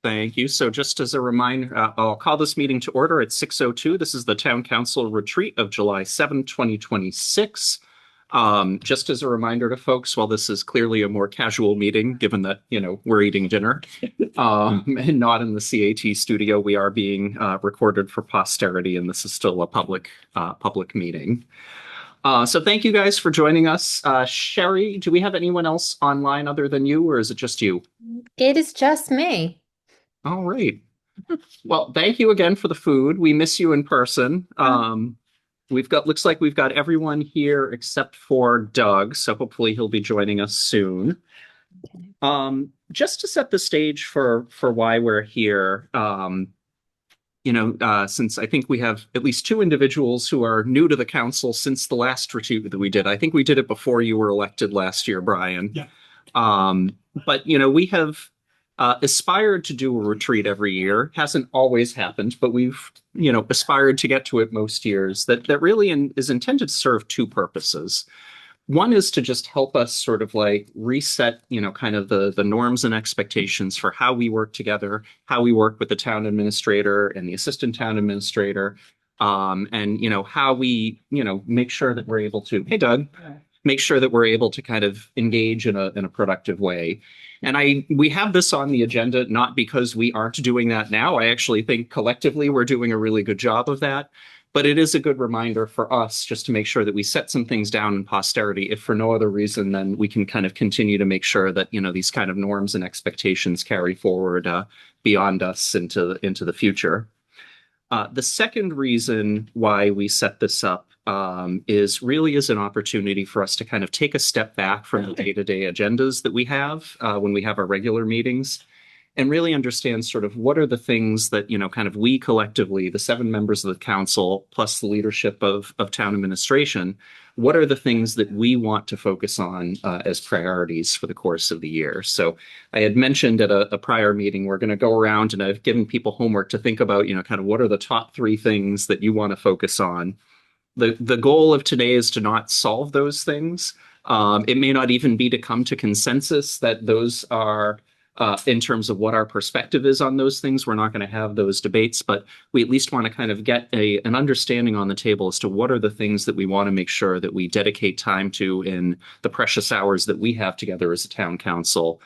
Thank you. So just as a reminder, I'll call this meeting to order at 6:02. This is the Town Council retreat of July 7th, 2026. Just as a reminder to folks, while this is clearly a more casual meeting, given that, we're eating dinner, and not in the CAT studio, we are being recorded for posterity, and this is still a public meeting. So thank you guys for joining us. Sherry, do we have anyone else online other than you, or is it just you? It is just me. All right. Well, thank you again for the food. We miss you in person. Looks like we've got everyone here except for Doug, so hopefully he'll be joining us soon. Just to set the stage for why we're here, since I think we have at least two individuals who are new to the council since the last retreat that we did. I think we did it before you were elected last year, Brian. Yeah. But we have aspired to do a retreat every year. Hasn't always happened, but we've, aspired to get to it most years. That really is intended to serve two purposes. One is to just help us sort of like reset, kind of the norms and expectations for how we work together, how we work with the town administrator and the assistant town administrator, and how we, make sure that we're able to, hey Doug, make sure that we're able to kind of engage in a productive way. And we have this on the agenda not because we aren't doing that now. I actually think collectively we're doing a really good job of that. But it is a good reminder for us just to make sure that we set some things down in posterity, if for no other reason than we can kind of continue to make sure that, these kind of norms and expectations carry forward beyond us into the future. The second reason why we set this up is really as an opportunity for us to kind of take a step back from the day-to-day agendas that we have when we have our regular meetings and really understand sort of what are the things that, kind of we collectively, the 7 members of the council, plus the leadership of town administration, what are the things that we want to focus on as priorities for the course of the year? So I had mentioned at a prior meeting, we're going to go around and I've given people homework to think about, kind of what are the top 3 things that you want to focus on. The goal of today is to not solve those things. It may not even be to come to consensus that those are in terms of what our perspective is on those things. We're not going to have those debates, but we at least want to kind of get an understanding on the table as to what are the things that we want to make sure that we dedicate time to in the precious hours that we have together as a town council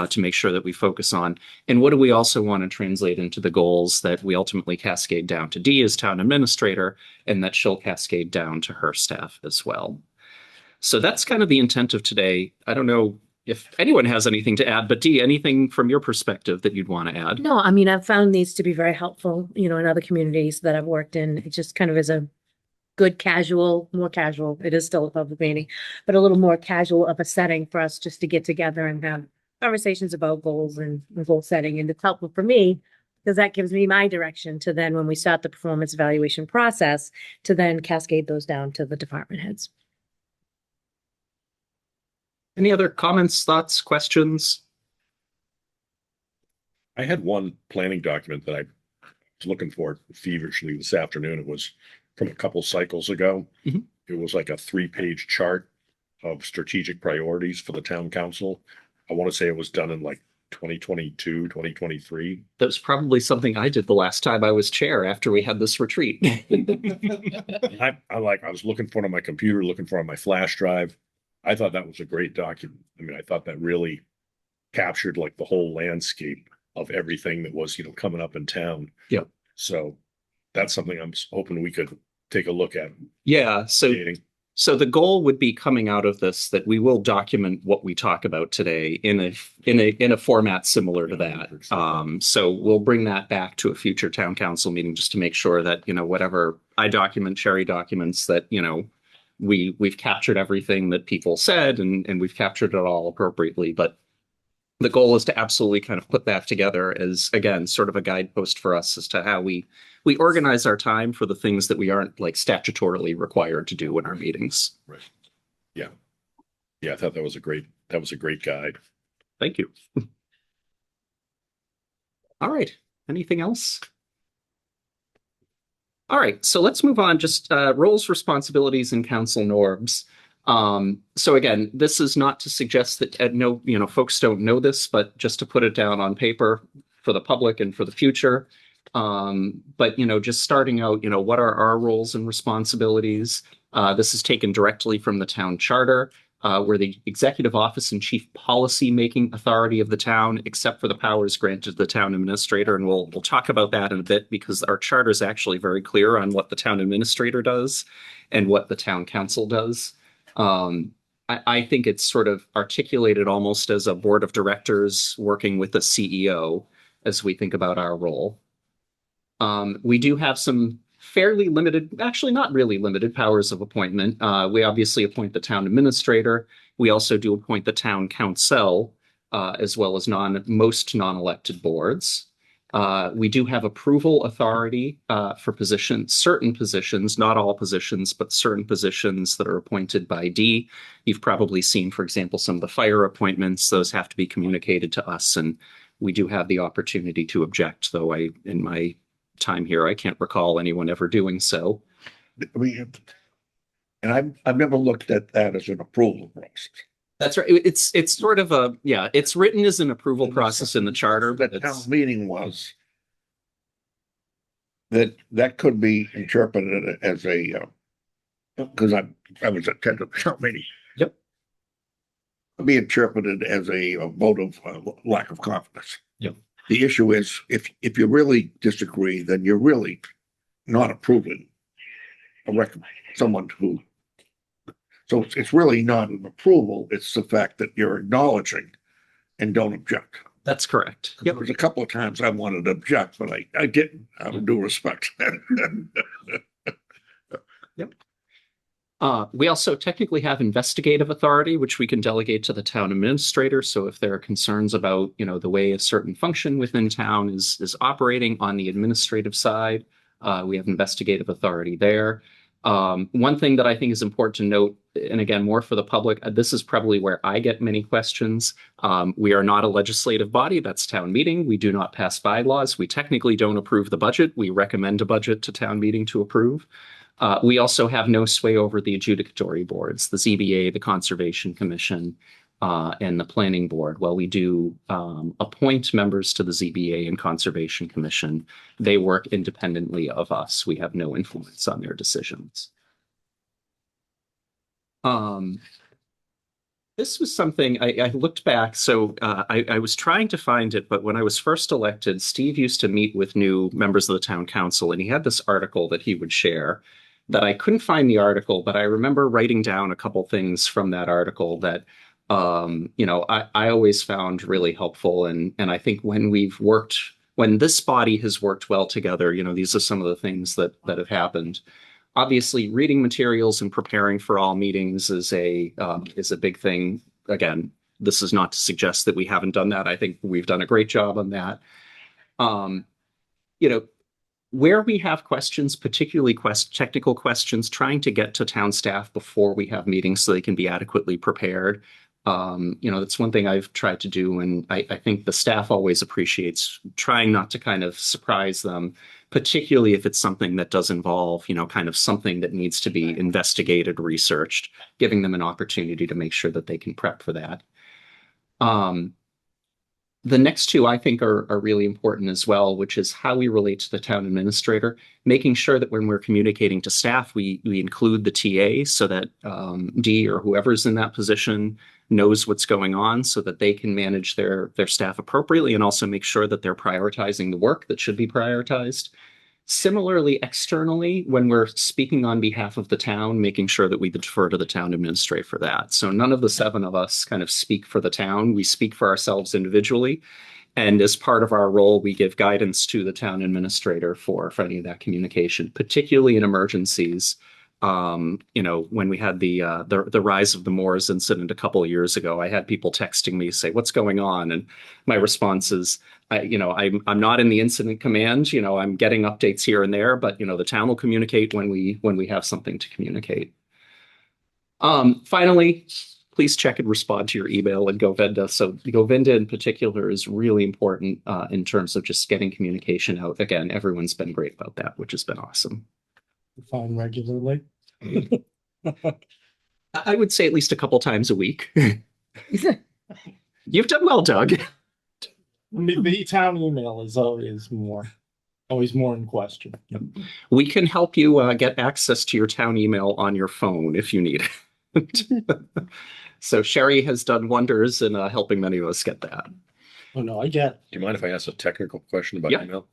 to make sure that we focus on. And what do we also want to translate into the goals that we ultimately cascade down to Dee as town administrator, and that she'll cascade down to her staff as well. So that's kind of the intent of today. I don't know if anyone has anything to add, but Dee, anything from your perspective that you'd want to add? No, I mean, I've found these to be very helpful, in other communities that I've worked in. It just kind of is a good more casual. It is still a public meeting, but a little more casual of a setting for us just to get together and have conversations about goals and goal setting. And it's helpful for me because that gives me my direction to then, when we start the performance evaluation process, to then cascade those down to the department heads. Any other comments, thoughts, questions? I had one planning document that I was looking for feverishly this afternoon. It was from a couple cycles ago. Mhm. It was like a 3-page chart of strategic priorities for the town council. I want to say it was done in like 2022, 2023. That was probably something I did the last time I was chair after we had this retreat. I was looking for it on my computer, looking for it on my flash drive. I thought that was a great document. I mean, I thought that really captured like the whole landscape of everything that was, coming up in town. Yeah. So that's something I'm hoping we could take a look at. Yeah. So the goal would be coming out of this that we will document what we talk about today in a format similar to that. So we'll bring that back to a future town council meeting just to make sure that, whatever I document, Sherry documents, that, we've captured everything that people said and we've captured it all appropriately. But the goal is to absolutely kind of put that together as, again, sort of a guidepost for us as to how we organize our time for the things that we aren't like statutorily required to do in our meetings. Right. Yeah. Yeah. I thought that was a great guide. Thank you. All right. Anything else? All right, so let's move on. Just roles, responsibilities, and council norms. So again, this is not to suggest that folks don't know this, but just to put it down on paper, for the public and for the future. But, just starting out, what are our roles and responsibilities? This is taken directly from the town charter. We're the executive office and chief policy making authority of the town, except for the powers granted to the town administrator. And we'll talk about that in a bit because our charter is actually very clear on what the town administrator does and what the town council does. I think it's sort of articulated almost as a board of directors working with the CEO as we think about our role. We do have some fairly limited, actually not really limited powers of appointment. We obviously appoint the town administrator. We also do appoint the town council, as well as most non-elected boards. We do have approval authority for certain positions, not all positions, but certain positions that are appointed by D. You've probably seen, for example, some of the fire appointments. Those have to be communicated to us, and we do have the opportunity to object, though in my time here, I can't recall anyone ever doing so. I mean, and I've never looked at that as an approval process. That's right. It's sort of it's written as an approval process in the charter, but The town meeting was that could be interpreted as a, because I was attending the town meeting. Yep. Could be interpreted as a vote of lack of confidence. Yep. The issue is if you really disagree, then you're really not approving someone who. So it's really not an approval. It's the fact that you're acknowledging and don't object. That's correct. There was a couple of times I wanted to object, but I didn't, out of due respect. Yep. We also technically have investigative authority, which we can delegate to the town administrator. So if there are concerns about, the way a certain function within town is operating on the administrative side, we have investigative authority there. One thing that I think is important to note, and again, more for the public, this is probably where I get many questions. We are not a legislative body. That's town meeting. We do not pass bylaws. We technically don't approve the budget. We recommend a budget to town meeting to approve. We also have no sway over the adjudicatory boards, the ZBA, the Conservation Commission, and the Planning Board. While we do appoint members to the ZBA and Conservation Commission, they work independently of us. We have no influence on their decisions. This was something I looked back. So I was trying to find it, but when I was first elected, Steve used to meet with new members of the town council, and he had this article that he would share that I couldn't find the article, but I remember writing down a couple things from that article that, I always found really helpful. And I think when this body has worked well together, these are some of the things that have happened. Obviously, reading materials and preparing for all meetings is a big thing. Again, this is not to suggest that we haven't done that. I think we've done a great job on that. Where we have questions, particularly technical questions, trying to get to town staff before we have meetings so they can be adequately prepared. That's one thing I've tried to do, and I think the staff always appreciates trying not to kind of surprise them, particularly if it's something that does involve, kind of something that needs to be investigated, researched, giving them an opportunity to make sure that they can prep for that. The next two I think are really important as well, which is how we relate to the town administrator, making sure that when we're communicating to staff, we include the TA so that D or whoever's in that position knows what's going on so that they can manage their staff appropriately and also make sure that they're prioritizing the work that should be prioritized. Similarly, externally, when we're speaking on behalf of the town, making sure that we defer to the town administrator for that. So none of the seven of us kind of speak for the town. We speak for ourselves individually. And as part of our role, we give guidance to the town administrator for any of that communication, particularly in emergencies. When we had the rise of the Moors incident a couple of years ago, I had people texting me say, "What's going on?" And my response is, I'm not in the incident command. I'm getting updates here and there, but the town will communicate when we have something to communicate. Finally, please check and respond to your email and Govinda. So Govinda in particular is really important in terms of just getting communication out. Again, everyone's been great about that, which has been awesome. Phone regularly. I would say at least a couple times a week. You've done well, Doug. The town email is always more in question. We can help you get access to your town email on your phone if you need it. So Sherry has done wonders in helping many of us get that. Oh, no, I get. Do you mind if I ask a technical question about Yeah. email?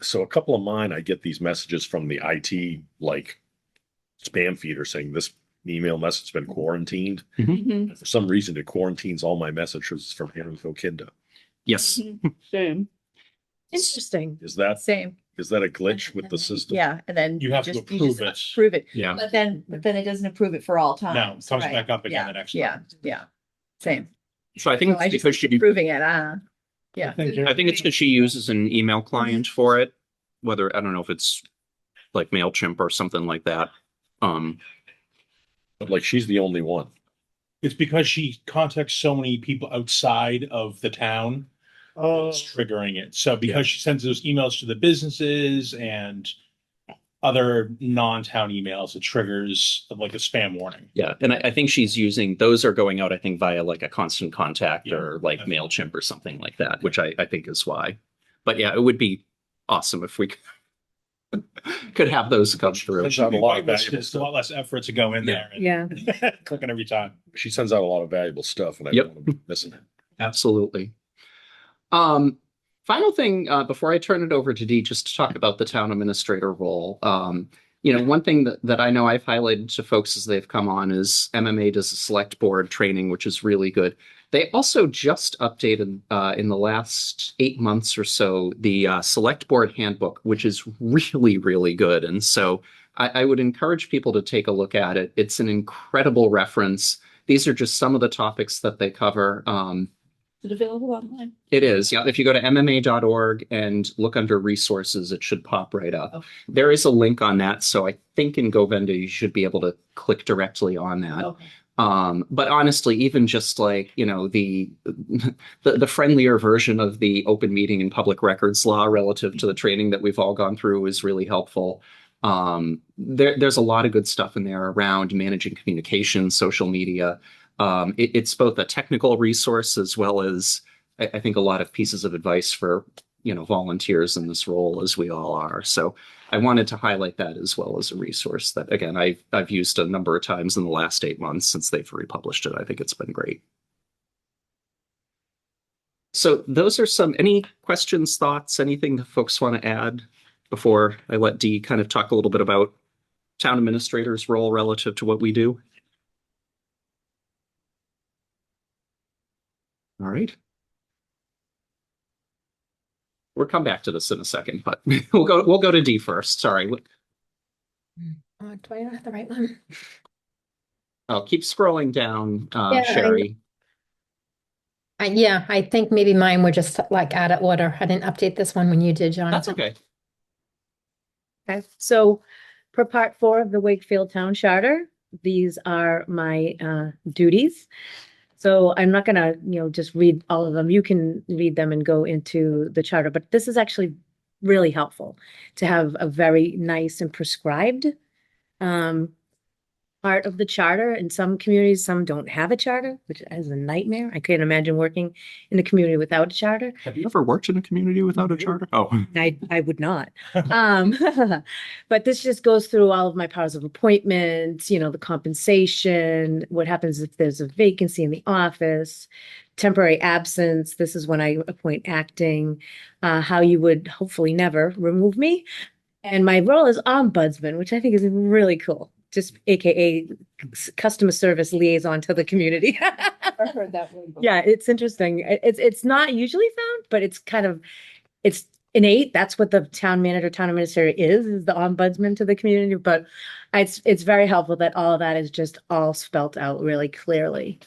So a couple of mine, I get these messages from the IT, like spam feeder saying this email message has been quarantined. Mhm. For some reason, it quarantines all my messages from Aaron Kinda. Yes. Same. Interesting. Is that Same. a glitch with the system? Yeah, and then You have to just approve it. Approve it. Yeah. But then it doesn't approve it for all No, times. it comes right? back up again Yeah, the next Yeah, time. yeah, same. So I think So I it's just because keep she, approving it. Yeah. I think it's because she uses an email client for it. Whether, I don't know if it's like MailChimp or something like that. But like she's the only one. It's because she contacts so many people outside of the town. It's triggering it. So because she sends those emails to the businesses and other non-town emails, it triggers like a spam warning. Yeah. And I think she's using, those are going out, I think, via like a constant contact Yeah. or like MailChimp or something like that, which I think is why. But yeah, it would be awesome if we could have those come through. Sends out a lot of It's valuable just a lot stuff. less effort to go in there and Yeah. clicking every time. She sends out a lot of valuable stuff, and I Yep. don't want to be missing it. Absolutely. Final thing, before I turn it over to Dee, just to talk about the town administrator role. One thing that I know I've highlighted to folks as they've come on is MMA does a select board training, which is really good. They also just updated in the last 8 months or so the select board handbook, which is really, really good. And so I would encourage people to take a look at it. It's an incredible reference. These are just some of the topics that they cover. Is it available online? It is. Yeah. If you go to mma.org and look under resources, it should pop right up. Okay. There is a link on that. So I think in Govenda, you should be able to click directly on that. Okay. But honestly, even just like, the friendlier version of the open meeting and public records law relative to the training that we've all gone through is really helpful. There's a lot of good stuff in there around managing communication, social media. It's both a technical resource as well as I think a lot of pieces of advice for, volunteers in this role as we all are. So I wanted to highlight that as well as a resource that, again, I've used a number of times in the last 8 months since they've republished it. I think it's been great. So those are any questions, thoughts, anything that folks want to add before I let Dee kind of talk a little bit about town administrator's role relative to what we do? All right. We'll come back to this in a second, but we'll go to D first. Sorry. Do I have the right one? I'll keep scrolling down, Yeah, Sherry. Yeah, I think maybe mine were just like out of order. I didn't update this one when you did, John. That's okay. Okay. So for part 4 of the Wakefield Town Charter, these are my duties. So I'm not gonna, just read all of them. You can read them and go into the charter, but this is actually really helpful to have a very nice and prescribed part of the charter. In some communities, some don't have a charter, which is a nightmare. I can't imagine working in a community without a charter. Have you ever worked in a community without a charter? Oh, I would not. But this just goes through all of my powers of appointment, the compensation, what happens if there's a vacancy in the office, temporary absence. This is when I appoint acting, how you would hopefully never remove me. And my role is ombudsman, which I think is really cool. Just AKA customer service liaison to the community. I've heard that one before. Yeah, it's interesting. It's not usually found, but it's innate. That's what the town manager, town administrator is the ombudsman to the community. But it's very helpful that all of that is just all spelt out really clearly.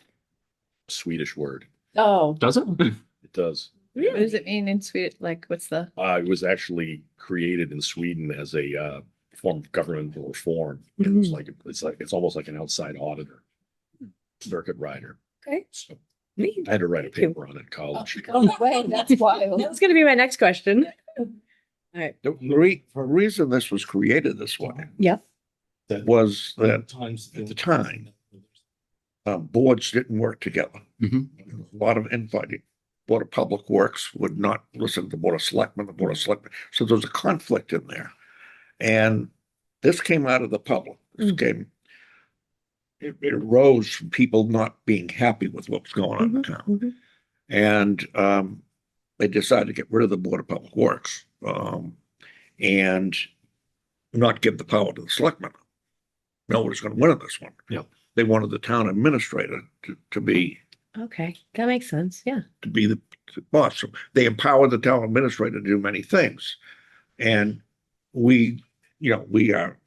Swedish word. Oh, does it? It does. what does it mean in Sweden? Like, what's the? It was actually created in Sweden as a form of governmental reform. It's almost like an outside auditor, circuit rider. Okay. So Neat. I had to write a Thank you. paper on it in college. Oh, way, that's wild. That was going to be my next question. All right. The reason this was created this way Yeah. was that At the time, boards didn't work together. Mhm. A lot of infighting. Board of Public Works would not listen to the Board of Selectmen, the Board of Selectmen. So there was a conflict in there. And this came out of the public. This came, it arose from people not being happy with what was going on in the town. And they decided to get rid of the Board of Public Works and not give the power to the selectmen. Nobody's going to win on this one. Yep. They wanted the town administrator to be Okay, that makes sense. Yeah. the boss. So they empowered the town administrator to do many things. And we are, we have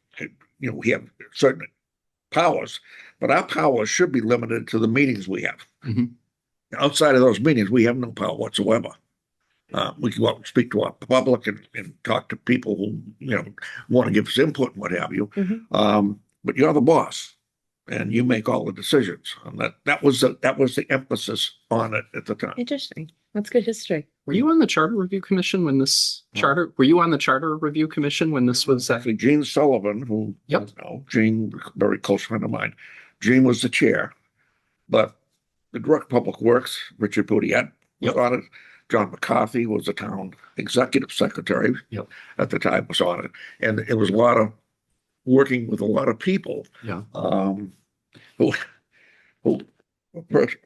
certain powers, but our powers should be limited to the meetings we have. Mhm. Outside of those meetings, we have no power whatsoever. We can go out and speak to our public and talk to people who, want to give us input and what have you. But you're the boss and you make all the decisions. And that was the emphasis on it at the time. Interesting. That's good history. Were you on the Charter Review Commission when this were you on the Charter Review Commission when this was Actually, Gene Sullivan, who, Yep. Gene, very close friend of mine, Gene was the chair, but the Director of Public Works, Richard Boudiette, was Yep. on it. John McCarthy was the town executive secretary Yep. at the time, was on it. And it was a lot of working with a lot of people. Yeah.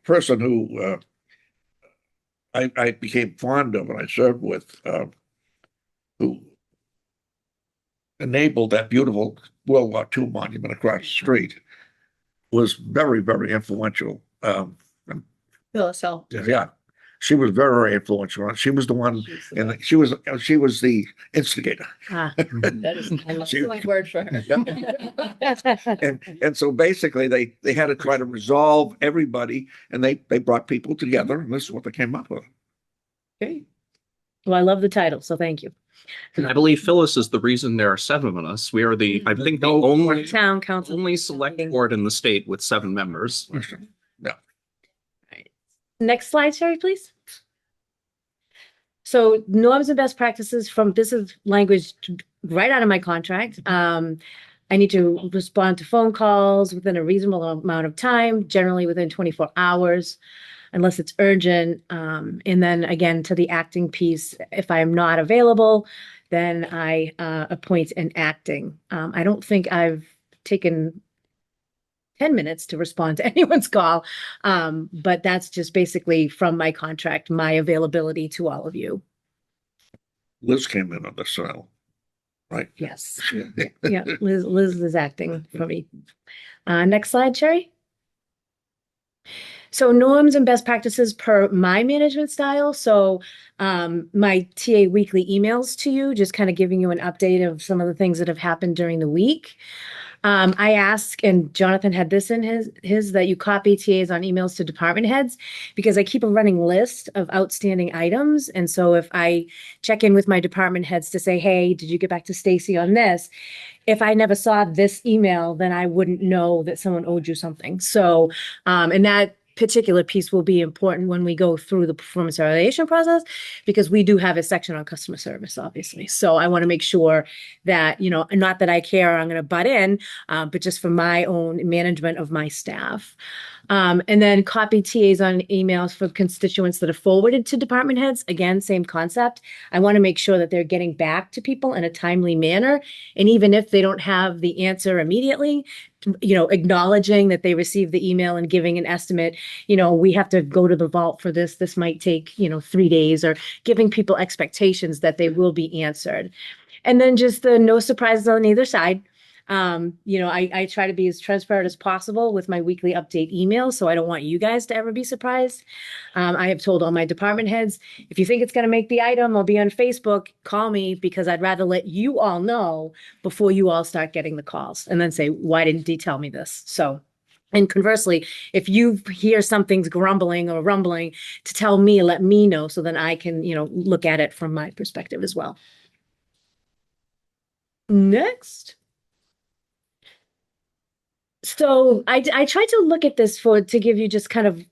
Person who I became fond of and I served with, who enabled that beautiful World War II monument across the street, was very, very influential. Phyllis L. Yeah, she was very, very influential. She was the one, and she was the instigator. Ah. That is an She- excellent word for her. And so basically they had to try to resolve everybody, and they brought people together, and this is what they came up with. Okay. Well, I love the title, so thank you. And I believe Phyllis is the reason there are 7 of us. We are I think, the only Town council. select board in the state with 7 members. Next slide, Sherry, please. So norms and best practices this is language right out of my contract. I need to respond to phone calls within a reasonable amount of time, generally within 24 hours, unless it's urgent. And then again, to the acting piece, if I am not available, then I appoint an acting. I don't think I've taken 10 minutes to respond to anyone's call. But that's just basically from my contract, my availability to all of you. Liz came in on the cell, right? Yes. Yeah, Liz is acting for me. Next slide, Sherry. So norms and best practices per my management style. So my TA weekly emails to you, just kind of giving you an update of some of the things that have happened during the week. I ask, and Jonathan had this in his that you copy TAs on emails to department heads, because I keep a running list of outstanding items. And so if I check in with my department heads to say, hey, did you get back to Stacy on this? If I never saw this email, then I wouldn't know that someone owed you something. So, and that particular piece will be important when we go through the performance evaluation process, because we do have a section on customer service, obviously. So I want to make sure that, not that I care, I'm going to butt in, but just for my own management of my staff. And then copy TAs on emails for constituents that are forwarded to department heads. Again, same concept. I want to make sure that they're getting back to people in a timely manner. And even if they don't have the answer immediately, acknowledging that they received the email and giving an estimate, we have to go to the vault for this. This might take, 3 days, or giving people expectations that they will be answered. And then just the no surprises on either side. I try to be as transparent as possible with my weekly update email, so I don't want you guys to ever be surprised. I have told all my department heads, if you think it's going to make the item or be on Facebook, call me, because I'd rather let you all know before you all start getting the calls and then say, why didn't he tell me this? So, and conversely, if you hear something's grumbling or rumbling, to tell me, let me know, so then I can, look at it from my perspective as well. Next. So I tried to look at this to give you just kind of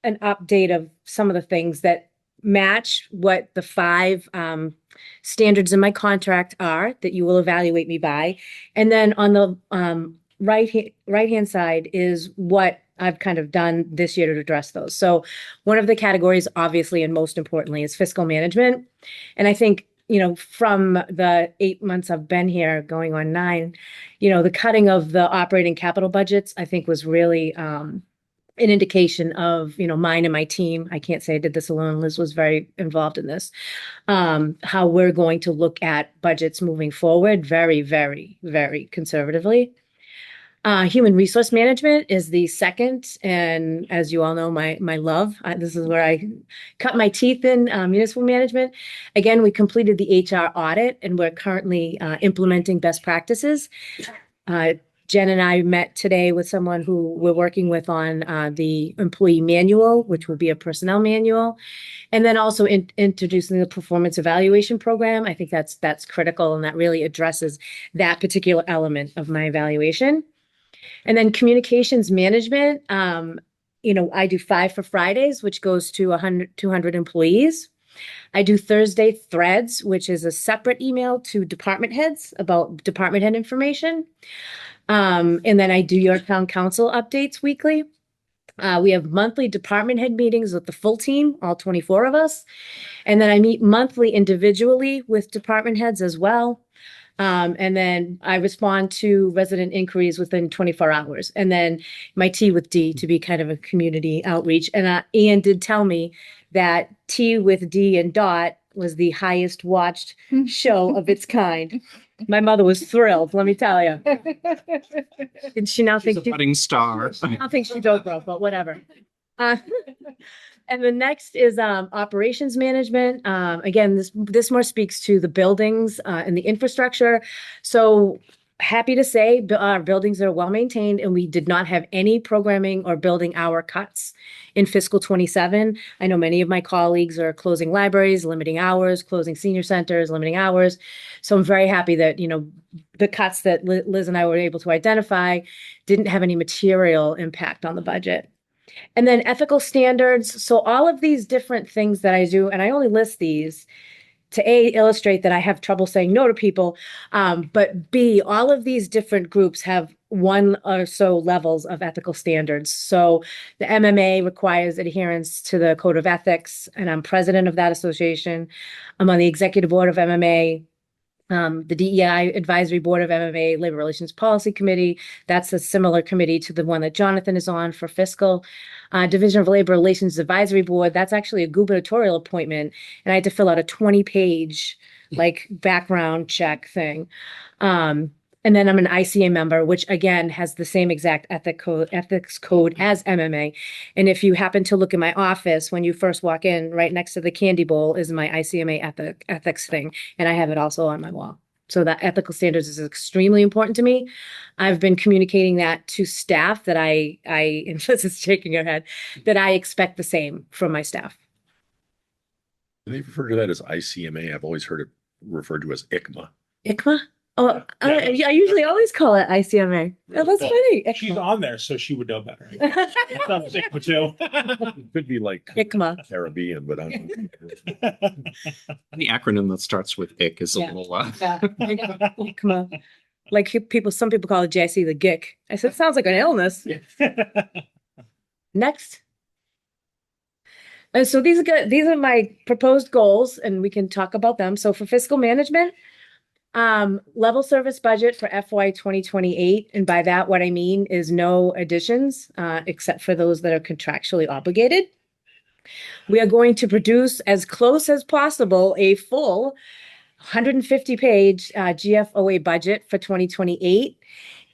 an update of some of the things that match what the 5 standards in my contract are that you will evaluate me by. And then on the right-hand side is what I've kind of done this year to address those. So one of the categories, obviously, and most importantly, is fiscal management. And I think, from the 8 months I've been here, going on 9, the cutting of the operating capital budgets, I think was really an indication of, mine and my team. I can't say I did this alone. Liz was very involved in this. How we're going to look at budgets moving forward very, very, very conservatively. Human resource management is the second, and as you all know, my love. This is where I cut my teeth in municipal management. Again, we completed the HR audit, and we're currently implementing best practices. Jen and I met today with someone who we're working with on the employee manual, which will be a personnel manual, and then also introducing the performance evaluation program. I think that's critical, and that really addresses that particular element of my evaluation. And then communications management, I do 5 for Fridays, which goes to 200 employees. I do Thursday threads, which is a separate email to department heads about department head information. And then I do Yorktown Council updates weekly. We have monthly department head meetings with the full team, all 24 of us. And then I meet monthly individually with department heads as well. And then I respond to resident inquiries within 24 hours. And then my Tea with D to be kind of a community outreach. And Ian did tell me that Tea with D and Dot was the highest watched show of its kind. My mother was thrilled, let me tell you. And she now She's thinks a budding star. I don't think she's Oprah, but whatever. And the next is operations management. Again, this more speaks to the buildings and the infrastructure. So happy to say our buildings are well maintained, and we did not have any programming or building hour cuts in fiscal 27. I know many of my colleagues are closing libraries, limiting hours, closing senior centers, limiting hours. So I'm very happy that, the cuts that Liz and I were able to identify didn't have any material impact on the budget. And then ethical standards. So all of these different things that I do, and I only list these to illustrate that I have trouble saying no to people, but B, all of these different groups have one or so levels of ethical standards. So the MMA requires adherence to the Code of Ethics, and I'm president of that association. I'm on the executive board of MMA. The DEI Advisory Board of MMA, Labor Relations Policy Committee. That's a similar committee to the one that Jonathan is on for fiscal. Division of Labor Relations Advisory Board. That's actually a gubernatorial appointment. And I had to fill out a 20-page background check thing. And then I'm an ICA member, which again has the same exact ethics code as MMA. And if you happen to look in my office, when you first walk in, right next to the candy bowl is my ICMA ethics thing. And I have it also on my wall. So that ethical standards is extremely important to me. I've been communicating that to staff that and Liz is shaking her head, that I expect the same from my staff. Do they refer to that as ICMA? I've always heard it referred to as ICMA. ICMA? Oh, I usually always call it ICMA. Oh, that's funny. She's on there, so she would know better. It's on ICMA too. It could be like ICMA. Caribbean, but I'm The acronym that starts with IC is a Yeah. little Yeah, ICMA. Some people call it JC the GIC. I said, sounds like an illness. Next. And so these are good. These are my proposed goals, and we can talk about them. So for fiscal management, level service budget for FY 2028. And by that, what I mean is no additions, except for those that are contractually obligated. We are going to produce as close as possible a full 150-page GFOA budget for 2028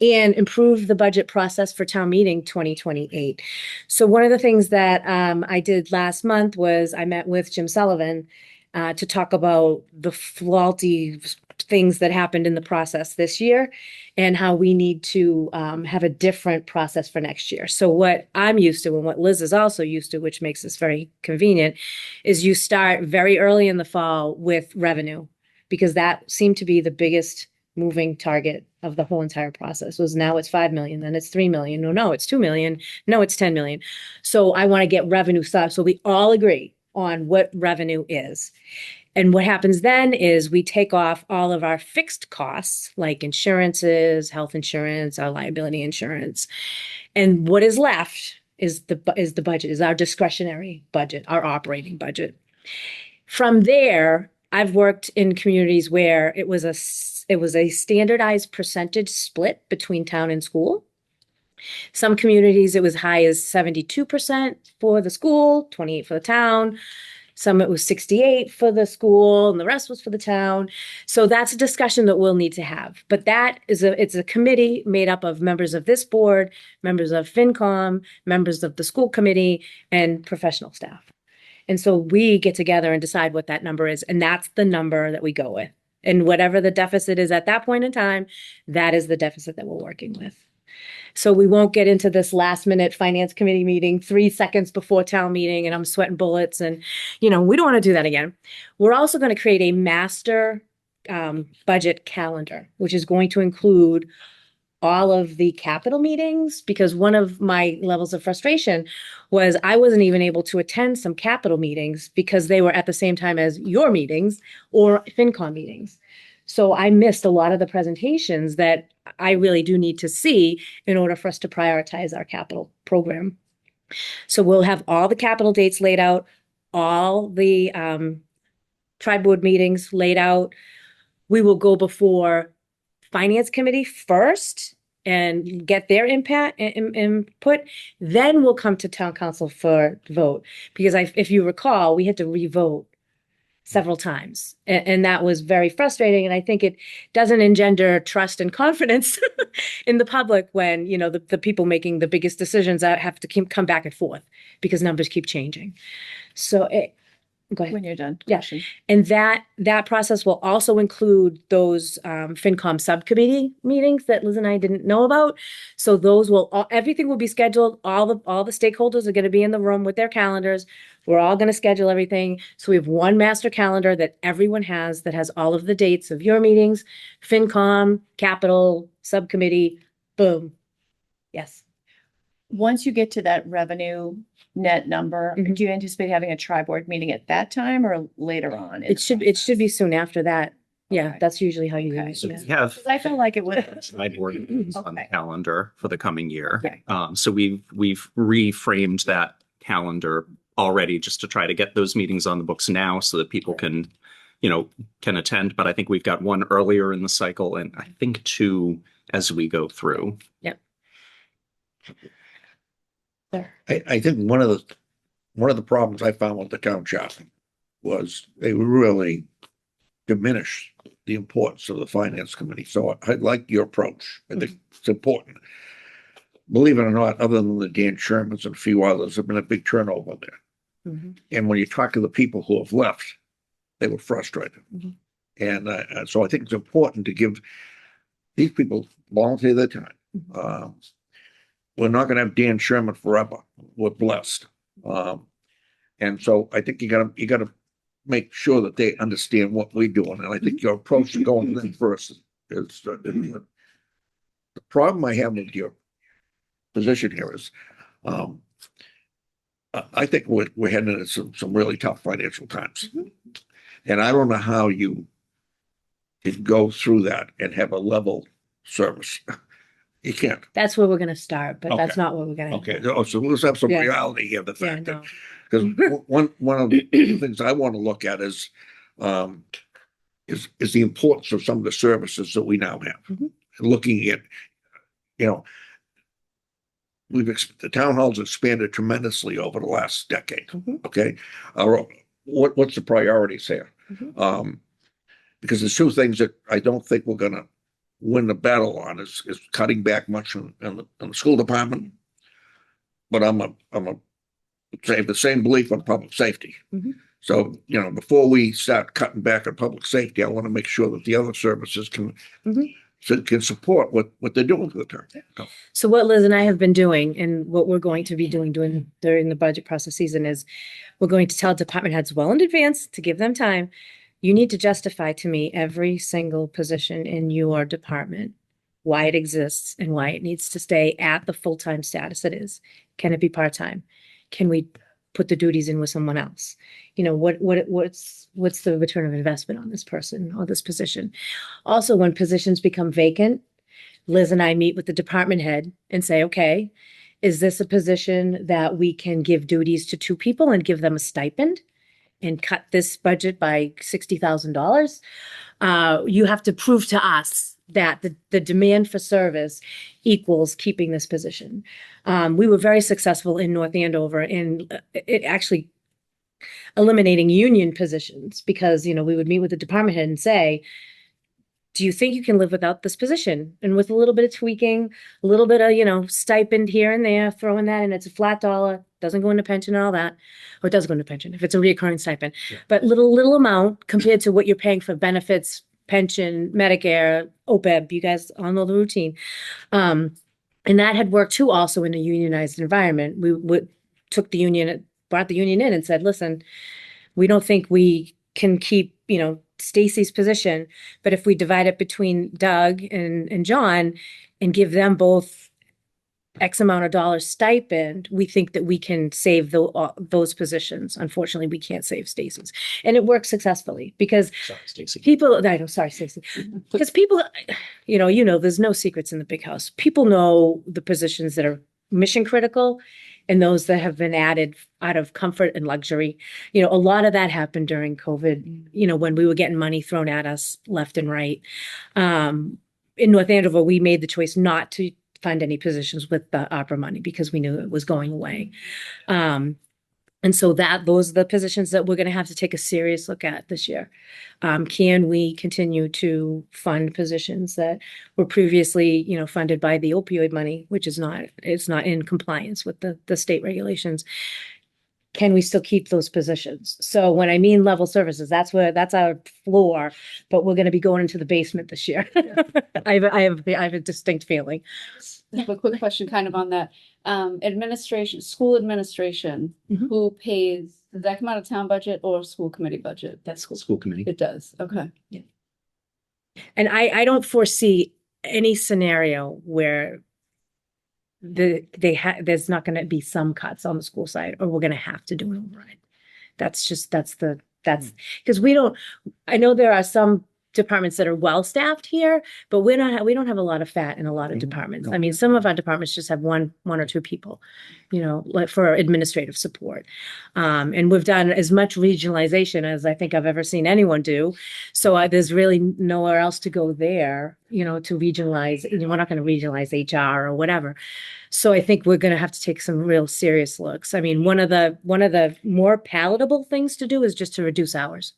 and improve the budget process for town meeting 2028. So one of the things that I did last month was I met with Jim Sullivan to talk about the faulty things that happened in the process this year and how we need to have a different process for next year. So what I'm used to and what Liz is also used to, which makes this very convenient, is you start very early in the fall with revenue, because that seemed to be the biggest moving target of the whole entire process. Was now it's 5 million, then it's 3 million. No, it's 2 million. No, it's 10 million. So I want to get revenue stuff. So we all agree on what revenue is. And what happens then is we take off all of our fixed costs, like insurances, health insurance, our liability insurance. And what is left is the budget, is our discretionary budget, our operating budget. From there, I've worked in communities where it was a standardized percentage split between town and school. Some communities, it was high as 72% for the school, 28 for the town. Some it was 68 for the school and the rest was for the town. So that's a discussion that we'll need to have. But it's a committee made up of members of this board, members of FinCom, members of the school committee, and professional staff. And so we get together and decide what that number is. And that's the number that we go with. And whatever the deficit is at that point in time, that is the deficit that we're working with. So we won't get into this last minute finance committee meeting 3 seconds before town meeting and I'm sweating bullets and, we don't want to do that again. We're also going to create a master budget calendar, which is going to include all of the capital meetings, because one of my levels of frustration was I wasn't even able to attend some capital meetings because they were at the same time as your meetings or FinCom meetings. So I missed a lot of the presentations that I really do need to see in order for us to prioritize our capital program. So we'll have all the capital dates laid out, all the tri-board meetings laid out. We will go before Finance Committee first and get their input. Then we'll come to Town Council for vote. Because if you recall, we had to re-vote several times. And that was very frustrating. And I think it doesn't engender trust and confidence in the public when, the people making the biggest decisions have to come back and forth because numbers keep changing. So go ahead. When you're done. Yeah. And that process will also include those FinCom subcommittee meetings that Liz and I didn't know about. So those everything will be scheduled. All the stakeholders are going to be in the room with their calendars. We're all going to schedule everything. So we have one master calendar that everyone has that has all of the dates of your meetings, FinCom, Capital, Subcommittee, boom. Yes. Once you get to that revenue net number, Mhm. do you anticipate having a tri-board meeting at that time or later on? It should be soon after that. Yeah, Okay. that's usually how you do Okay. it. So Yeah. we have 'Cause I felt like it was. tri-board meetings on the Okay. calendar for the coming year. Okay. So we've reframed that calendar already just to try to get those meetings on the books now so that people can attend. But I think we've got one earlier in the cycle and I think 2 as we go through. I think one of the problems I found with the town shop was they really diminished the importance of the finance committee. So I like your approach. I think it's important. Believe it or not, other than the Dan Shermans and a few others, there's been a big turnover there. Mhm. And when you talk to the people who have left, they were frustrated. Mhm. And so I think it's important to give these people volunteer their time. We're not going to have Dan Sherman forever. We're blessed. And so I think you gotta make sure that they understand what we're doing. And I think your approach to going to them first is the problem I have with your position here is, I think we're heading into some really tough financial times. And I don't know how you can go through that and have a level service. You can't. That's where we're going to start, but that's Okay. not what we're going to. Okay, so let's have some Yeah. reality here, the Yeah, fact that, no. because one of the things I want to look at is the importance of some of the services that we now have. Mhm. Looking at, the town hall's expanded tremendously over the last decade. Mhm. Okay, what's the priorities here? Mhm. Because there's 2 things that I don't think we're gonna win the battle on is cutting back much in the school department. But I'm have the same belief on public safety. Mhm. So, before we start cutting back on public safety, I want to make sure that the other services can support what they're doing for the town. So what Liz and I have been doing and what we're going to be doing during the budget process season is we're going to tell department heads well in advance to give them time. You need to justify to me every single position in your department, why it exists and why it needs to stay at the full-time status it is. Can it be part-time? Can we put the duties in with someone else. You know, what's the return of investment on this person or this position? Also, when positions become vacant, Liz and I meet with the department head and say, okay, is this a position that we can give duties to two people and give them a stipend and cut this budget by $60,000? You have to prove to us that the demand for service equals keeping this position. We were very successful in North Andover in it actually eliminating union positions because, you know, we would meet with the department head and say, do you think you can live without this position? And with a little bit of tweaking, a little bit of, you know, stipend here and there, throwing that in, it's a flat dollar, doesn't go into pension and all that. Or it does go into pension if it's a reoccurring stipend. Yeah. But little amount compared to what you're paying for benefits, pension, Medicare, OPEB, you guys all know the routine. And that had worked too also in a unionized environment. We brought the union in and said, listen, we don't think we can keep, you know, Stacy's position, but if we divide it between Doug and John and give them both X amount of dollars stipend, we think that we can save those positions. Unfortunately, we can't save Stacy's. And it works successfully because Sorry, Stacy. sorry, Stacy. Because people, you know, there's no secrets in the big house. People know the positions that are mission critical and those that have been added out of comfort and luxury. You know, a lot of that happened during COVID, you know, when we were getting money thrown at us left and right. In North Andover, we made the choice not to fund any positions with the opera money because we knew it was going away. And so those are the positions that we're going to have to take a serious look at this year. Can we continue to fund positions that were previously, you know, funded by the opioid money, which is it's not in compliance with the state regulations? Can we still keep those positions? So when I mean level services, that's our floor, but we're going to be going into the basement this year. I have a distinct feeling. I have a quick question kind of on that. School administration, Mhm. who pays, does that come out of town budget or school committee budget? That's cool. School committee. It does, okay. And I don't foresee any scenario where there's not going to be some cuts on the school side, or we're going to have to do an override. That's because I know there are some departments that are well staffed here, but we don't have a lot of fat in a lot of departments. No. I mean, some of our departments just have one or two people, you know, like for administrative support. And we've done as much regionalization as I think I've ever seen anyone do. So there's really nowhere else to go there, you know, to regionalize. You know, we're not going to regionalize HR or whatever. So I think we're going to have to take some real serious looks. I mean, one of the more palatable things to do is just to reduce hours.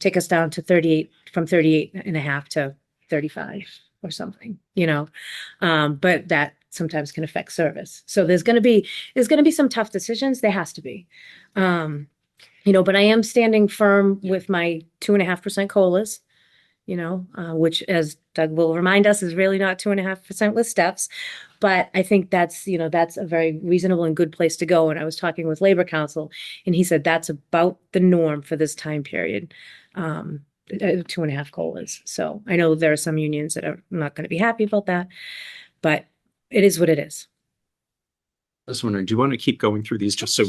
Take us down to 38, from 38 and a half to 35 or something, you know, but that sometimes can affect service. So there's going to be some tough decisions. There has to be, you know, but I am standing firm with my 2.5% COLAs, you know, which, as Doug will remind us, is really not 2.5% with steps. But I think that's a very reasonable and good place to go. And I was talking with Labor Council, and he said that's about the norm for this time period. 2.5 COLAs. So I know there are some unions that are not going to be happy about that, but it is what it is. I was wondering, do you want to keep going through these just so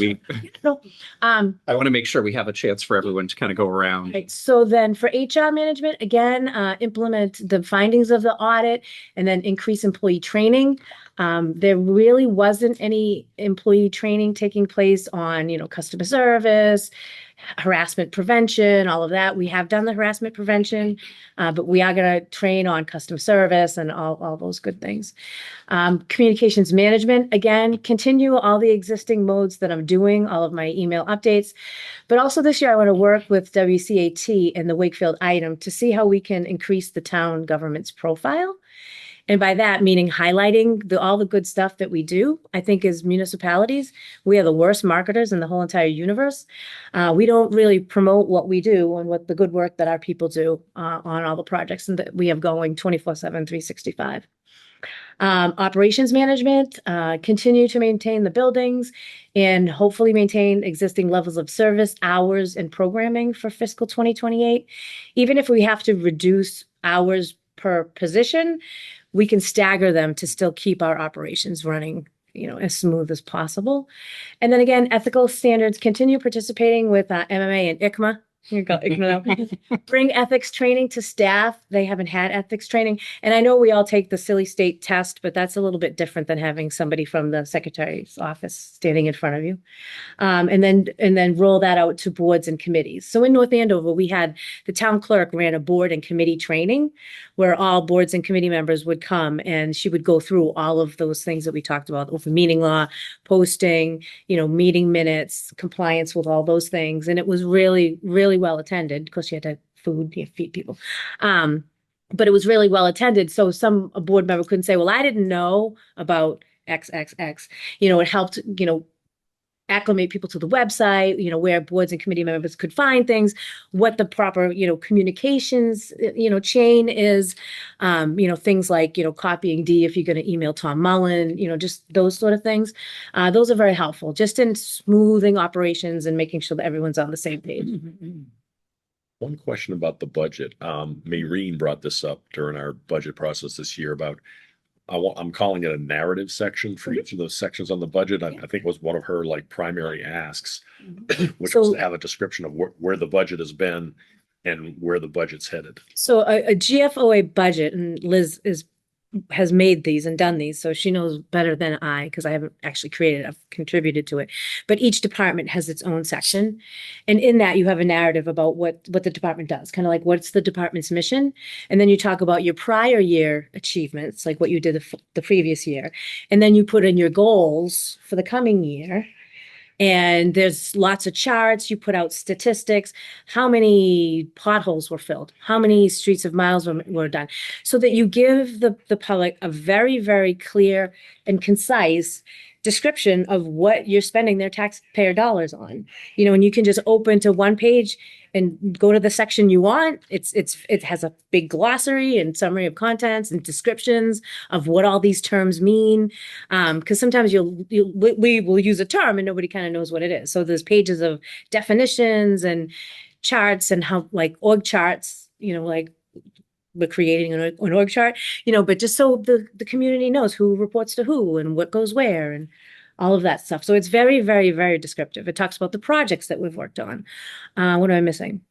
No. I want to make sure we have a chance for everyone to kind of go around. Right. So then for HR management, again, implement the findings of the audit and then increase employee training. There really wasn't any employee training taking place on, you know, customer service, harassment prevention, all of that. We have done the harassment prevention, but we are going to train on customer service and all those good things. Communications management, again, continue all the existing modes that I'm doing, all of my email updates. But also this year, I want to work with WCAT and the Wakefield item to see how we can increase the town government's profile. And by that, meaning highlighting all the good stuff that we do. I think as municipalities, we are the worst marketers in the whole entire universe. We don't really promote what we do and what the good work that our people do on all the projects and that we have going 24/7, 365. Operations management, continue to maintain the buildings and hopefully maintain existing levels of service, hours, and programming for fiscal 2028. Even if we have to reduce hours per position, we can stagger them to still keep our operations running as smooth as possible. And then again, ethical standards, continue participating with MMA and ICMA. Here you go, ICMA now. Bring ethics training to staff. They haven't had ethics training. And I know we all take the silly state test, but that's a little bit different than having somebody from the secretary's office standing in front of you. And then roll that out to boards and committees. So in North Andover, we had the town clerk ran a board and committee training where all boards and committee members would come and she would go through all of those things that we talked about, open meeting law, posting, meeting minutes, compliance with all those things. And it was really, really well attended because you had to have food, you feed people. But it was really well attended. So a board member couldn't say, well, I didn't know about XXX. It helped, acclimate people to the website, where boards and committee members could find things, what the proper, communications, chain is, things like, copying D if you're going to email Tom Mullen, just those sort of things. Those are very helpful just in smoothing operations and making sure that everyone's on the same page. One question about the budget. Maureen brought this up during our budget process this year about I'm calling it a narrative section for each of those sections on the budget. I think it was one of her like primary asks, which was to have a description of where the budget has been and where the budget's headed. So a GFOA budget, and Liz has made these and done these, so she knows better than I because I haven't actually created, I've contributed to it. But each department has its own section. And in that you have a narrative about what the department does, kind of like what's the department's mission. And then you talk about your prior year achievements, like what you did the previous year. And then you put in your goals for the coming year. And there's lots of charts. You put out statistics, how many potholes were filled, how many streets of miles were done, so that you give the public a very, very clear and concise description of what you're spending their taxpayer dollars on. And you can just open to one page and go to the section you want. It has a big glossary and summary of contents and descriptions of what all these terms mean. Because sometimes we will use a term and nobody kind of knows what it is. So there's pages of definitions and charts and how like org charts, like we're creating an org chart, but just so the community knows who reports to who and what goes where and all of that stuff. So it's very, very, very descriptive. It talks about the projects that we've worked on. What am I missing?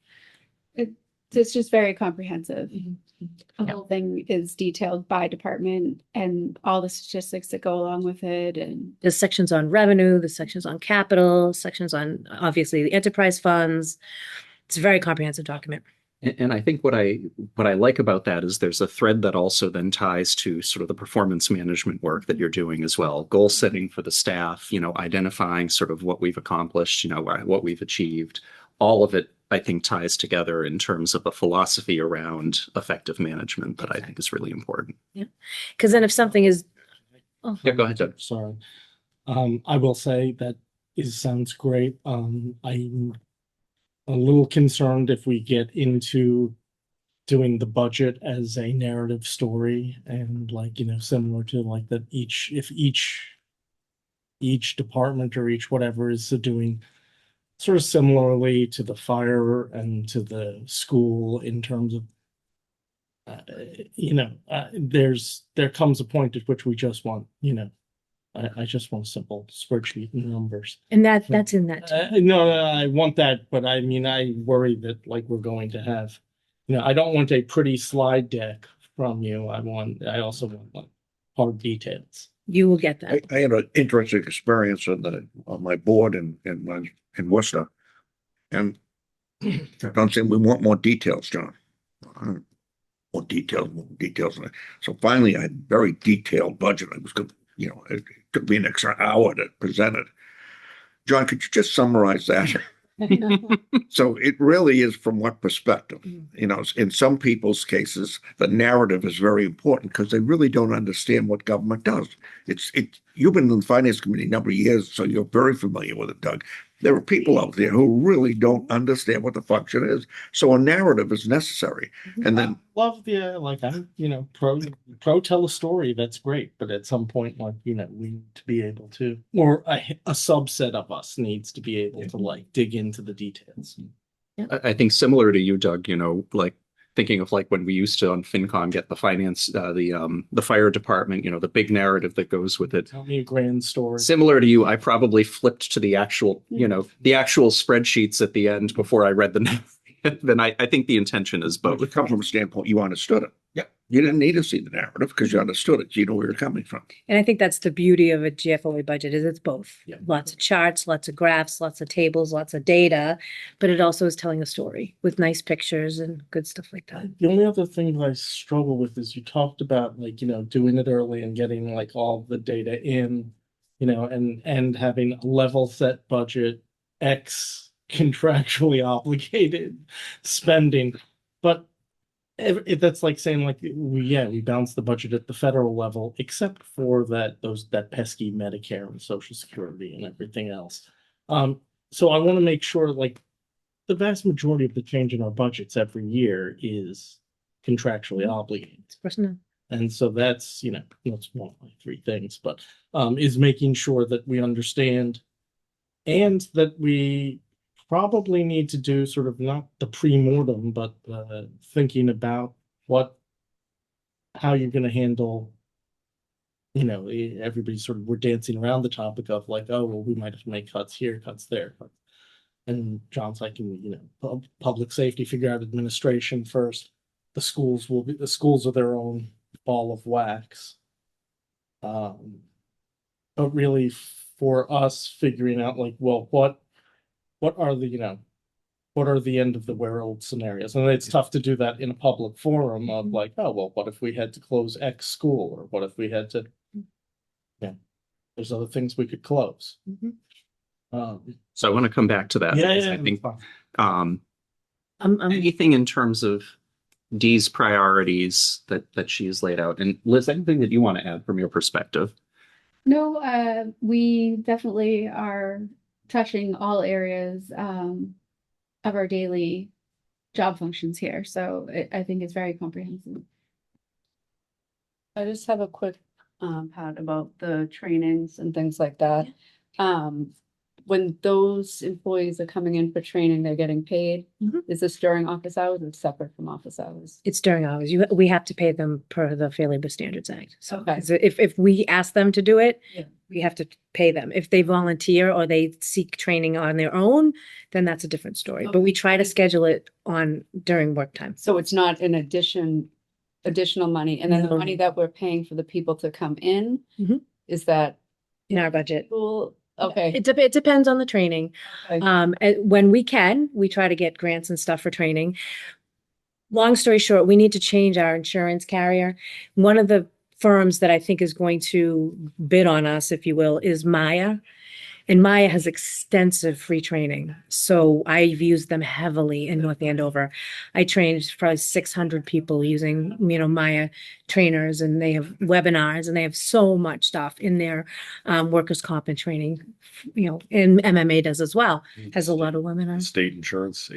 It's just very comprehensive. Mm-hmm. The whole thing is detailed by department and all the statistics that go along with it. And There's sections on revenue, there's sections on capital, sections on obviously the enterprise funds. It's a very comprehensive document. And I think what I like about that is there's a thread that also then ties to sort of the performance management work that you're doing as well. Goal setting for the staff, identifying sort of what we've accomplished, what we've achieved. All of it, I think, ties together in terms of a philosophy around effective management that I think is really important. Yeah. Because then if something is, Yeah, go ahead, Doug. Sorry. I will say that it sounds great. I'm a little concerned if we get into doing the budget as a narrative story and similar to like that each department or each whatever is doing sort of similarly to the fire and to the school in terms of there comes a point at which we just want I just want a simple spreadsheet and numbers. and that's in that too. No, I want that, but I mean, I worry that we're going to have, I don't want a pretty slide deck from you. I also want hard details. You will get that. I had an interesting experience on my board in Worcester. And I'm saying, we want more details, John. More details. So finally, I had a very detailed budget. I was going to, it took me an extra hour to present it. John, could you just summarize that? So it really is from what perspective? In some people's cases, the narrative is very important because they really don't understand what government does. You've been in the finance committee a number of years, so you're very familiar with it, Doug. There are people out there who really don't understand what the function is. So a narrative is necessary. And then Love the I'm pro tell a story, that's great, but at some point we need to be able to, or a subset of us needs to be able to dig into the details. I think similar to you, Doug, thinking of like when we used to on FinCom get the finance, the fire department, the big narrative that goes with it. Tell me a grand story. Similar to you, I probably flipped to the actual, the actual spreadsheets at the end before I read the narrative. Then I think the intention is But both. it comes from a standpoint, you understood it. Yep. You didn't need to see the narrative because you understood it. You know where you're coming from. And I think that's the beauty of a GFOA budget is it's both. Yeah. Lots of charts, lots of graphs, lots of tables, lots of data, but it also is telling a story with nice pictures and good stuff like that. The only other thing that I struggle with is you talked about like, doing it early and getting like all the data in, and having a level set budget, X contractually obligated spending. But if that's like saying like we balance the budget at the federal level, except for that pesky Medicare and Social Security and everything else. So I want to make sure like the vast majority of the change in our budgets every year is contractually obligated. It's personal. And so that's, it's one of my three things, but is making sure that we understand and that we probably need to do sort of not the pre-mortem, but thinking about how you're going to handle, everybody's sort of, we're dancing around the topic of like, oh, well, we might have to make cuts here, cuts there. And John's like, public safety, figure out administration first. The schools are their own ball of wax. But really for us figuring out like, well, what are the end of the world scenarios? And it's tough to do that in a public forum of like, oh, well, what if we had to close X school? Or what if we had to, there's other things we could close. So I want to come back to that. Because I think anything in terms of Dee's priorities that she's laid out. And Liz, anything that you want to add from your perspective? No, we definitely are touching all areas of our daily job functions here. So I think it's very comprehensive. I just have a quick Pat about the trainings and things like that. When those employees are coming in for training, they're getting paid. Is this during office hours or separate from office hours? It's during hours. We have to pay them per the Fair Labor Standards Act. So Okay. if we ask them to do it, Yeah. we have to pay them. If they volunteer or they seek training on their own, then that's a different story. But we try to schedule it during work time. So it's not an additional money, and then the No. money that we're paying for the people to come in, Mhm. is that In our budget. cool? Okay. It depends on the training. Okay. When we can, we try to get grants and stuff for training. Long story short, we need to change our insurance carrier. One of the firms that I think is going to bid on us, if you will, is Maya. And Maya has extensive free training. So I've used them heavily in North Andover. I trained probably 600 people using, Maya trainers, and they have webinars and they have so much stuff in their workers' comp and training, and MMA does as well, has a lot of webinars. State insurance.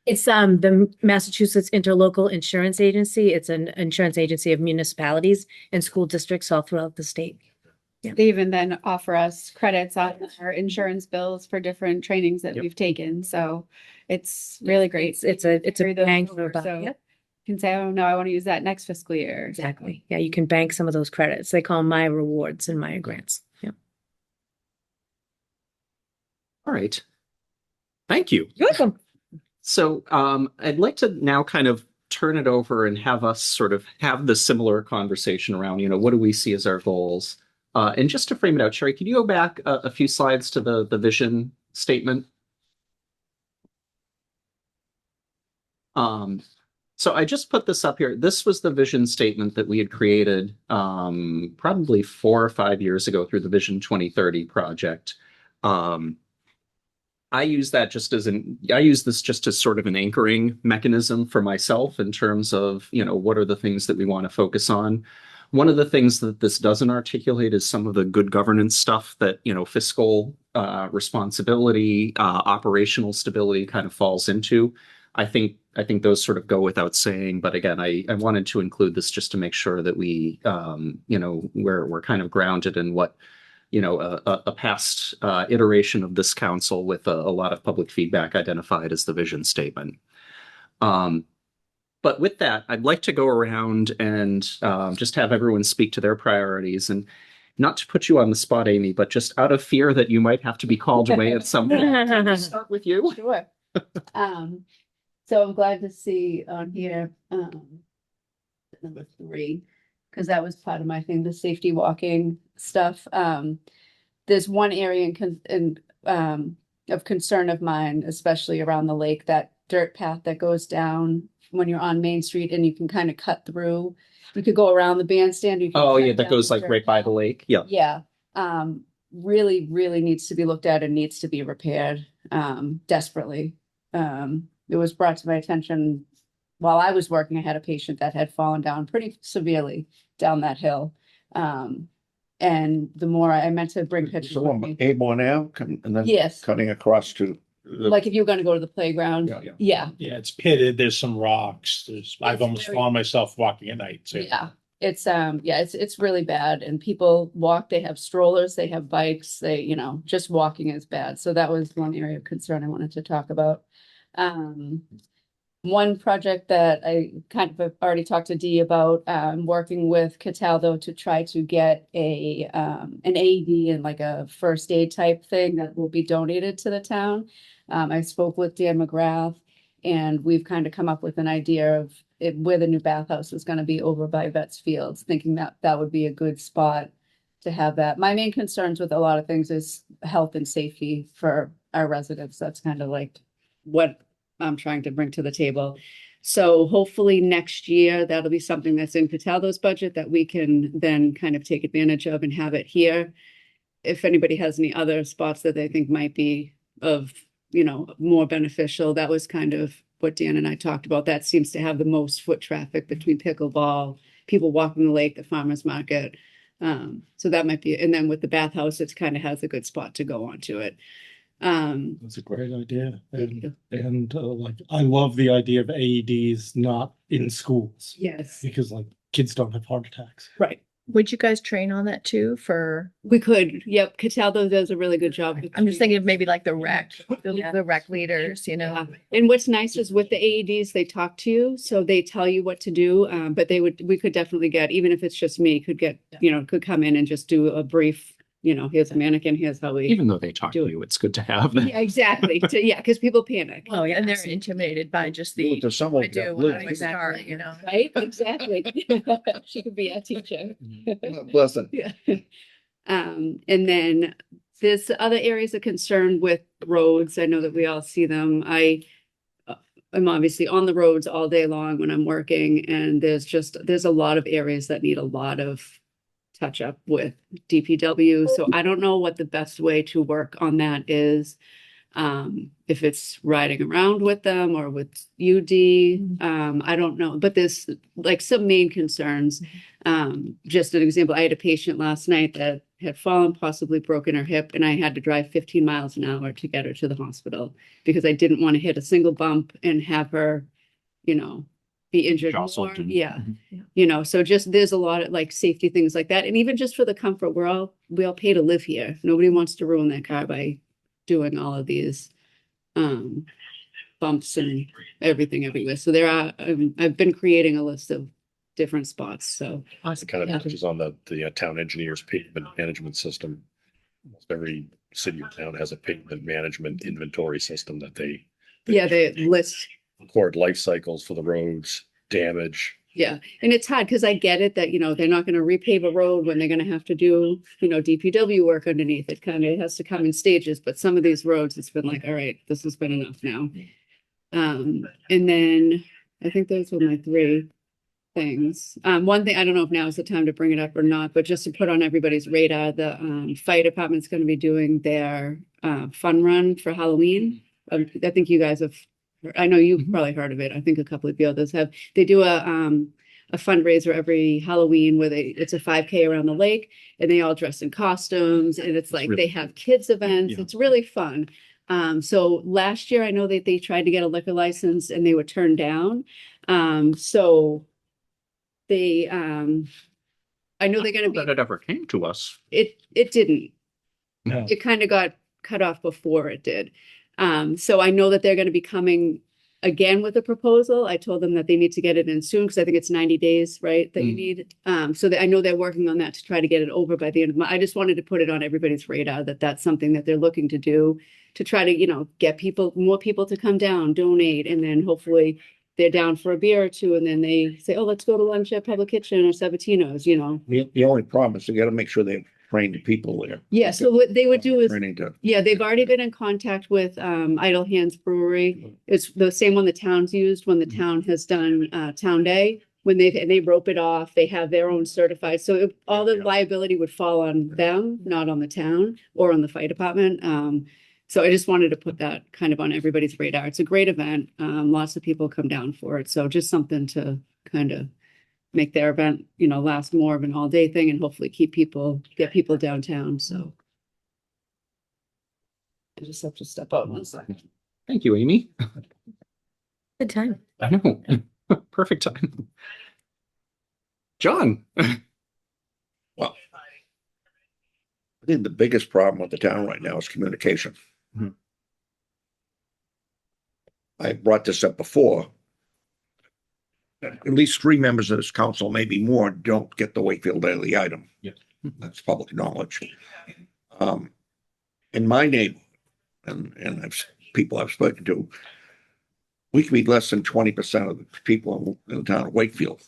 It's the Massachusetts Interlocal Insurance Agency. It's an insurance agency of municipalities and school districts all throughout the state. They even then offer us credits on our insurance bills for different trainings that we've taken. So it's really great. It's a Carry those bang for over, a buck. so Yep, you can say, oh no, I want to use that next fiscal year. exactly. Yeah, you can bank some of those credits. They call them Maya rewards and Maya grants. Yeah. All right. Thank you. You're welcome. So I'd like to now kind of turn it over and have us sort of have the similar conversation around, what do we see as our goals? And just to frame it out, Sherry, can you go back a few slides to the vision statement? So I just put this up here. This was the vision statement that we had created probably 4 or 5 years ago through the Vision 2030 project. I use this just as sort of an anchoring mechanism for myself in terms of, what are the things that we want to focus on. One of the things that this doesn't articulate is some of the good governance stuff that, fiscal responsibility, operational stability kind of falls into. I think those sort of go without saying, but again, I wanted to include this just to make sure that we, we're kind of grounded in what, a past iteration of this council with a lot of public feedback identified as the vision statement. But with that, I'd like to go around and just have everyone speak to their priorities, and not to put you on the spot, Amy, but just out of fear that you might have to be called away at some point. Start with you. Sure. So I'm glad to see on here, number 3, because that was part of my thing, the safety walking stuff. There's one area of concern of mine, especially around the lake, that dirt path that goes down when you're on Main Street and you can kind of cut through. You could go around the bandstand. You can Oh, cut yeah, that down goes the like dirt right by path. the lake. Yeah. Yeah, really, really needs to be looked at and needs to be repaired, desperately. It was brought to my attention while I was working. I had a patient that had fallen down pretty severely down that hill. And the more I meant to bring pictures So with on me. Avon Ave, and then Yes, cutting across to. like if you're gonna go to the playground. Yeah, yeah. Yeah, Yeah, it's pitted. There's some rocks. I've It's almost very- fallen myself walking at night. So yeah. It's really bad, and people walk, they have strollers, they have bikes, just walking is bad. So that was one area of concern I wanted to talk about. One project that I kind of have already talked to Dee about, working with Cataldo to try to get an AED and like a first aid type thing that will be donated to the town. I spoke with Dan McGrath, and we've kind of come up with an idea of where the new bathhouse is going to be, over by Vets Fields, thinking that that would be a good spot to have that. My main concerns with a lot of things is health and safety for our residents. That's kind of like what I'm trying to bring to the table. So hopefully next year, that'll be something that's in Cataldo's budget that we can then kind of take advantage of and have it here. If anybody has any other spots that they think might be of, more beneficial, that was kind of what Dan and I talked about. That seems to have the most foot traffic between pickleball, people walking the lake, the farmer's market. So that might be, and then with the bathhouse, it kind of has a good spot to go onto it. That's a great idea. Thank you. And like, I love the idea of AEDs not in schools, Yes, because like kids don't have heart attacks. right. Would you guys train on that too for, We could, yep. Cataldo does a really good job. I'm just thinking of maybe like the rec, Yeah. the rec leaders, Yeah. And what's nice is with the AEDs, they talk to you, so they tell you what to do. But we could definitely get, even if it's just me, could come in and just do a brief, here's a mannequin, here's how we. Even though they talk Do to it. you, it's good to have them. Yeah, exactly. Because people panic. oh yeah, and they're intimidated by just Do it the, to someone I do, that when I lives. start, Right? Exactly. She could be a teacher. Listen, Yeah. And then there's other areas of concern with roads. I know that we all see them. I'm obviously on the roads all day long when I'm working, and there's a lot of areas that need a lot of touch up with DPW. So I don't know what the best way to work on that is. If it's riding around with them or with UD, I don't know, but there's like some main concerns. Just an example, I had a patient last night that had fallen, possibly broken her hip, and I had to drive 15 miles an hour to get her to the hospital because I didn't want to hit a single bump and have her, be injured Jostled more. and- Yeah. Mhm. So just there's a lot of like safety things like that. And even just for the comfort, we all pay to live here. Nobody wants to ruin their car by doing all of these bumps and everything everywhere. So I've been creating a list of different spots. So awesome. Kind of Yeah. touches on the town engineer's pavement management system. Almost every city or town has a pavement management inventory system that they yeah, the list. record life cycles for the roads, damage. Yeah. And it's hard because I get it that, they're not going to repave a road when they're going to have to do, DPW work underneath. It kind of has to come in stages, but some of these roads, it's been like, all right, this has been enough now. And then I think those were my 3 things. One thing, I don't know if now is the time to bring it up or not, but just to put on everybody's radar, the fire department's going to be doing their fun run for Halloween. I think you guys have, I know you've probably heard of it. I think a couple of the others have. They do a fundraiser every Halloween where it's a 5K around the lake, and they all dress in costumes, and it's like really they have kids events. Yeah. It's really fun. So last year I know that they tried to get a liquor license and they were turned down. So they I know they're going to That be, it ever came to us. it didn't. No. It kind of got cut off before it did. So I know that they're going to be coming again with a proposal. I told them that they need to get it in soon because I think it's 90 days, right, that you need. So I know they're working on that to try to get it over by the end of the month. I just wanted to put it on everybody's radar that that's something that they're looking to do to try to, get more people to come down, donate, and then hopefully they're down for a beer or two, and then they say, oh, let's go to lunch at Public Kitchen or Sabatino's, The only problem is they gotta make sure they train the people there. Yeah, so what they would do is, Training to, yeah, they've already been in contact with Idle Hands Brewery. It's the same one the town's used when the town has done Town Day. When they rope it off, they have their own certified. So all the liability would fall on them, not on the town or on the fire department. So I just wanted to put that kind of on everybody's radar. It's a great event. Lots of people come down for it. So just something to kind of make their event, last more of an all day thing and hopefully get people downtown. So I just have to step out 1 second. Thank you, Amy. Good time. I know. Perfect time. John. well, I think the biggest problem with the town right now is communication. Mhm. I brought this up before. At least 3 members of this council, maybe more, don't get the Wakefield Daily Item. Yes. That's public knowledge. In my neighborhood, and people I've spoken to, we could be less than 20% of the people in the town of Wakefield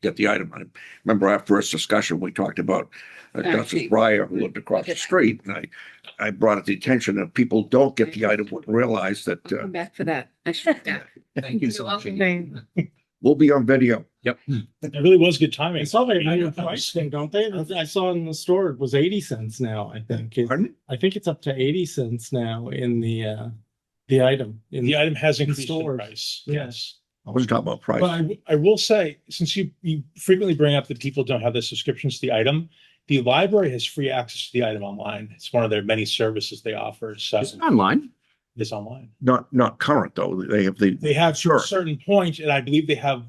get the item. I remember our first discussion, we talked about Justice Breyer, who lived across the street, and I brought it to the attention that people don't get the item, wouldn't realize that I'll come back for that. I should. Thank you so much. Amy. we'll be on video. Yep. It really was good timing. I saw they have a price thing, don't they? I saw in the store it was 80 cents now, I think. Pardon? I think it's up to 80 cents now in the item. The item has increased in stores. price. Yeah. Yes. I wasn't talking about price. But I will say, since you frequently bring up that people don't have the subscriptions to the item, the library has free access to the item online. It's one of their many services they offer. So It's online. it's online. Not current though. They have They have to Sure. a certain point, and I believe they have,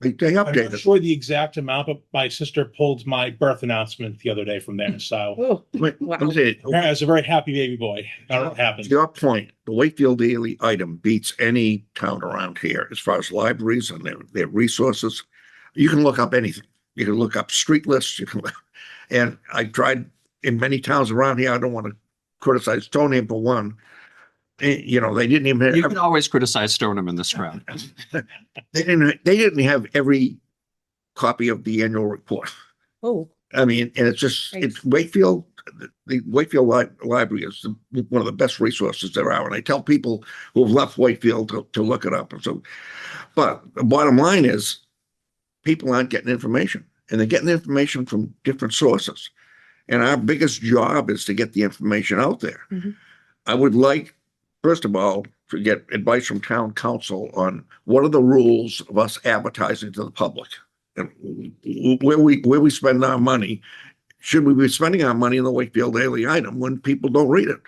they I'm not update it. sure the exact amount, but my sister pulled my birth announcement the other day from there. So Oh, Wait, Wow. let me say, I was a very happy baby boy. I don't know what happened. to your point, the Wakefield Daily Item beats any town around here as far as libraries and their resources. You can look up anything. You can look up street lists. And I tried in many towns around here. I don't want to criticize Stoneham for one. They didn't even You have, can always criticize Stoneham in this crowd. they didn't have every copy of the annual report. Oh, I mean, and it's Wakefield, the Wakefield Library is one of the best resources there are. And I tell people who have left Wakefield to look it up. And so, but the bottom line is people aren't getting information, and they're getting information from different sources. And our biggest job is to get the information out there. Mhm. I would like, first of all, to get advice from town council on what are the rules of us advertising to the public, and where we spend our money. Should we be spending our money in the Wakefield Daily Item when people don't read it?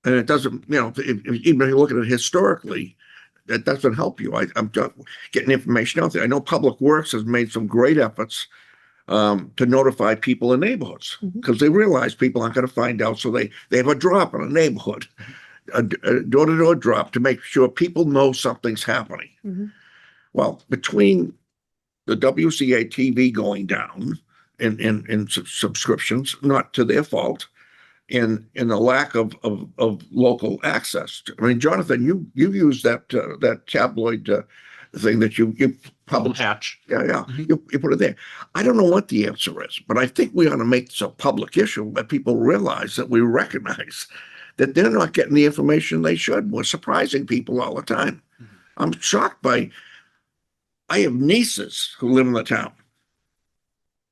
And it doesn't, even if you look at it historically, that doesn't help you. I'm just getting information out there. I know Public Works has made some great efforts to notify people in neighborhoods because they realize people aren't going to find out. So they have a drop in a neighborhood, a door-to-door drop to make sure people know something's happening. Mhm. Well, between the WCA TV going down in subscriptions, not to their fault, and the lack of local access. I mean, Jonathan, you used that tabloid thing that you published. Hatch. Yeah. You put it there. I don't know what the answer is, but I think we ought to make this a public issue, that people realize that we recognize that they're not getting the information they should. We're surprising people all the time. I'm shocked I have nieces who live in the town,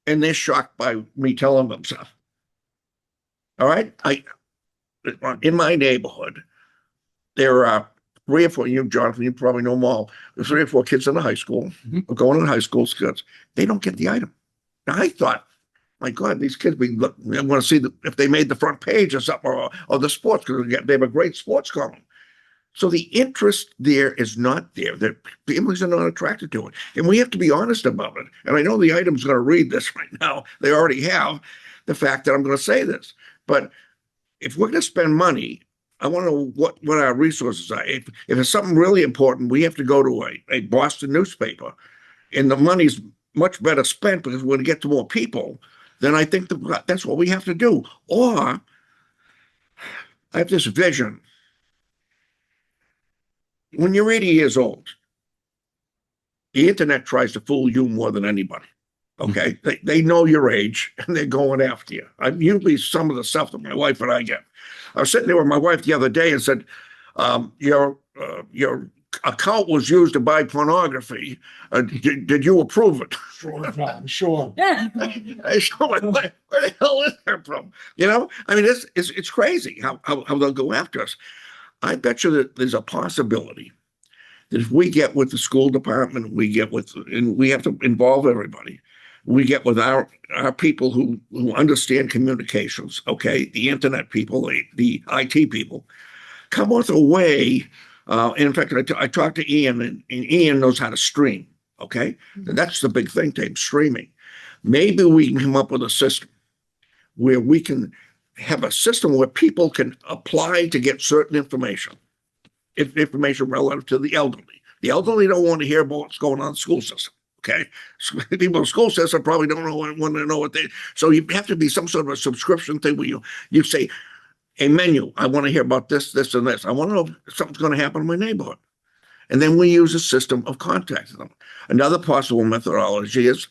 and they're shocked by me telling them stuff. All right. In my neighborhood, there are 3 or 4, Jonathan, you probably know them all. There's 3 or 4 kids in the high school, going in high school skirts. They don't get the item. Now I thought, my God, these kids, I want to see if they made the front page or something, or the sports, because they have a great sports column. So the interest there is not there. The families are not attracted to it. And we have to be honest about it. And I know the item's going to read this right now. They already have the fact that I'm going to say this. But if we're going to spend money I want to know what our resources are. If it's something really important, we have to go to a Boston newspaper, and the money's much better spent because we're going to get to more people. Then I think that's what we have to do. Or I have this vision. When you're 80 years old, the internet tries to fool you more than anybody. Okay, they know your age and they're going after you. Usually some of the stuff that my wife and I get. I was sitting there with my wife the other day and said, your account was used to buy pornography. Did you approve it? Sure, John, sure. I said, where the hell is that from? You know, I mean, it's crazy how they'll go after us. I bet you that there's a possibility that if we get with the school department, and we have to involve everybody. We get with our people who understand communications, okay, the internet people, the IT people, come with a way. In fact, I talked to Ian, and Ian knows how to stream, okay? And that's the big thing, Dave, streaming. Maybe we can come up with a system where we can have a system where people can apply to get certain information relative to the elderly. The elderly don't want to hear about what's going on in the school system. Okay, so people in the school system probably don't want to know what they. So you have to be some sort of a subscription thing where you say a menu. I want to hear about this, this, and this. I want to know if something's going to happen in my neighborhood, and then we use a system of contacting them. Another possible methodology is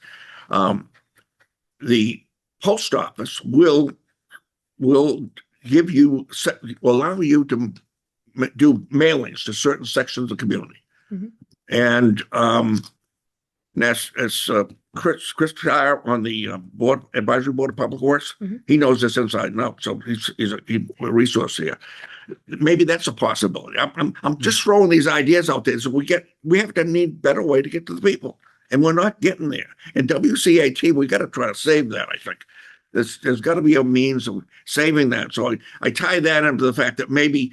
the post office will allow you to do mailings to certain sections of the community, and that's Chris Shire on the advisory board of public works. He knows this inside and out, so he's a resource here. Maybe that's a possibility. I'm just throwing these ideas out there. So we have to need better way to get to the people, and we're not getting there. And WCAT, we got to try to save that. I think there's got to be a means of saving that. So I tie that into the fact that maybe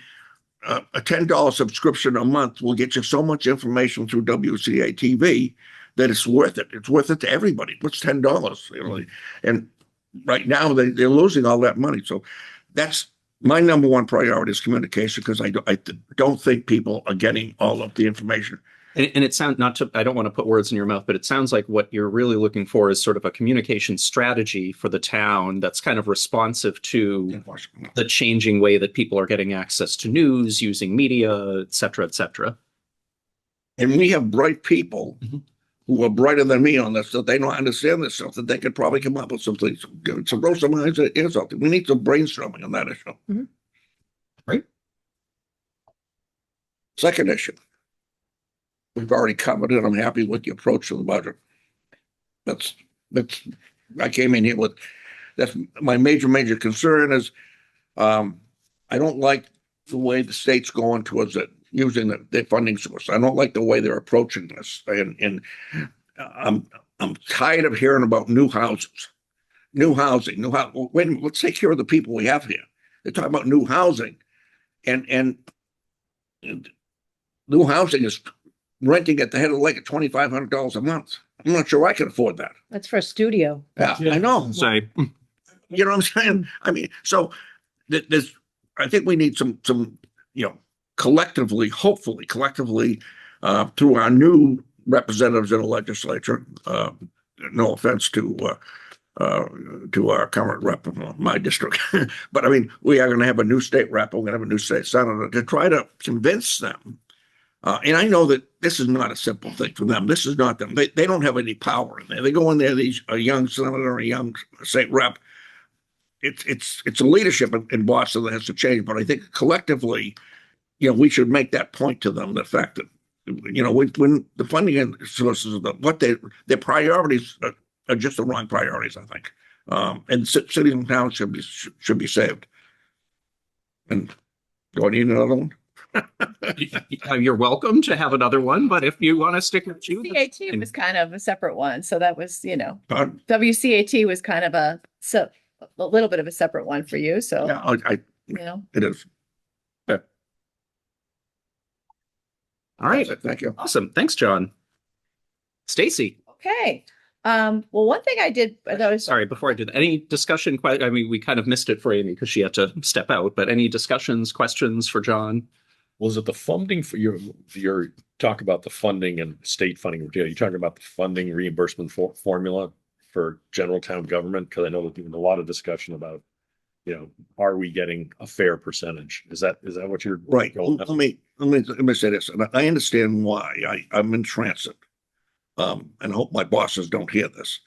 a $10 subscription a month will get you so much information through WCATV that it's worth it. It's worth it to everybody. What's $10? You know, and right now they're losing all that money. So that's my number one priority is communication, because I don't think people are getting all of the information. And it sounds I don't want to put words in your mouth, but it sounds like what you're really looking for is sort of a communication strategy for the town that's kind of responsive to the changing way that people are getting access to news, using media, et cetera, et cetera. And we have bright people who are brighter than me on this, that they don't understand this stuff, that they could probably come up with something. So roll some eyes ears out. We need some brainstorming on that issue. Right. Second issue. We've already covered it. I'm happy with the approach to the budget. That's I came in here with, that's my major concern is I don't like the way the state's going towards it, using their funding source. I don't like the way they're approaching this. And I'm tired of hearing about new houses. Wait a minute, let's take care of the people we have here. They're talking about new housing. And new housing is renting at the head of the lake at $2,500 a month. I'm not sure I can afford that. That's for a studio. Yeah, I know. Say, You know what I'm saying? I mean, so I think we need some, collectively, hopefully collectively, through our new representatives in the legislature, no offense to our current rep of my district, but I mean, we are going to have a new state rep, we're going to have a new state senator to try to convince them. And I know that this is not a simple thing for them. This is not them. They don't have any power in there. They go in there, a young senator or a young state rep. It's a leadership in Boston that has to change. But I think collectively, we should make that point to them. The fact that, when the funding sources, their priorities are just the wrong priorities, I think. And cities and towns should be saved. And do I need another one? you're welcome to have another one, but if you want to stick with you, CAT was kind of a separate one. So that was, Pardon? WCAT was kind of a little bit of a separate one for you. So, Yeah, it is. Yeah. All right. Thank you. Awesome. Thanks, John. Stacy. okay. Well, one thing I did notice, Sorry, before I do that, any discussion? I mean, we kind of missed it for Amy because she had to step out, but any discussions, questions for John? Was it the funding for your talk about the funding and state funding? Are you talking about the funding reimbursement formula for general town government? Because I know there's been a lot of discussion about, are we getting a fair percentage? Is that what you're Right. going Let at? me say this, and I understand why. I'm in transit. And I hope my bosses don't hear this.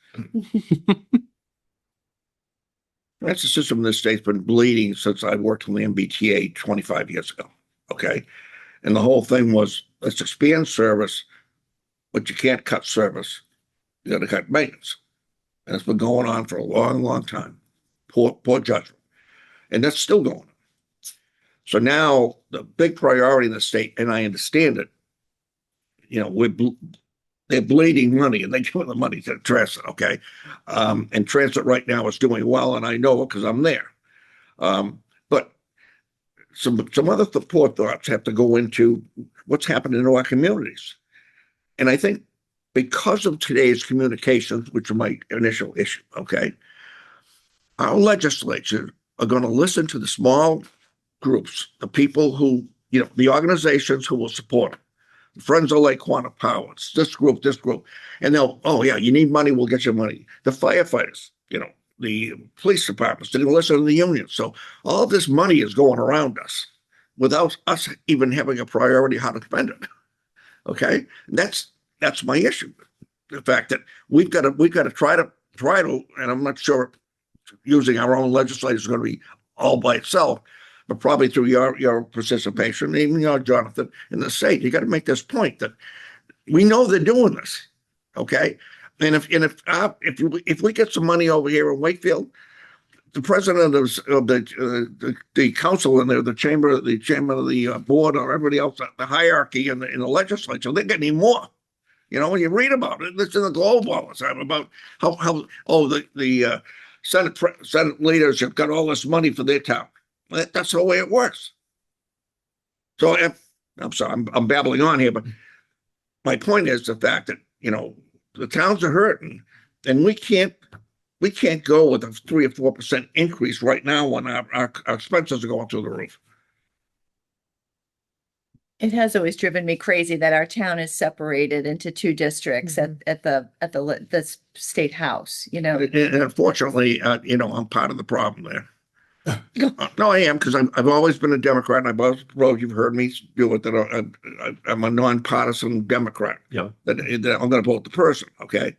Transit system in this state's been bleeding since I worked in the MBTA 25 years ago. Okay. And the whole thing was, let's expand service, but you can't cut service. You got to cut maintenance. And it's been going on for a long, long time. Poor judgment. And that's still going on. So now the big priority in the state, and I understand it, they're bleeding money and they're giving the money to transit, okay? And transit right now is doing well, and I know it because I'm there. But some other support thoughts have to go into what's happening in our communities. And I think because of today's communications, which are my initial issue, okay, our legislature are going to listen to the small groups, the people who, the organizations who will support them. Friends of Lake Quanah Power, it's this group, and they'll, oh yeah, you need money, we'll get you money. The firefighters, the police departments, they're going to listen to the unions. So all this money is going around us without us even having a priority how to spend it. Okay, and that's my issue. The fact that we've got to try to, and I'm not sure using our own legislators is going to be all by itself, but probably through your participation, even Jonathan, in the state, you got to make this point that we know they're doing this, okay? And if we get some money over here in Wakefield, the president of the council and the chairman of the board, or everybody else, the hierarchy in the legislature, they're getting more. When you read about it, it's in the Globe all the time about how the Senate leaders have got all this money for their town. That's the way it works. So I'm sorry, I'm babbling on here, but my point is the fact that, the towns are hurting, and we can't go with a 3 or 4% increase right now when our expenses are going through the roof. it has always driven me crazy that our town is separated into two districts at the state house, And unfortunately, I'm part of the problem there. No, I am, because I've always been a Democrat, and you've heard me do it, that I'm a nonpartisan Democrat. Yeah. That I'm going to vote the person, okay?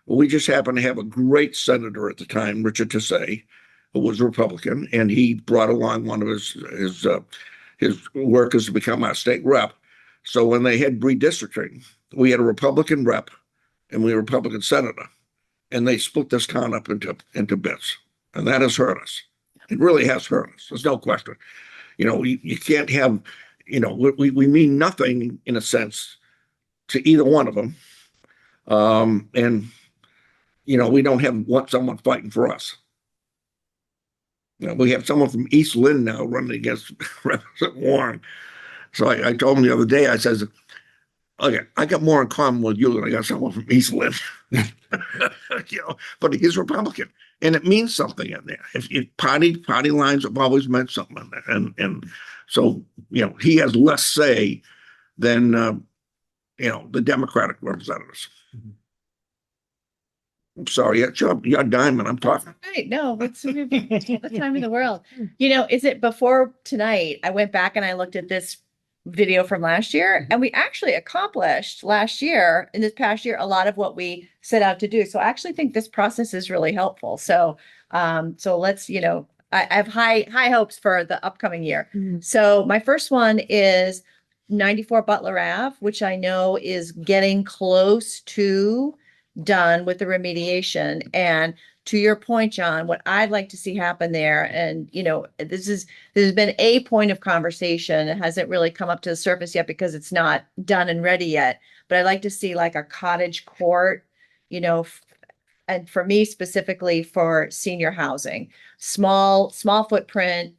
We just happened to have a great senator at the time, Richard Tassay, who was a Republican, and he brought along one of his workers to become our state rep. So when they had redistricting, we had a Republican rep and we had a Republican senator, and they split this town up into bits, and that has hurt us. It really has hurt us. There's no question. You can't have, we mean nothing in a sense to either one of them. And we don't have someone fighting for us. We have someone from East Lynn now running against Representative Warren. So I told him the other day, I says, okay, I got more in common with you than I got someone from East Lynn. But he's Republican, and it means something in there. If party lines have always meant something in there, and so he has less say than the Democratic representatives. I'm sorry, you're diamond. I'm talking. Right. No, what's the time in the world? Is it before tonight? I went back and I looked at this video from last year, and we actually accomplished last year, in this past year, a lot of what we set out to do. So I actually think this process is really helpful. So let's, I have high hopes for the upcoming year. So my first one is 94 Butler Ave, which I know is getting close to done with the remediation. And to your point, John, what I'd like to see happen there, and this has been a point of conversation. It hasn't really come up to the surface yet because it's not done and ready yet. But I'd like to see like a cottage court, and for me specifically for senior housing, small footprint,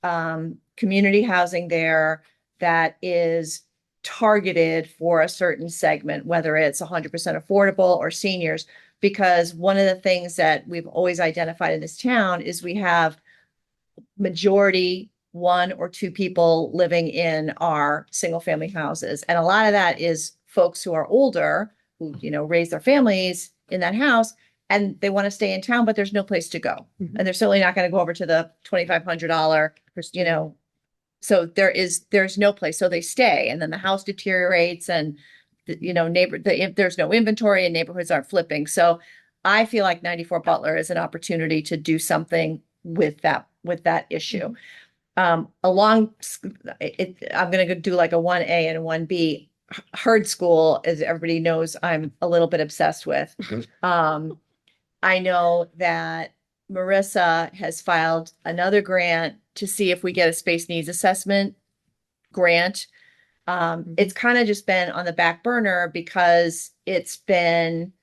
community housing there that is targeted for a certain segment, whether it's 100% affordable or seniors. Because one of the things that we've always identified in this town is we have majority one or two people living in our single family houses. And a lot of that is folks who are older, who, raise their families in that house and they want to stay in town, but there's no place to go. Mhm. And they're certainly not going to go over to the $2,500, so there's no place. So they stay and then the house deteriorates and there's no inventory and neighborhoods aren't flipping. So I feel like 94 Butler is an opportunity to do something with that issue. I'm going to do like a 1A and a 1B. Herd School, as everybody knows, I'm a little bit obsessed with. I know that Marissa has filed another grant to see if we get a space needs assessment grant. It's kind of just been on the back burner because it's been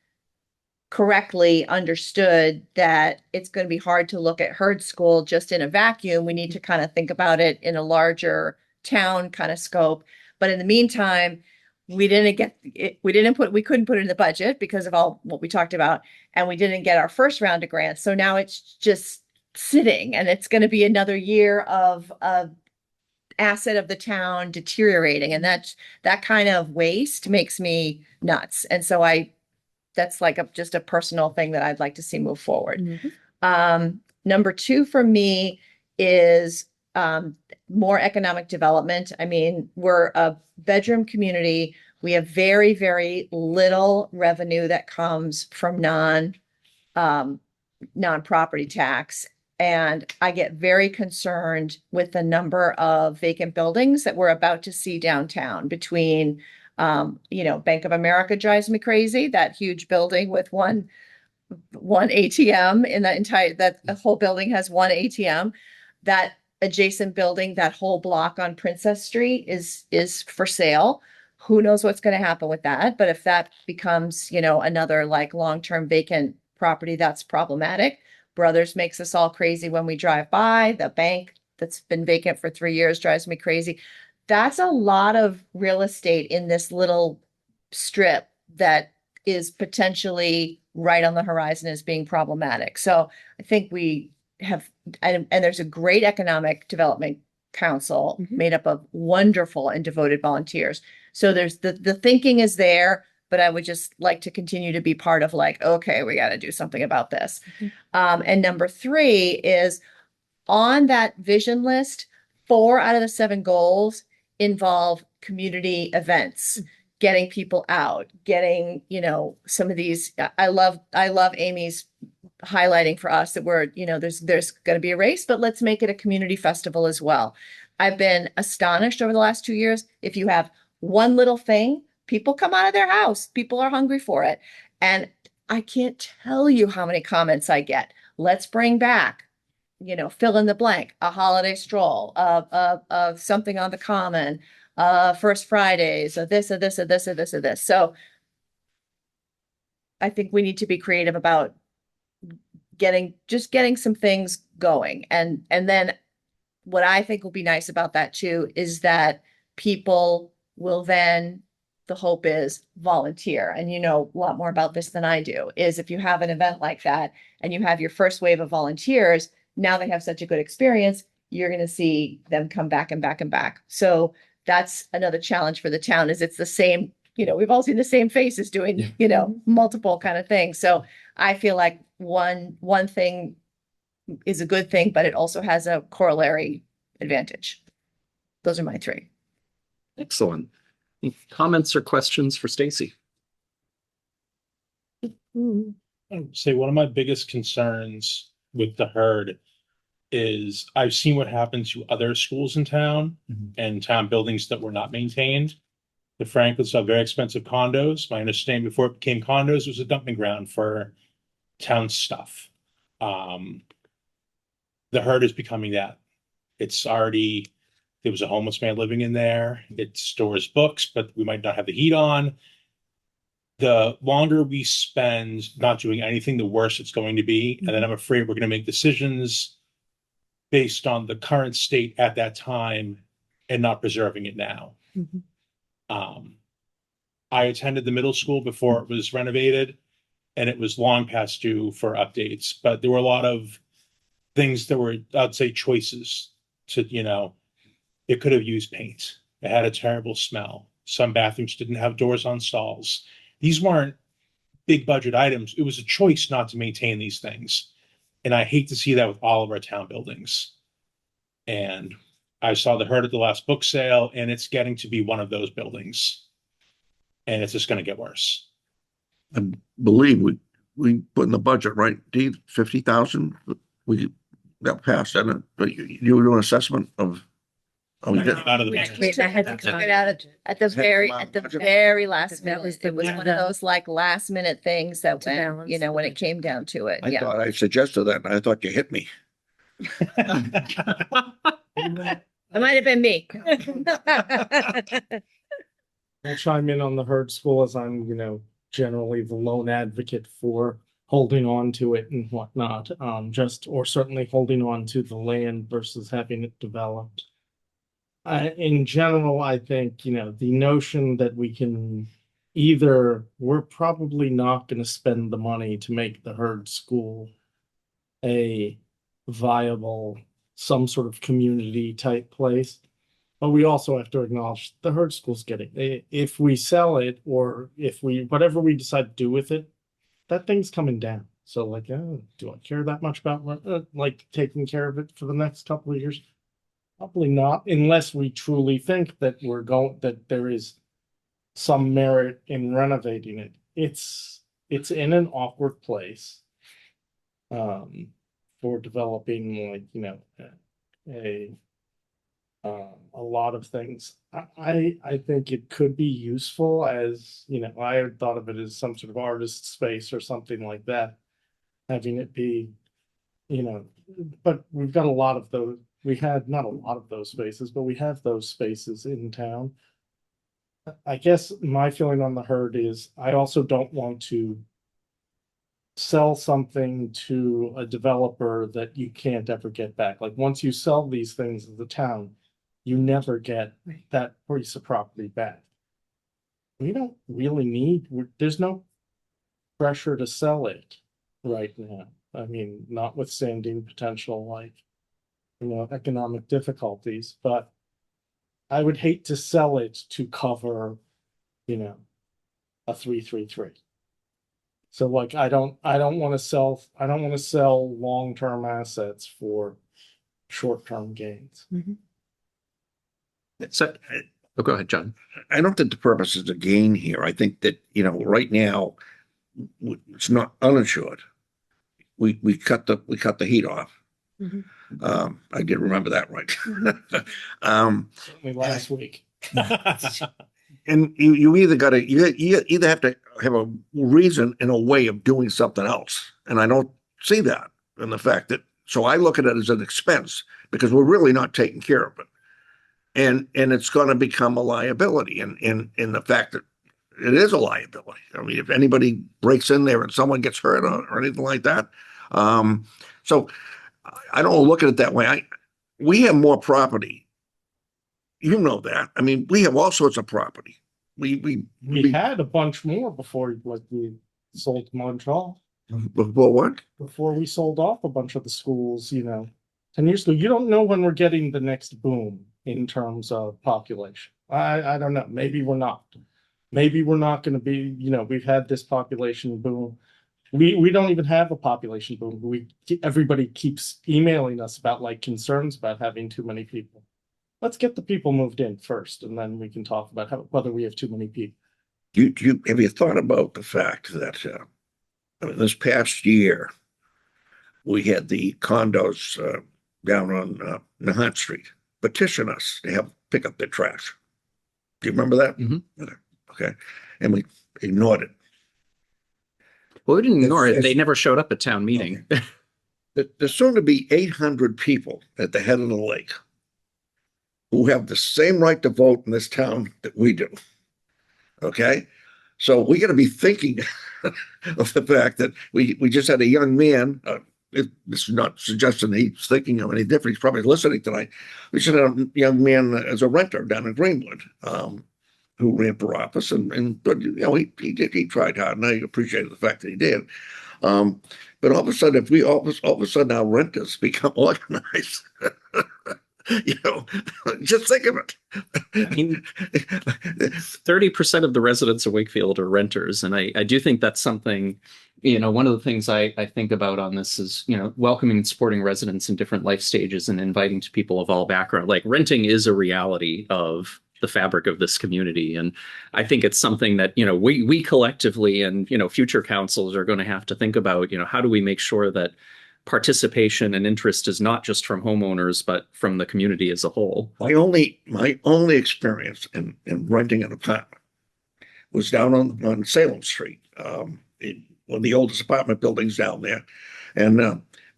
correctly understood that it's going to be hard to look at Herd School just in a vacuum. We need to kind of think about it in a larger town kind of scope. But in the meantime, we couldn't put it in the budget because of all what we talked about, and we didn't get our first round of grants. So now it's just sitting and it's going to be another year of asset of the town deteriorating. And that kind of waste makes me nuts. And so that's like just a personal thing that I'd like to see move forward. Number two for me is more economic development. I mean, we're a bedroom community. We have very, very little revenue that comes from non-property tax. And I get very concerned with the number of vacant buildings that we're about to see downtown between Bank of America drives me crazy. That huge building with one ATM in that whole building has one ATM. That adjacent building, that whole block on Princess Street is for sale. Who knows what's going to happen with that? But if that becomes, another like long-term vacant property, that's problematic. Brothers makes us all crazy when we drive by. The bank that's been vacant for 3 years drives me crazy. That's a lot of real estate in this little strip that is potentially right on the horizon as being problematic. So I think we have, and there's a great economic development council made up of wonderful and devoted volunteers. So there's the thinking is there, but I would just like to continue to be part of like, okay, we got to do something about this. And number three is on that vision list, 4 out of the 7 goals involve community events, getting people out, getting, some of these, I love Amy's highlighting for us that we're, there's going to be a race, but let's make it a community festival as well. I've been astonished over the last 2 years. If you have one little thing, people come out of their house, people are hungry for it. And I can't tell you how many comments I get. Let's bring back, fill in the blank, a holiday stroll, of something on the common, First Fridays, of this, of this, of this, of this, of this. So I think we need to be creative about getting some things going. And then what I think will be nice about that too is that people will then, the hope is, volunteer. And you know a lot more about this than I do, is if you have an event like that and you have your first wave of volunteers, now they have such a good experience, you're going to see them come back and back and back. So that's another challenge for the town, is it's the same, we've all seen the same faces doing, multiple kind of things. So I feel like one thing is a good thing, but it also has a corollary advantage. Those are my 3. Excellent. Any comments or questions for Stacy? I would say one of my biggest concerns with the herd is I've seen what happened to other schools in town and town buildings that were not maintained. The Franklins have very expensive condos. My understanding before it became condos, it was a dumping ground for town stuff. The herd is becoming that. It's already, there was a homeless man living in there. It stores books, but we might not have the heat on. The longer we spend not doing anything, the worse it's going to be. And then I'm afraid we're going to make decisions based on the current state at that time and not preserving it now. I attended the middle school before it was renovated, and it was long past due for updates, but there were a lot of things that were, I'd say, choices to, it could have used paint. It had a terrible smell. Some bathrooms didn't have doors on stalls. These weren't big budget items. It was a choice not to maintain these things. And I hate to see that with all of our town buildings. And I saw the herd at the last book sale, and it's getting to be one of those buildings. And it's just going to get worse. I believe we put in the budget, right, Dee, 50,000? We got past that, but you were doing an assessment of. Oh, we did. Out of the We budget. just had to come Right out of at the very, come out at the of budget? very last That was minute. the- It was yeah, one of the- those like last minute things that To went, balance when the it came down to it. I Yeah. thought I suggested that, and I thought you hit me. It might have been me. I'll chime in on the herd school as I'm, generally the lone advocate for holding on to it and whatnot. Or certainly holding on to the land versus having it developed. In general, I think, the notion that we can we're probably not going to spend the money to make the herd school a viable, some sort of community type place. But we also have to acknowledge the herd school's getting, if we sell it or whatever we decide to do with it, that thing's coming down. So like, do I care that much about taking care of it for the next couple of years? Probably not, unless we truly think that that there is some merit in renovating it. It's in an awkward place. For developing a lot of things. I think it could be useful as, I had thought of it as some sort of artist space or something like that. Having it be, but we've got a lot of those. We had not a lot of those spaces, but we have those spaces in town. I guess my feeling on the herd is I also don't want to sell something to a developer that you can't ever get back. Like once you sell these things in the town, you never get Right. that piece of property back. We don't really there's no pressure to sell it right now. I mean, notwithstanding potential economic difficulties, but I would hate to sell it to cover, a 333. So I don't want to sell long-term assets for short-term gains. So, go ahead, John. I don't think the purpose is to gain here. I think that, right now, it's not uninsured. We cut the heat off. Mhm. I did remember that right. Certainly last week. And you either have to have a reason and a way of doing something else. And I don't see that in the fact that, so I look at it as an expense because we're really not taking care of it. And it's going to become a liability in the fact that it is a liability. I mean, if anybody breaks in there and someone gets hurt or anything like that. So I don't look at it that way. We have more property. You know that. I mean, we have all sorts of property. We had a bunch more before we sold Montreal. Before what? Before we sold off a bunch of the schools, 10 years ago. You don't know when we're getting the next boom in terms of population. I don't know. Maybe we're not. Maybe we're not going to be, we've had this population boom. We don't even have a population boom. Everybody keeps emailing us about concerns about having too many people. Let's get the people moved in first, and then we can talk about whether we have too many people. Have you thought about the fact that this past year we had the condos down on Nahant Street petition us to pick up their trash? Do you remember that? Mm-hmm. Okay, and we ignored it. Well, we didn't ignore it. It's- They never showed up at town meeting. There's soon to be 800 people at the head of the lake who have the same right to vote in this town that we do. Okay? So we got to be thinking of the fact that we just had a young man, this is not suggesting he's thinking of any different, he's probably listening tonight. We just had a young man as a renter down in Greenwood. who ran for office, but you know, he tried hard, and I appreciated the fact that he did. But all of a sudden, if we all of a sudden our renters become organized, you know, just think of it. I mean, 30% of the residents of Wakefield are renters. And I do think that's something, one of the things I think about on this is, welcoming and supporting residents in different life stages and inviting to people of all backgrounds. Like renting is a reality of the fabric of this community. And I think it's something that, we collectively and, future councils are going to have to think about, how do we make sure that participation and interest is not just from homeowners, but from the community as a whole. My only experience in renting an apartment was down on Salem Street, in one of the oldest apartment buildings down there. And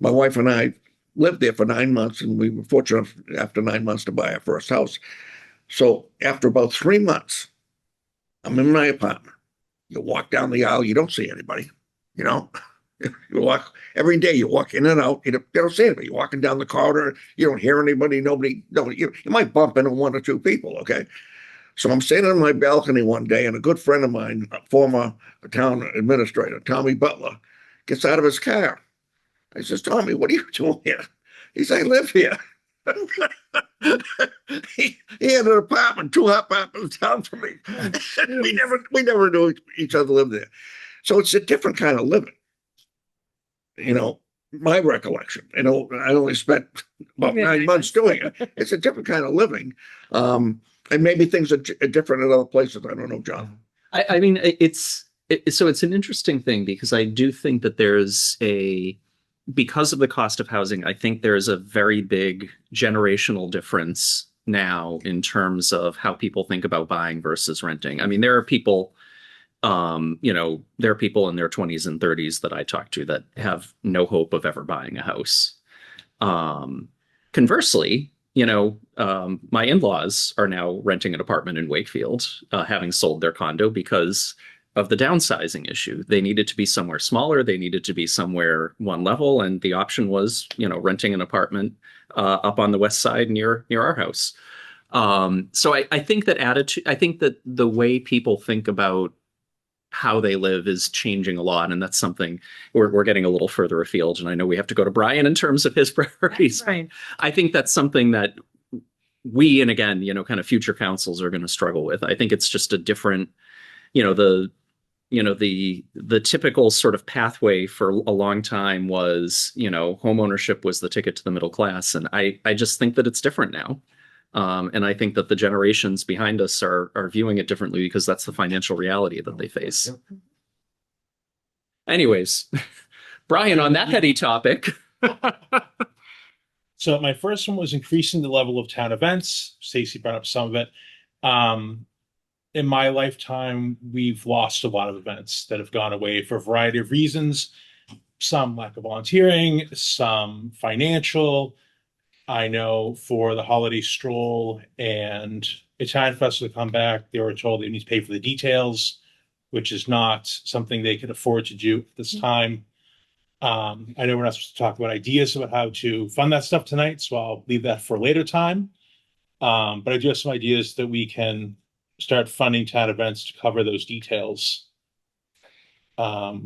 my wife and I lived there for 9 months, and we were fortunate after 9 months to buy our first house. So after about 3 months, I'm in my apartment. You walk down the aisle, you don't see anybody, you know. You walk every day, you walk in and out, you don't see anybody. You're walking down the corridor, you don't hear anybody, nobody, you might bump into one or two people, okay? So I'm standing on my balcony one day, and a good friend of mine, a former town administrator, Tommy Butler, gets out of his car. I says, Tommy, what are you doing here? He says, I live here. he had an apartment, 2 apartments down from me. we never knew each other lived there. So it's a different kind of living. My recollection, I only spent about 9 months doing it. It's a different kind of living. And maybe things are different in other places. I don't know, John. I mean, so it's an interesting thing because I do think that because of the cost of housing, I think there's a very big generational difference now in terms of how people think about buying versus renting. I mean, there are people there are people in their 20s and 30s that I talk to that have no hope of ever buying a house. Conversely, my in-laws are now renting an apartment in Wakefield, having sold their condo because of the downsizing issue. They needed to be somewhere smaller. They needed to be somewhere one level. And the option was, renting an apartment up on the west side near our house. So I think that the way people think about how they live is changing a lot. And that's something we're getting a little further afield. And I know we have to go to Brian in terms of his priorities. Right. I think that's something that we, and again, kind of future councils are going to struggle with. I think it's just a different, the typical sort of pathway for a long time was, home ownership was the ticket to the middle class. And I just think that it's different now. And I think that the generations behind us are viewing it differently because that's the financial reality that they face. Anyways, Brian, on that heady topic. So my first one was increasing the level of town events. Stacy brought up some of it. In my lifetime, we've lost a lot of events that have gone away for a variety of reasons. Some lack of volunteering, some financial. I know for the holiday stroll and Italian festival to come back, they were told they need to pay for the details, which is not something they could afford to do at this time. I know we're not supposed to talk about ideas about how to fund that stuff tonight, so I'll leave that for a later time. But I do have some ideas that we can start funding town events to cover those details. Because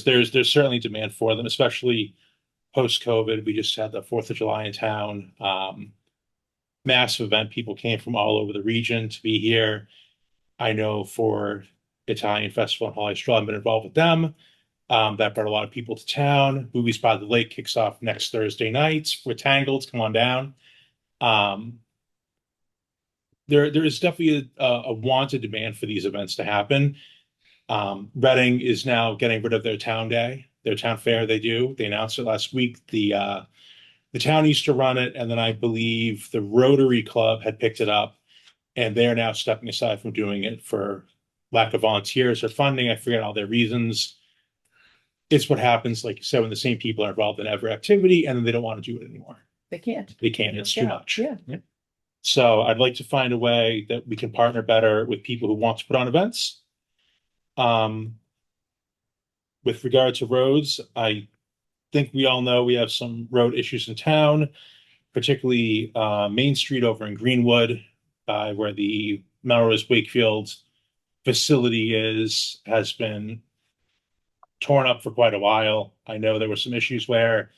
there's certainly demand for them, especially post-COVID. We just had the 4th of July in town. Massive event. People came from all over the region to be here. I know for Italian Festival and Holiday Stroll, I've been involved with them. That brought a lot of people to town. Movies by the Lake kicks off next Thursday night with Tangled. Come on down. There is definitely a wanted demand for these events to happen. Reading is now getting rid of their town day, their town fair they do. They announced it last week. The town used to run it, and then I believe the Rotary Club had picked it up, and they're now stepping aside from doing it for lack of volunteers or funding. I forget all their reasons. It's what happens, like you said, when the same people are involved in every activity, and then they don't want to do it anymore. They can't. They can't. It's too much. Yeah. So I'd like to find a way that we can partner better with people who want to put on events. With regard to roads, I think we all know we have some road issues in town, particularly Main Street over in Greenwood, where the Melrose Wakefield facility has been torn up for quite a while. I know there were some issues where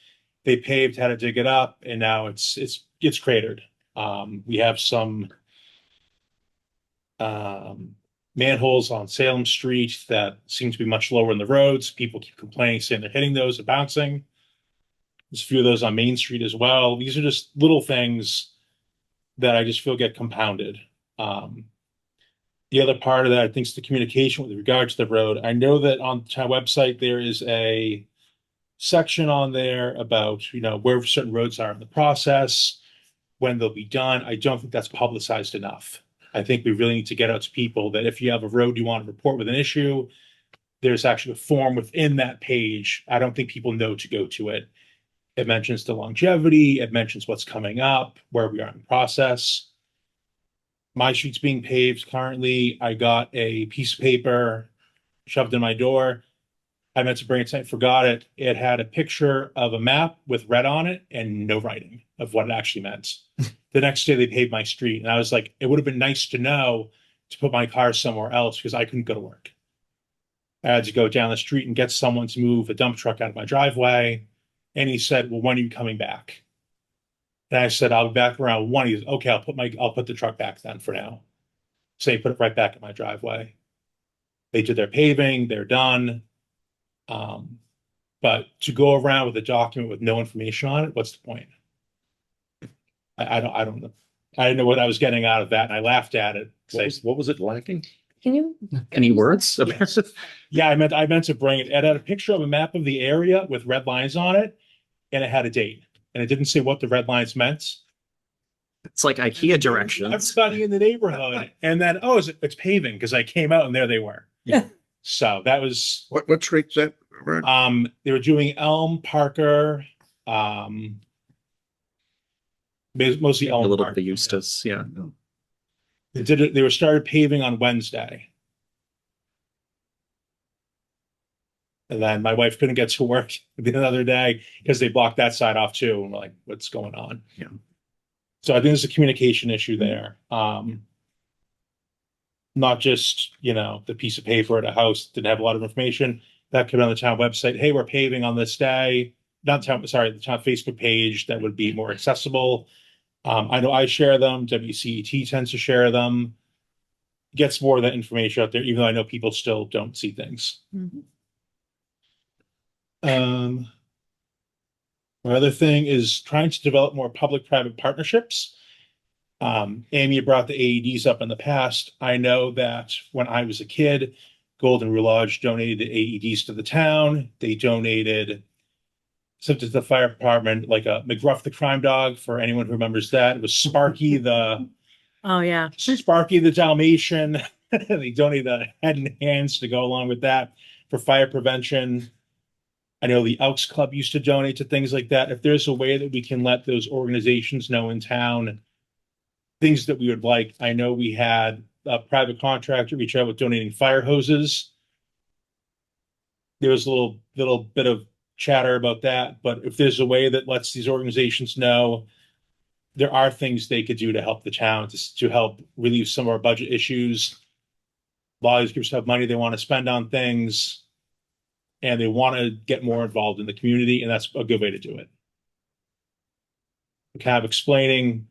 they paved, had to dig it up, and now it's cratered. We have some manholes on Salem Street that seem to be much lower in the roads. People keep complaining, saying they're hitting those and bouncing. There's a few of those on Main Street as well. These are just little things that I just feel get compounded. The other part of that, I think, is the communication with regard to the road. I know that on the town website, there is a section on there about, where certain roads are in the process, when they'll be done. I don't think that's publicized enough. I think we really need to get out to people that if you have a road you want to report with an issue, there's actually a form within that page. I don't think people know to go to it. It mentions the longevity. It mentions what's coming up, where we are in the process. My street's being paved currently. I got a piece of paper shoved in my door. I meant to bring it tonight, forgot it. It had a picture of a map with red on it and no writing of what it actually meant. The next day they paved my street, and I was like, it would have been nice to know to put my car somewhere else because I couldn't go to work. I had to go down the street and get someone to move a dump truck out of my driveway. And he said, well, when are you coming back? And I said, I'll be back around 1. He said, okay, I'll put the truck back then for now. So he put it right back in my driveway. They did their paving, they're done. But to go around with a document with no information on it, what's the point? I don't know. I didn't know what I was getting out of that, and I laughed at it. What was it lacking? Can you? Any words? Yeah, I meant to bring it. It had a picture of a map of the area with red lines on it, and it had a date. And it didn't say what the red lines meant. It's like IKEA I'm directions. studying in the neighborhood, and then it's paving because I came out and there they were. Yeah. So that was What street's that? they were doing Elm, Parker, mostly A Elm. little Parker. bit of Eustace, yeah. They were started paving on Wednesday. And then my wife couldn't get to work the other day because they blocked that side off too. And we're like, what's going on? Yeah. So I think there's a communication issue there. Not just, the piece of paper at a house didn't have a lot of information. That could be on the town website. Hey, we're paving on this day. The town Facebook page that would be more accessible. I know I share them. WCET tends to share them. Gets more of that information out there, even though I know people still don't see things. Mhm. My other thing is trying to develop more public-private partnerships. Amy brought the AEDs up in the past. I know that when I was a kid, Golden Rule Lodge donated the AEDs to the town. They donated something to the fire department, like a McGruff the crime dog, for anyone who remembers that. It was Sparky the Oh, yeah. Dalmatian. They donated the head and hands to go along with that for fire prevention. I know the Elks Club used to donate to things like that. If there's a way that we can let those organizations know in town things that we would like. I know we had a private contractor reach out with donating fire hoses. There was a little bit of chatter about that, but if there's a way that lets these organizations know there are things they could do to help the town, to help relieve some of our budget issues. A lot of these groups have money they want to spend on things, and they want to get more involved in the community, and that's a good way to do it. Kind of explaining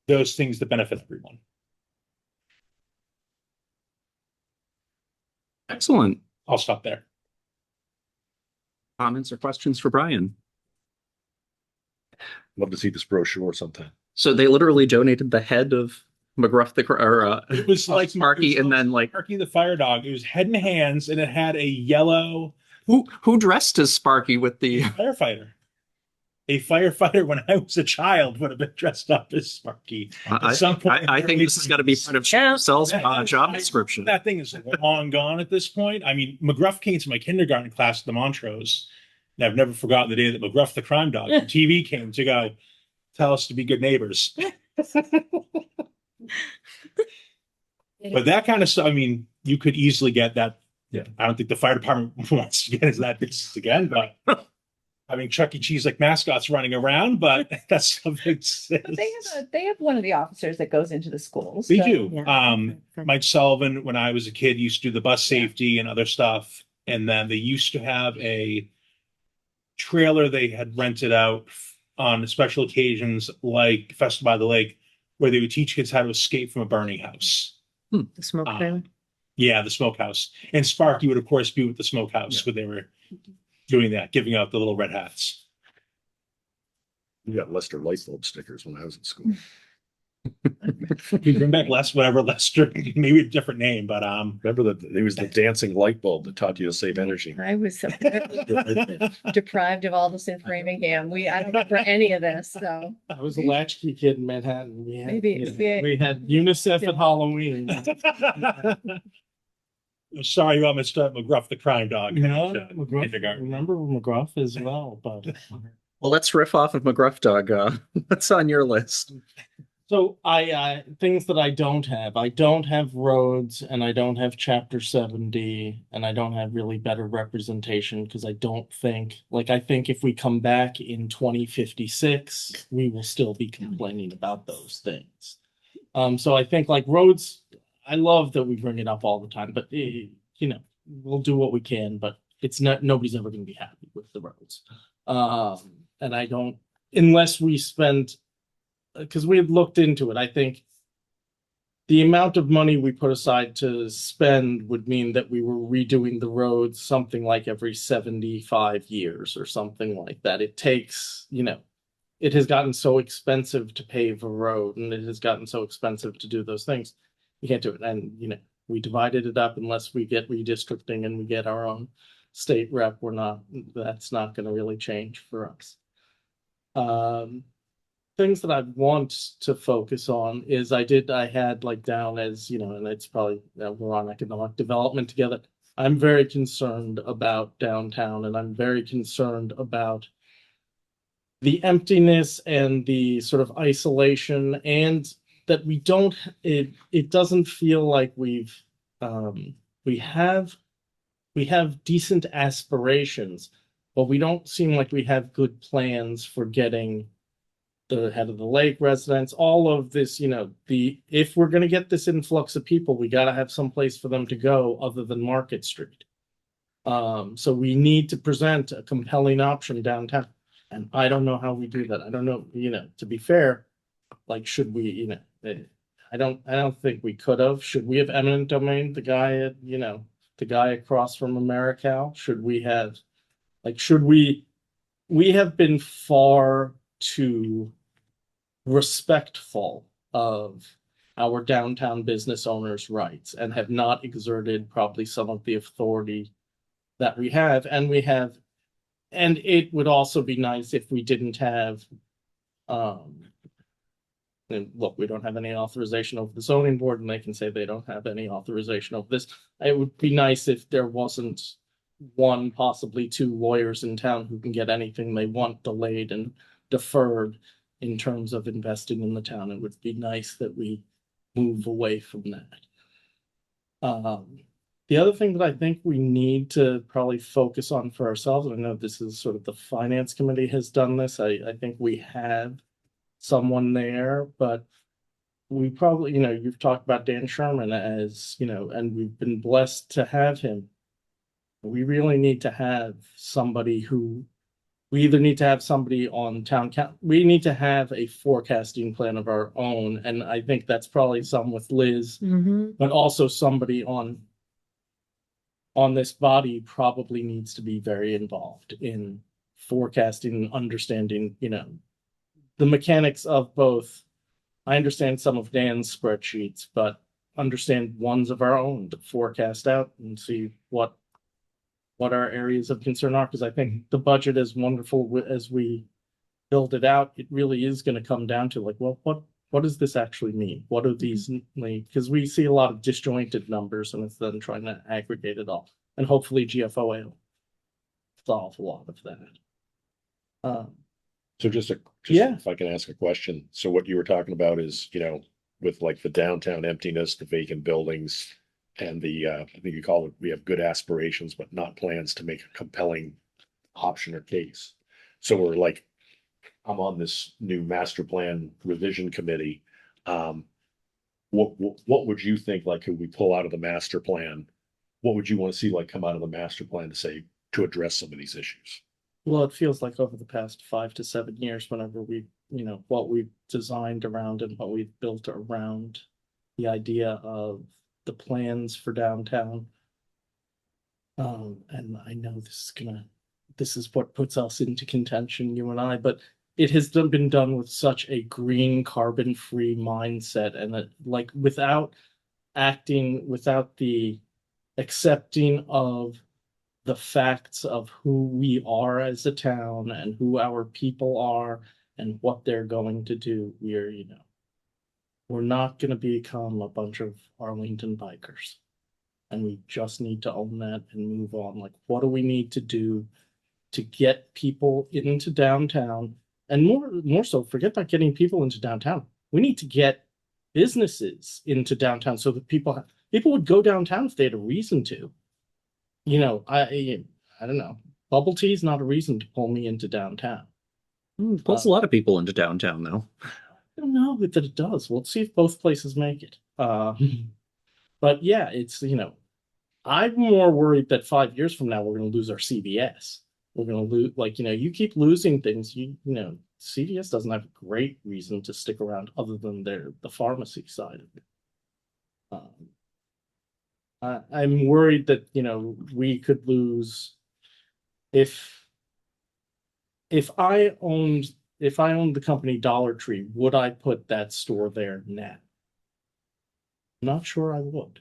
those things that benefit everyone. Excellent. I'll stop there. Comments or questions for Brian? Love to see this brochure sometime. So they literally donated the head of McGruff It was like Sparky, and then like Sparky the fire dog. It was head and hands, and it had a yellow who dressed as Sparky with the firefighter. A firefighter when I was a child would have been dressed up as Sparky. At some point, I think this is going to be part of Cell's job description. That thing is long gone at this point. I mean, McGruff came to my kindergarten class at the Montrose, and I've never forgotten the day that McGruff the crime dog from TV came to go tell us to be good neighbors. But that kind of stuff, I mean, you could easily get that. Yeah. I don't think the fire department wants to get into that business again, but having Chuck E. Cheese like mascots running around, but that's something. They have one of the officers that goes into the schools. They so- do. Yeah. Mike Sullivan, when I was a kid, used to do the bus safety and other stuff. And then they used to have a trailer they had rented out on special occasions, like Festival by the Lake, where they would teach kids how to escape from a burning house. The smoke trailer. Yeah, the smokehouse. And Sparky would, of course, be with the smokehouse when they were doing that, giving out the little red hats. We got Lester light bulb stickers when I was in school. You bring back whatever Lester, maybe a different name, but Remember that there was the dancing light bulb that taught you to save energy. I was so deprived of all this in Framingham. I don't remember any of this, so I was a latchkey kid in Manhattan. We had, Maybe- we had UNICEF at Halloween. I'm sorry about Mr. McGruff, the crime dog. McGruff, Kindergarten. remember McGruff as well, but. Well, let's riff off of McGruff Dog. What's on your list? So things that I don't have roads, and I don't have chapter 70, and I don't have really better representation because I think if we come back in 2056, we will still be complaining about those things. So I think like roads, I love that we bring it up all the time, but we'll do what we can, but nobody's ever going to be happy with the roads. And I don't, unless we spend, because we had looked into it, I think the amount of money we put aside to spend would mean that we were redoing the roads something like every 75 years or something like that. It takes, it has gotten so expensive to pave a road, and it has gotten so expensive to do those things. You can't do it. And, we divided it up unless we get redistricting and we get our own state rep. That's not going to really change for us. Things that I want to focus on is I had like down as, and it's probably, we're on economic development together. I'm very concerned about downtown, and I'm very concerned about the emptiness and the sort of isolation, and that it doesn't feel like we have decent aspirations, but we don't seem like we have good plans for getting the head of the lake residents, all of this, if we're going to get this influx of people, we got to have some place for them to go other than Market Street. So we need to present a compelling option downtown. And I don't know how we do that. I don't know, to be fair, like, should we, I don't think we could have. Should we have eminent domain, the guy across from AmeriCal? We have been far too respectful of our downtown business owners' rights and have not exerted probably some of the authority that we have. And it would also be nice if we didn't have, and look, we don't have any authorization over the zoning board, and they can say they don't have any authorization over this. It would be nice if there wasn't one, possibly two lawyers in town who can get anything they want delayed and deferred in terms of investing in the town. It would be nice that we move away from that. The other thing that I think we need to probably focus on for ourselves, and I know this is sort of the finance committee has done this. I think we have someone there, but we probably, you've talked about Dan Sherman as, and we've been blessed to have him. We really need to have somebody we either need to have somebody on town council. We need to have a forecasting plan of our own. And I think that's probably some with Liz, but also somebody on this body probably needs to be very involved in forecasting and understanding, the mechanics of both. I understand some of Dan's spreadsheets, but understand ones of our own to forecast out and see what our areas of concern are. Because I think the budget, as wonderful as we build it out, it really is going to come down to like, well, what does this actually mean? What are these, because we see a lot of disjointed numbers, and it's then trying to aggregate it all. And hopefully GFOA will solve a lot of that. So Yeah. if I can ask a question. So what you were talking about is, with like the downtown emptiness, the vacant buildings, and I think you call it, we have good aspirations, but not plans to make a compelling option or case. So we're like, I'm on this new master plan revision committee. What would you think, like, could we pull out of the master plan? What would you want to see like come out of the master plan to say, to address some of these issues? Well, it feels like over the past 5 to 7 years, whenever we, what we've designed around and what we've built around the idea of the plans for downtown. And I know this is what puts us into contention, you and I, but it has been done with such a green, carbon-free mindset, and that, like, without the accepting of the facts of who we are as a town and who our people are and what they're going to do. We're not going to become a bunch of Arlington bikers. And we just need to own that and move on. Like, what do we need to do to get people into downtown? And more so, forget about getting people into downtown. We need to get businesses into downtown so that people would go downtown if they had a reason to. I don't know. Bubble tea is not a reason to pull me into downtown. Pulls a lot of people into downtown, though. I don't know that it does. We'll see if both places make it. But yeah, it's, I'm more worried that 5 years from now, we're going to lose our CVS. We're going to lose, you keep losing things. CVS doesn't have a great reason to stick around other than the pharmacy side of it. I'm worried that, we could lose if I owned the company Dollar Tree, would I put that store there now? I'm not sure I would.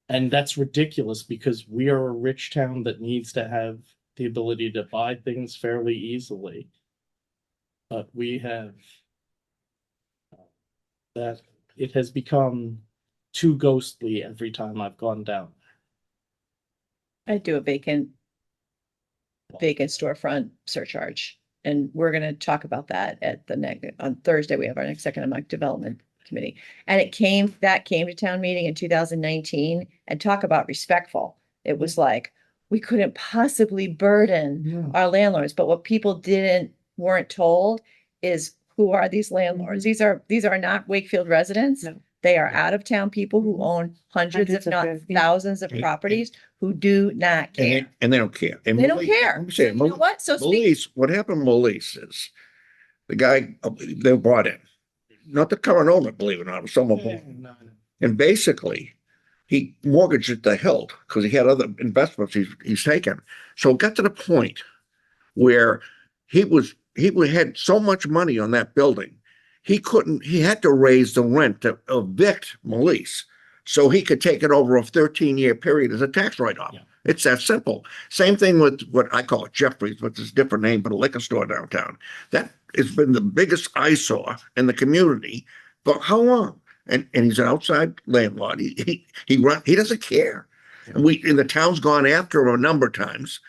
And that's ridiculous because we are a rich town that needs to have the ability to buy things fairly easily. But we have that it has become too ghostly every time I've gone down. I do a vacant storefront surcharge. And we're going to talk about that at on Thursday. We have our next economic development committee. And that came to town meeting in 2019, and talk about respectful. It was like, we couldn't possibly burden our landlords. But what people weren't told is, who are these landlords? These are not Wakefield residents. No. They are out of town people who own hundreds, if not thousands of properties, who do not care. And they don't care. And They don't care. Let me say, You know what? So what happened to Molise is the guy they brought in, not the current owner, believe it or not, it was someone bought. And basically, he mortgaged it to hilt because he had other investments he's taken. So it got to the point where he had so much money on that building, he had to raise the rent to evict Molise so he could take it over a 13-year period as a tax write-off. Yeah. It's that simple. Same thing with what I call it Jeffrey's, but it's a different name, but a liquor store downtown. That has been the biggest eyesore in the community for how long? And he's an outside landlord. He doesn't care. And the town's gone after him a number of times.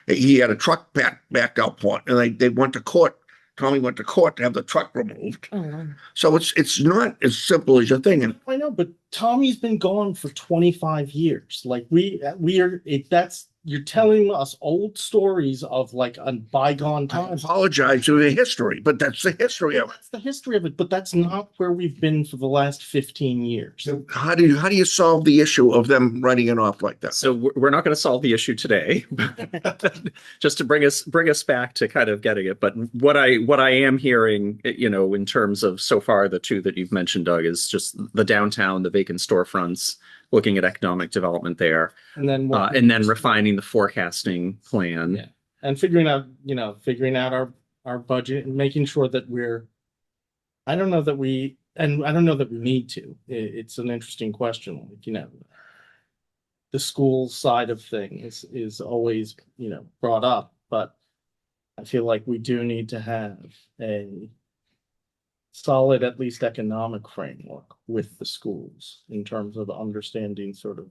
He had a truck backed out front, and they went to court. Tommy went to court to have the truck removed. Oh, wow. So it's not as simple as you think. And I know, but Tommy's been gone for 25 years. Like you're telling us old stories of like a bygone I time. apologize to the history, but that's the history of it. That's the history of it, but that's not where we've been for the last 15 years. So how do you solve the issue of them writing it off like that? So we're not going to solve the issue today, just to bring us back to kind of getting it. But what I am hearing, in terms of so far the two that you've mentioned, Doug, is just the downtown, the vacant storefronts, looking at economic development there, And then refining the forecasting plan. Yeah. And figuring out our budget and making sure that I don't know that we need to. It's an interesting question. Like, the school side of things is always, brought up, but I feel like we do need to have a solid, at least economic framework with the schools in terms of understanding sort of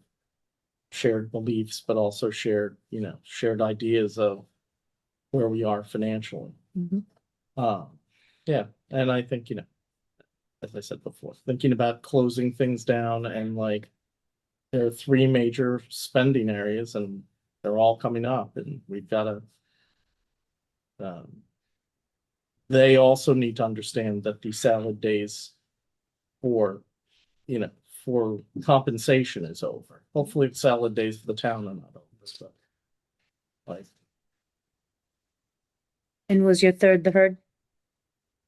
shared beliefs, but also shared ideas of where we are financially. Yeah. And I think, as I said before, thinking about closing things down, and like, there are 3 major spending areas and they're all coming up, and we've got to They also need to understand that the salad days for, for compensation is over. Hopefully the salad days for the town are not over, but like, And was your third the herd?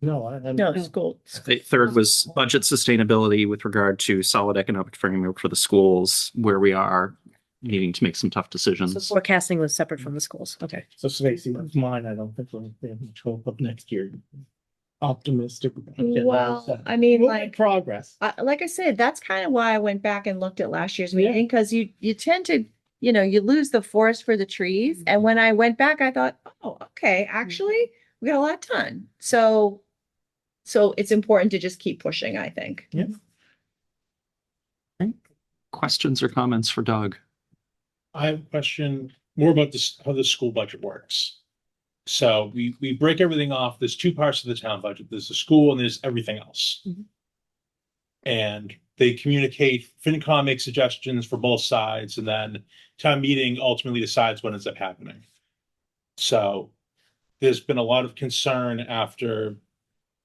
no, I. No, school. The third was budget sustainability with regard to solid economic framework for the schools, where we are needing to make some tough So decisions. forecasting was separate from the schools. Okay. So Stacy, that's mine. I don't think we'll be able to hope up next year. Optimistic. Well, I mean, We'll like, make progress. like I said, that's kind of why I went back and looked at last year's Yeah. meeting, because you tend to, you lose the forest for the trees. And when I went back, I thought, oh, okay, actually, we got a lot done. So it's important to just keep pushing, I think. Yeah. Questions or comments for Doug? I have a question more about this, how the school budget works. So we break everything off. There's two parts of the town budget. There's the school and there's everything else. Mhm. And they communicate, FinCom makes suggestions for both sides, and then town meeting ultimately decides what ends up happening. So there's been a lot of concern after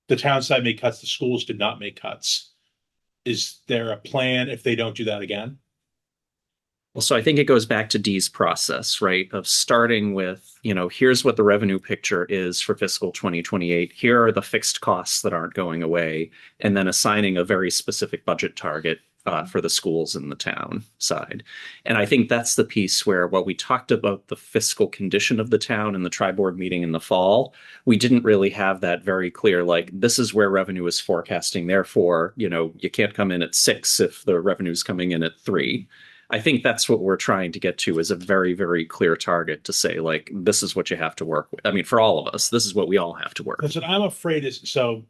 the town side made cuts, the schools did not make cuts. Is there a plan if they don't do that again? Well, so I think it goes back to Dee's process, right? Of starting with, here's what the revenue picture is for fiscal 2028. Here are the fixed costs that aren't going away, and then assigning a very specific budget target for the schools in the town side. And I think that's the piece where what we talked about the fiscal condition of the town in the tri-board meeting in the fall, we didn't really have that very clear, like, this is where revenue is forecasting. Therefore, you can't come in at 6 if the revenue is coming in at 3. I think that's what we're trying to get to, is a very, very clear target to say, like, this is what you have to work with. I mean, for all of us, this is what we all have to work That's with. what I'm afraid is, so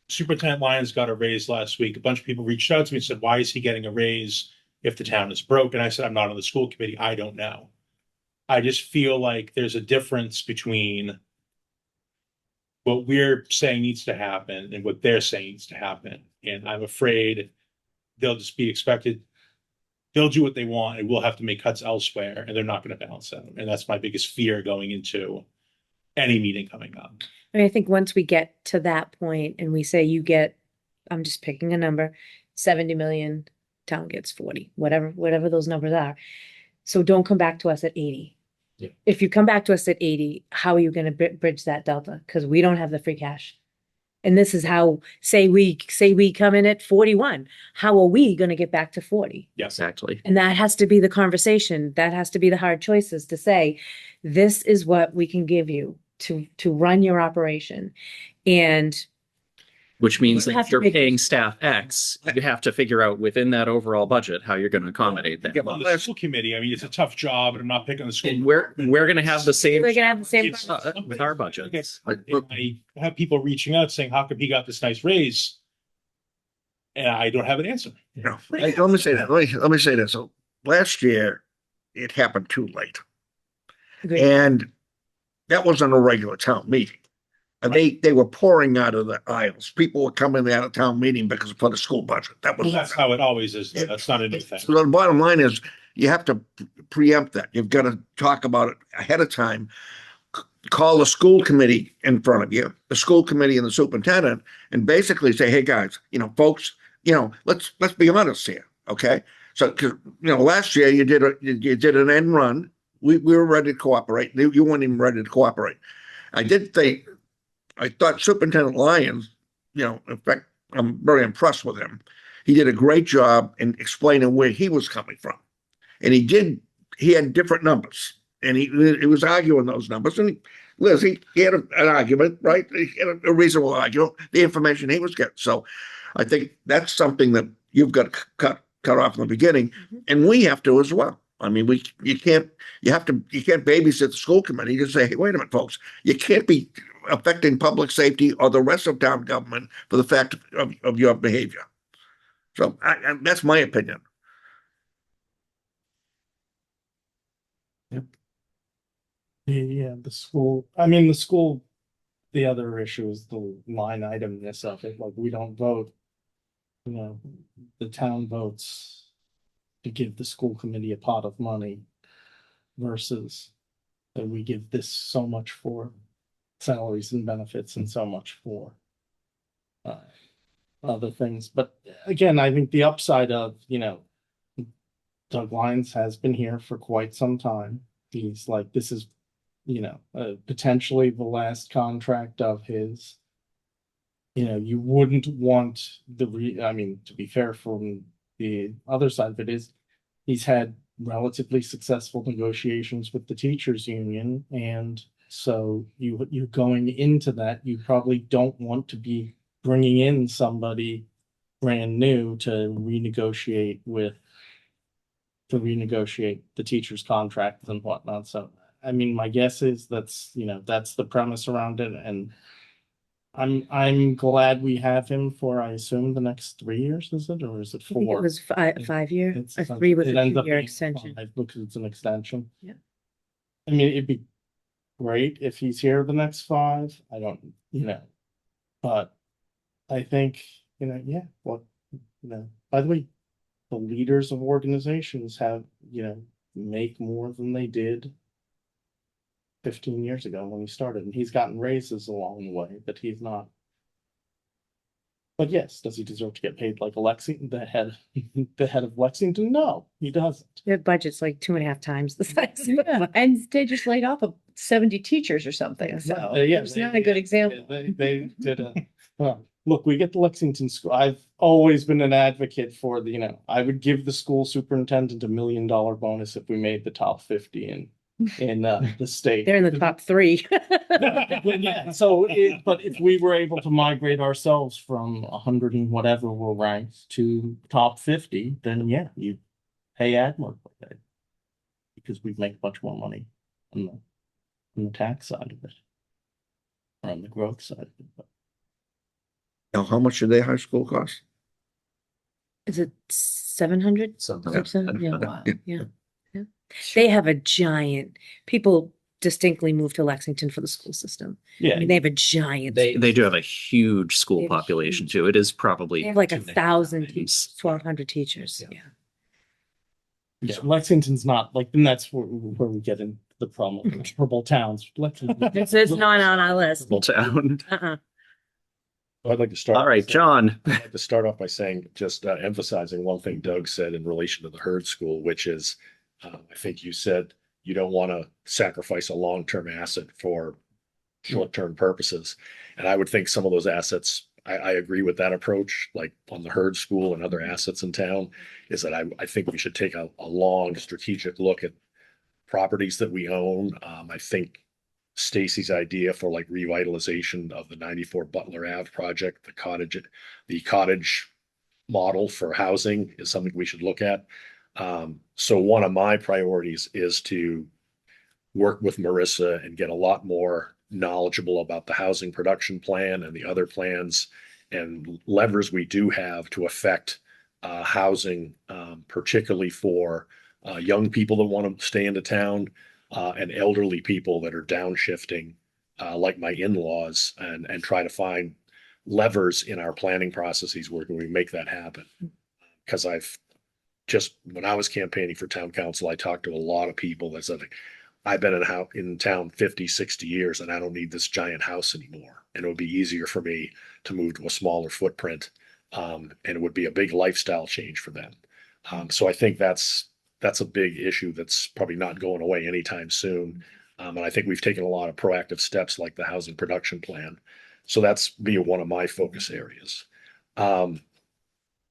Superintendent Lyons got a raise last week. A bunch of people reached out to me and said, why is he getting a raise if the town is broke? And I said, I'm not on the school committee. I don't know. I just feel like there's a difference between what we're saying needs to happen and what they're saying needs to happen. And I'm afraid they'll just be expected, they'll do what they want, and we'll have to make cuts elsewhere, and they're not going to balance out. And that's my biggest fear going into any meeting coming up. I mean, I think once we get to that point and we say you get, I'm just picking a number, 70 million, town gets 40, whatever those numbers are. So don't come back to us at 80. Yeah. If you come back to us at 80, how are you going to bridge that delta? Because we don't have the free cash. And this is how, say we come in at 41, how are we going to get back to 40? Exactly. And that has to be the conversation. That has to be the hard choices to say, this is what we can give you to run your operation. And Which means You that have if to you're make- paying staff X, you have to figure out within that overall budget how you're going to accommodate that. Yeah, On the school committee, I mean, it's a tough job, and I'm not picking the school. And we're going to have the same we're going to have the same. It's- with our budgets. I have people reaching out saying, how come he got this nice raise? And I don't have an answer. Let me say that. Let me say this. So last year, it happened too late. Agreed. And that wasn't a regular town meeting. And they were pouring out of the aisles. People were coming out of town meeting because for the school budget. That Well, was. that's how it always is. Though. That's not a new thing. So the bottom line is you have to preempt that. You've got to talk about it ahead of time. Call the school committee in front of you, the school committee and the superintendent, and basically say, hey, guys, folks, let's be honest here. Okay. So, cause last year you did an end run. We were ready to cooperate. You weren't even ready to cooperate. I thought Superintendent Lyons, in fact, I'm very impressed with him. He did a great job in explaining where he was coming from. And he had different numbers. And he was arguing those numbers. And Liz, he had an argument, right? He had a reasonable argument, the information he was getting. So I think that's something that you've got to cut off in the beginning. And we have to as well. I mean, you can't babysit the school committee. You just say, hey, wait a minute, folks, you can't be affecting public safety or the rest of town government for the fact of your behavior. So that's my opinion. Yeah, the school, the other issue is the line itemness of it. Like, we don't vote, the town votes to give the school committee a pot of money versus that we give this so much for salaries and benefits and so much for other things. But again, I think the upside of, Doug Lyons has been here for quite some time. He's like, this is, potentially the last contract of his. You wouldn't want to be fair, from the other side of it is he's had relatively successful negotiations with the teachers union. And so you're going into that, you probably don't want to be bringing in somebody brand new to renegotiate the teacher's contract and whatnot. So, my guess is that's the premise around it. And I'm glad we have him for, I assume, the next 3 years, is it, or is it I think 4? it was 5 year, It's- a 3 with it a ends up 2-year being extension. 5 because it's an extension. Yeah. It'd be great if he's here the next 5. I don't, but I think, yeah, by the way, the leaders of organizations have, make more than they did 15 years ago when he started, and he's gotten raises along the way, but he's not. But yes, does he deserve to get paid like Lexington, the head of Lexington? No, he doesn't. Their budget's like 2.5 times the size. Yeah, and they just laid off 70 teachers or something, so Yeah, it's not a good example. They did look, we get the Lexington school. I've always been an advocate for I would give the school superintendent $1 million bonus if we made the top 50 in the state. They're in the top 3. Yeah, but if we were able to migrate ourselves from 100 and whatever we're ranked to top 50, then yeah, you pay admirably, because we'd make much more money on the tax side of it, or on the growth side of it. But Now, how much did their high school cost? Is it 700? Something. Yeah. Wow. Yeah. They have a giant, people distinctly move to Lexington for the school system. yeah, They have a giant. They do have a huge school They have a population huge- too. It is probably They have like 2.5 1,000 times. teachers, 1,200 teachers. Yeah. Yeah. Lexington's not like, then that's where we get into the problem of purple towns. Lexington. It's not on our list. Little town. Uh-uh. I'd like to start. All right, John. I'd like to start off by saying, just emphasizing one thing Doug said in relation to the herd school, which is, I think you said you don't want to sacrifice a long-term asset for short-term purposes. And I would think some of those assets, I agree with that approach, like on the herd school and other assets in town, is that I think we should take a long strategic look at properties that we own. I think Stacy's idea for like revitalization of the 94 Butler Ave project, the cottage model for housing is something we should look at. So one of my priorities is to work with Marissa and get a lot more knowledgeable about the housing production plan and the other plans and levers we do have to affect housing, particularly for young people that want to stay into town, and elderly people that are downshifting, like my in-laws, and try to find levers in our planning processes where we make that happen. Because when I was campaigning for town council, I talked to a lot of people that said, I've been in town 50, 60 years, and I don't need this giant house anymore. And it would be easier for me to move to a smaller footprint. And it would be a big lifestyle change for them. So I think that's a big issue that's probably not going away anytime soon. And I think we've taken a lot of proactive steps like the housing production plan. So that's be one of my focus areas.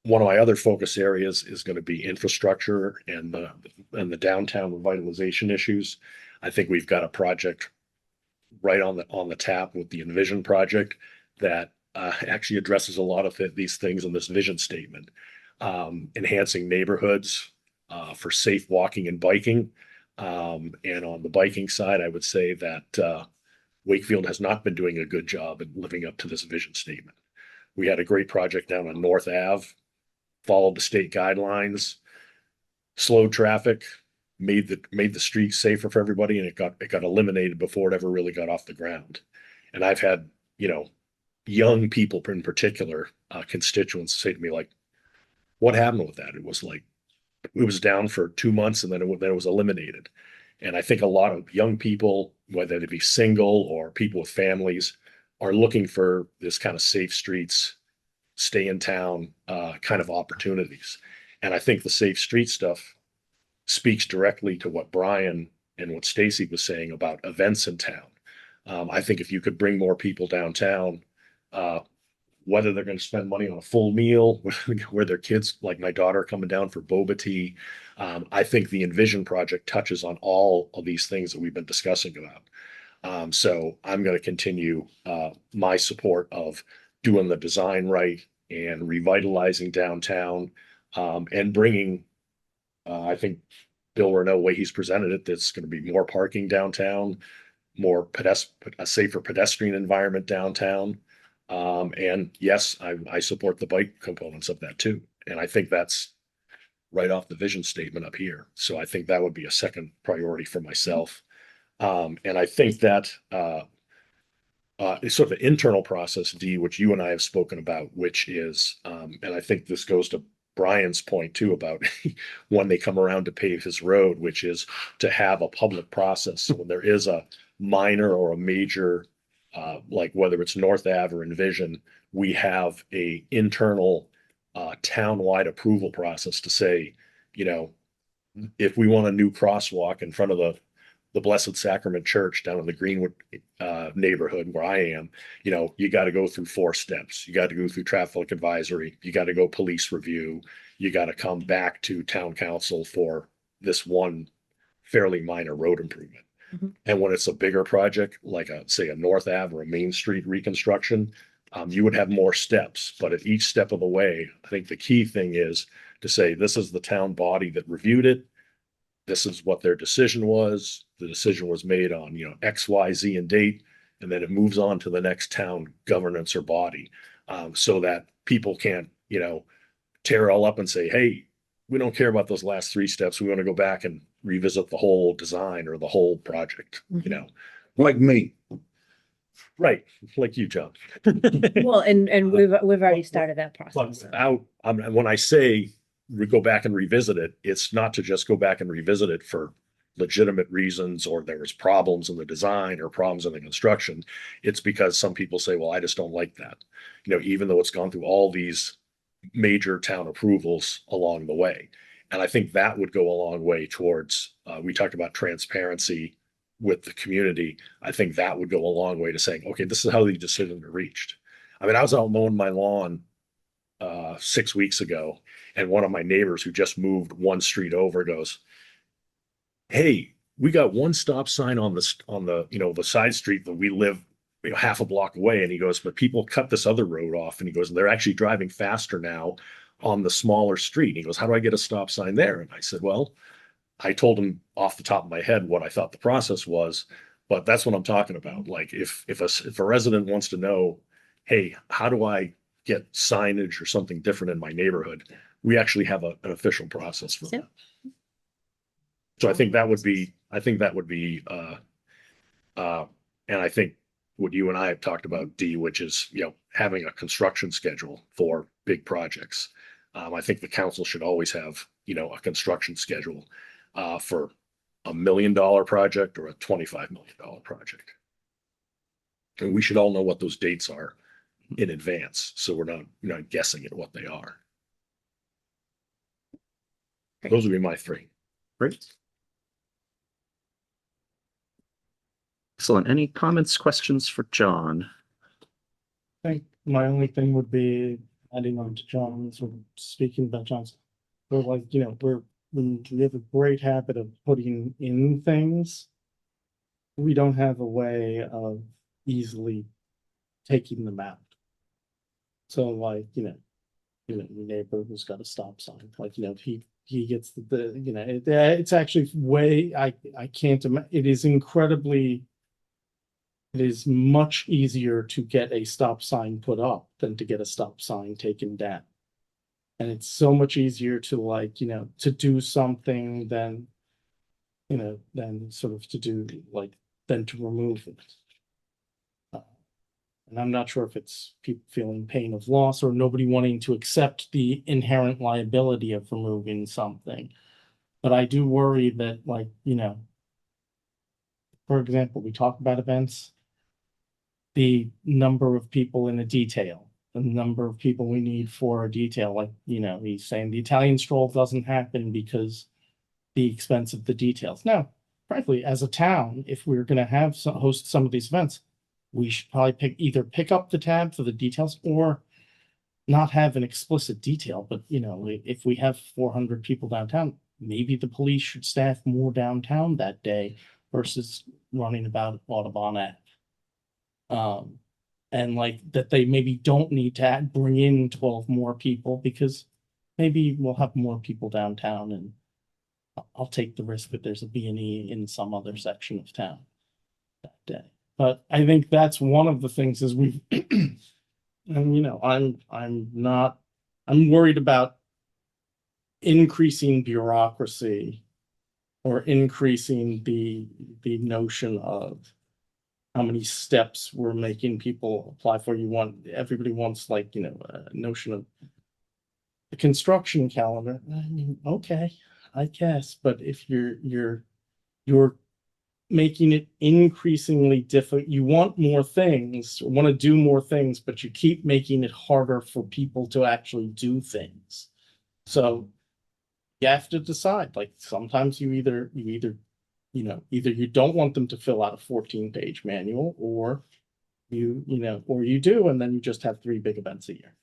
One of my other focus areas is going to be infrastructure and the downtown revitalization issues. I think we've got a project right on the tap with the Envision project that actually addresses a lot of these things in this vision statement. Enhancing neighborhoods for safe walking and biking. And on the biking side, I would say that Wakefield has not been doing a good job in living up to this vision statement. We had a great project down on North Ave, followed the state guidelines, slowed traffic, made the streets safer for everybody, and it got eliminated before it ever really got off the ground. And I've had, young people in particular, constituents say to me, like, what happened with that? It was down for 2 months and then it was eliminated. And I think a lot of young people, whether they be single or people with families, are looking for this kind of safe streets, stay in town kind of opportunities. And I think the safe street stuff speaks directly to what Brian and what Stacy was saying about events in town. I think if you could bring more people downtown, whether they're going to spend money on a full meal, where their kids, like my daughter, coming down for boba tea. I think the Envision project touches on all of these things that we've been discussing about. So I'm going to continue my support of doing the design right and revitalizing downtown and bringing, I think Bill Renault, way he's presented it, there's going to be more parking downtown, more a safer pedestrian environment downtown. And yes, I support the bike components of that too. And I think that's right off the vision statement up here. So I think that would be a second priority for myself. And I think that it's sort of an internal process, D, which you and I have spoken about, which is, and I think this goes to Brian's point too about when they come around to pave his road, which is to have a public process. So when there is a minor or a major, like whether it's North Ave or Envision, we have a internal town-wide approval process to say, you know, if we want a new crosswalk in front of the Blessed Sacrament Church down in the Greenwood neighborhood where I am, you know, you got to go through 4 steps. You got to go through traffic advisory. You got to go police review. You got to come back to town council for this one fairly minor road improvement. And when it's a bigger project, like say a North Ave or a Main Street reconstruction, you would have more steps. But at each step of the way, I think the key thing is to say, this is the town body that reviewed it. This is what their decision was. The decision was made on, you know, X, Y, Z and date, and then it moves on to the next town governance or body, so that people can't, you know, tear it all up and say, hey, we don't care about those last 3 steps. We want to go back and revisit the whole design or the whole project, you know. Like me. Right, like you, John. Well, and we've already started that process. When I say we go back and revisit it, it's not to just go back and revisit it for legitimate reasons or there was problems in the design or problems in the construction. It's because some people say, well, I just don't like that. You know, even though it's gone through all these major town approvals along the way. And I think that would go a long way towards, we talked about transparency with the community. I think that would go a long way to saying, okay, this is how the decisions are reached. I mean, I was out mowing my lawn 6 weeks ago, and one of my neighbors who just moved one street over goes, hey, we got one stop sign on the you know, the side street that we live, you know, half a block away. And he goes, but people cut this other road off. And he goes, they're actually driving faster now on the smaller street. He goes, how do I get a stop sign there? And I said, well, I told him off the top of my head what I thought the process was, but that's what I'm talking about. Like if a resident wants to know, hey, how do I get signage or something different in my neighborhood? We actually have an official process for that. So I think that would be, and I think what you and I have talked about, D, which is, you know, having a construction schedule for big projects. I think the council should always have, you know, a construction schedule for $1 million project or a $25 million project. And we should all know what those dates are in advance, so we're not guessing at what they are. Those would be my 3. Great. Excellent. Any comments, questions for John? I think my only thing would be adding on to John's, or speaking about John's, we're like, you know, we have a great habit of putting in things. We don't have a way of easily taking them out. So like, your neighbor who's got a stop sign, like, you know, he gets the you know, it's actually way, I can't imagine, it is much easier to get a stop sign put up than to get a stop sign taken down. And it's so much easier to, like, you know, to do something than, you know, than sort of to do like, than to remove it. And I'm not sure if it's people feeling pain of loss or nobody wanting to accept the inherent liability of removing something. But I do worry that, like, you know, for example, we talk about events, the number of people in a detail, the number of people we need for a detail, like, he's saying the Italian stroll doesn't happen because the expense of the details. Now, frankly, as a town, if we're going to host some of these events, we should probably either pick up the tab for the details or not have an explicit detail. But, if we have 400 people downtown, maybe the police should staff more downtown that day versus running about Audubon Ave. And like that they maybe don't need to bring in 12 more people because maybe we'll have more people downtown, and I'll take the risk that there's a B&E in some other section of town that day. But I think that's one of the things is and I'm worried about increasing bureaucracy or increasing the notion of how many steps we're making people apply for. Everybody wants a notion of the construction calendar. I mean, okay, I guess, but if you're making it increasingly difficult, you want to do more things, but you keep making it harder for people to actually do things. So you have to decide, like sometimes you either you don't want them to fill out a 14-page manual, or you do, and then you just have 3 big events a year.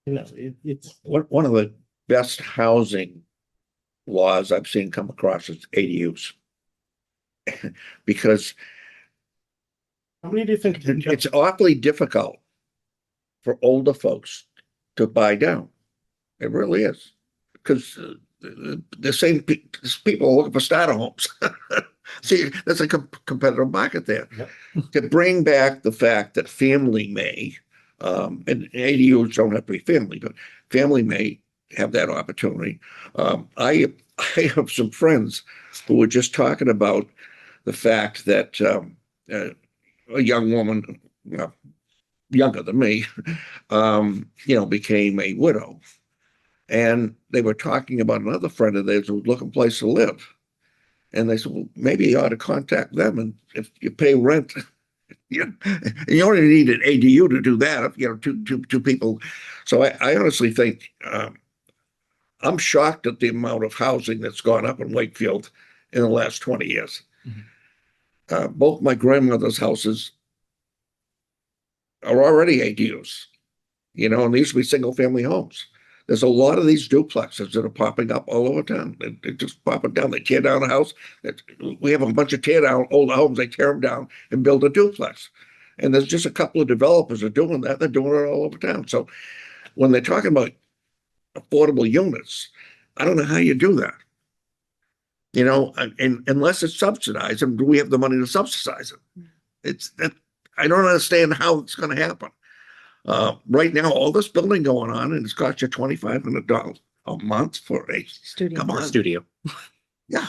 It's One of the best housing laws I've seen come across is ADUs. Because how many do you think? it's awfully difficult for older folks to buy down. It really is. Because the same people are looking for starter homes. See, there's a competitive market there. Yep. To bring back the fact that family may, and ADUs don't have to be family, but family may have that opportunity. I have some friends who were just talking about the fact that a young woman, younger than me, became a widow. And they were talking about another friend of theirs who was looking for a place to live. And they said, well, maybe you ought to contact them. And if you pay rent, you only need an ADU to do that, two people. So I honestly think I'm shocked at the amount of housing that's gone up in Wakefield in the last 20 years. Mm-hmm. Both my grandmother's houses are already ADUs, and they used to be single family homes. There's a lot of these duplexes that are popping up all over town. They're just popping down. They tear down a house. We have a bunch of tear down older homes. They tear them down and build a duplex. And there's just a couple of developers that are doing that. They're doing it all over town. So when they're talking about affordable units, I don't know how you do that. And unless it's subsidized, and do we have the money to subsidize it? I don't understand how it's going to happen. Right now, all this building going on, and it's cost you $2,500 a month for a Studio. Come on, Studio. yeah.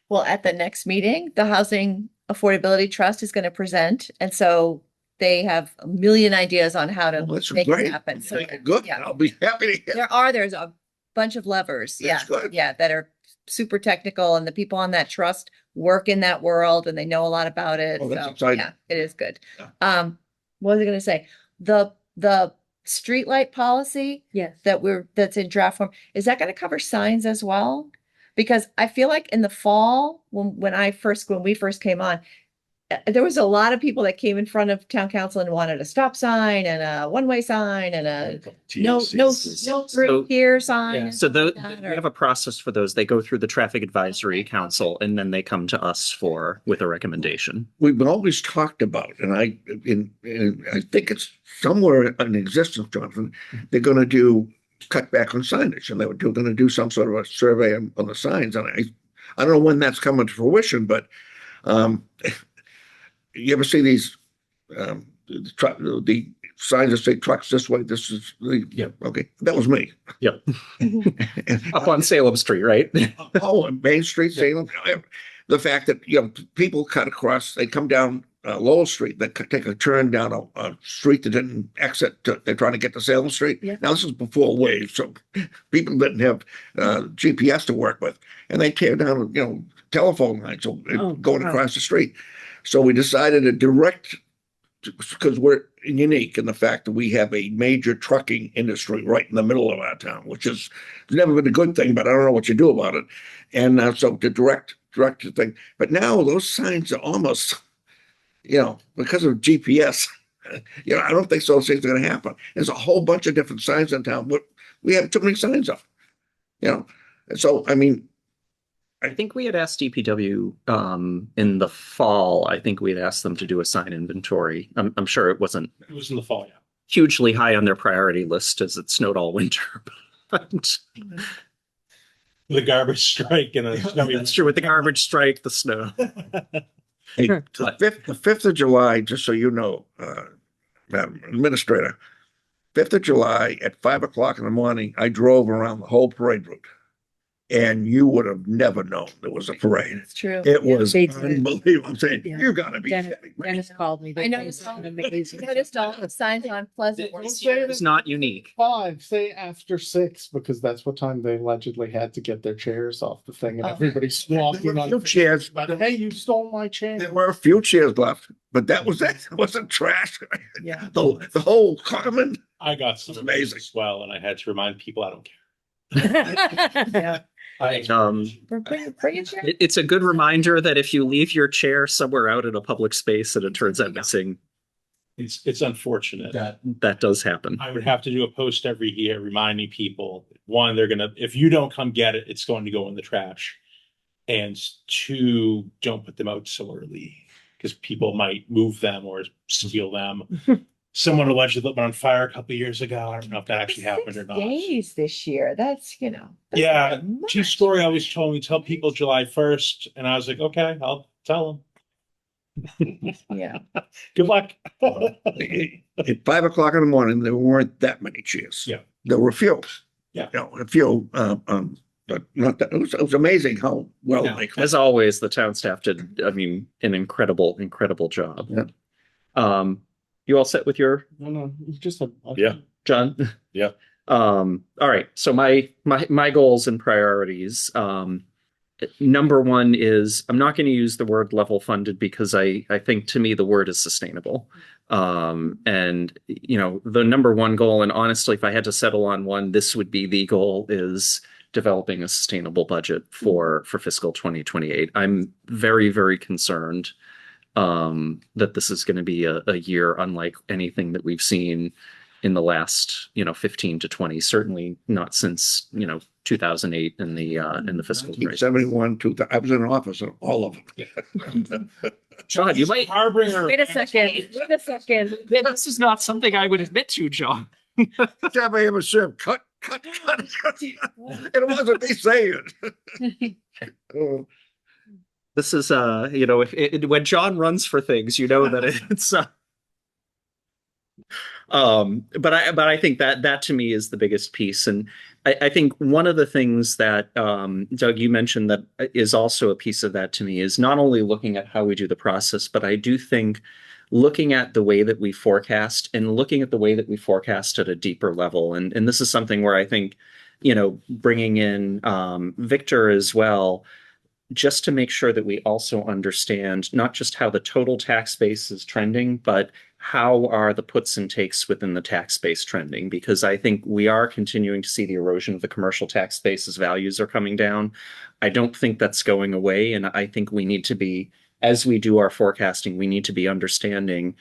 Well, at the next meeting, the Housing Affordability Trust is going to present. And so they have a million ideas on how to Well, that's make great. it happen. So Good. yeah. I'll be happy to hear. There's a bunch of levers. That's good. Yeah. That are super technical, and the people on that trust work in that world and they know a lot about it. Oh, that's So exciting. yeah, it is good. Yeah. What was I going to say? The streetlight policy Yes. that's in draft form, is that going to cover signs as well? Because I feel like in the fall, when we first came on, there was a lot of people that came in front of town council and wanted a stop sign and a one-way sign and a no through here sign. and So stuff like that, we or- have a process for those. They go through the Traffic Advisory Council, and then they come to us with a recommendation. We've always talked about, and I think it's somewhere in existence, Jonathan. They're going to cut back on signage, and they're going to do some sort of a survey on the signs. And I don't know when that's coming to fruition, but you ever see these the signs that say trucks this way? This is okay. That was me. Yep. Up on Salem Street, right? Oh, on Main Street, Salem. The fact that people cut across, they come down Lowell Street that could take a turn down a street that didn't exit. They're trying to get to Salem Street. Yeah. Now, this is before Waze, so people didn't have GPS to work with. And they tear down, telephone lines going wow. across the street. So we decided to direct, because we're unique in the fact that we have a major trucking industry right in the middle of our town, which is never been a good thing, but I don't know what you do about it. And so to direct the thing. But now those signs are almost, because of GPS, I don't think those things are going to happen. There's a whole bunch of different signs in town, but we have too many signs up, And so, I mean, I think we had asked DPW in the fall. I think we had asked them to do a sign inventory. I'm sure it wasn't It was in the fall, yeah. hugely high on their priority list as it snowed all winter. But The garbage strike and that's true with the garbage strike, the snow. hey, Sure. the 5th of July, just so you know, Madam Administrator, 5th of July at 5 o'clock in the morning, I drove around the whole parade route. And you would have never known there was a parade. It's true. It was They did. unbelievable. I'm saying, Yeah. you gotta be Dennis, kidding me. Dennis called me. I know. It's amazing. Noticed all the signs on Pleasant. It's not unique. 5, say after 6, because that's what time they allegedly had to get their chairs off the thing, and Oh. everybody swapped There in were a on. few chairs, But hey, you stole my chair. there were a few chairs left, but that was it. It wasn't trash. Yeah. The whole common. I got some Amazing. as well, and I had to remind people I don't care. Yeah. Bring a chair. It's a good reminder that if you leave your chair somewhere out in a public space and it turns out missing, It's unfortunate. that does happen. I would have to do a post every year reminding people, one, if you don't come get it, it's going to go in the trash. And two, don't put them out so early because people might move them or steal them. Someone allegedly lit one on fire a couple of years ago. I don't know if that actually happened or not. Days this year. That's that's Yeah, not much. Chief Story always told me, tell people July 1st. And I was like, okay, I'll tell them. Yeah. Good luck. At 5 o'clock in the morning, there weren't that many chairs. Yeah. There were a few. Yeah. A few, but not that. It was amazing how well Yeah. they. As always, the town staff did, an incredible job. Yeah. You all set with your No, you just have. Yeah. John? Yeah. All right. So my goals and priorities. Number one is I'm not going to use the word level funded because I think to me the word is sustainable. And the number one goal, and honestly, if I had to settle on one, this would be the goal, is developing a sustainable budget for fiscal 2028. I'm very, very concerned that this is going to be a year unlike anything that we've seen in the last 15 to 20, certainly not since 2008 in the fiscal crisis. 71, 2000. I was in an office on all of them. John, you might Harbinger. Wait a second. this is not something I would admit to, John. Have I ever served? Cut. It wasn't me saying it. This is if when John runs for things, that it's but I think that to me is the biggest piece. And I think one of the things that Doug, you mentioned that is also a piece of that to me is not only looking at how we do the process, but I do think looking at the way that we forecast and looking at the way that we forecast at a deeper level. And this is something where I think, bringing in Victor as well, just to make sure that we also understand not just how the total tax base is trending, but how are the puts and takes within the tax base trending? Because I think we are continuing to see the erosion of the commercial tax base as values are coming down. I don't think that's going away. And I think we need to be, as we do our forecasting, we need to be understanding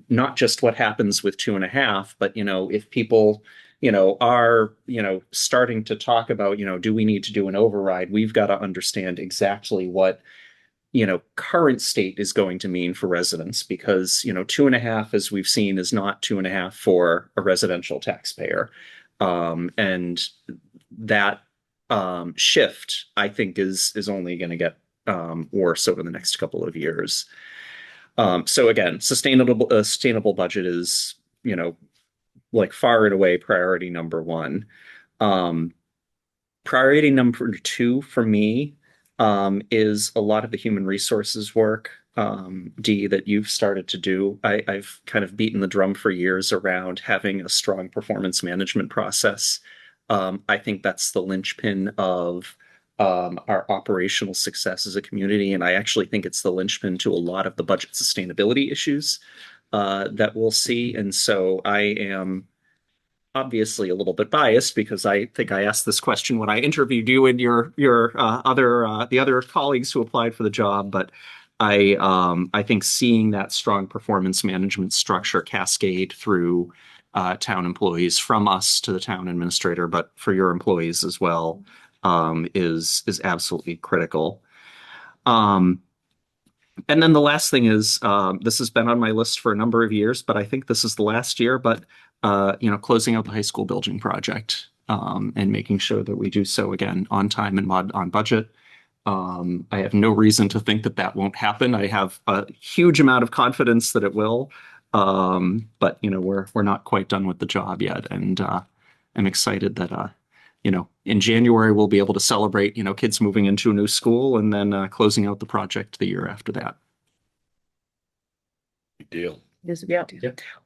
not just what happens with 2.5, but, if people are, starting to talk about, do we need to do an override? We've got to understand exactly what, current state is going to mean for residents, because, 2.5, as we've seen, is not 2.5 for a residential taxpayer. And that shift, I think, is only going to get worse over the next couple of years. So again, sustainable budget is, like far and away priority number one. Priority number two for me is a lot of the human resources work, Dee, that you've started to do. I've kind of beaten the drum for years around having a strong performance management process. I think that's the linchpin of our operational success as a community. And I actually think it's the linchpin to a lot of the budget sustainability issues that we'll see. And so I am obviously a little bit biased because I think I asked this question when I interviewed you and your other the other colleagues who applied for the job. But I think seeing that strong performance management structure cascade through town employees from us to the town administrator, but for your employees as well, is absolutely critical. And then the last thing is, this has been on my list for a number of years, but I think this is the last year, but closing out the high school building project, and making sure that we do so again on time and on budget. I have no reason to think that that won't happen. I have a huge amount of confidence that it will. But we're not quite done with the job yet. And I'm excited that in January we'll be able to celebrate, kids moving into a new school and then closing out the project the year after that. Big deal. Yeah.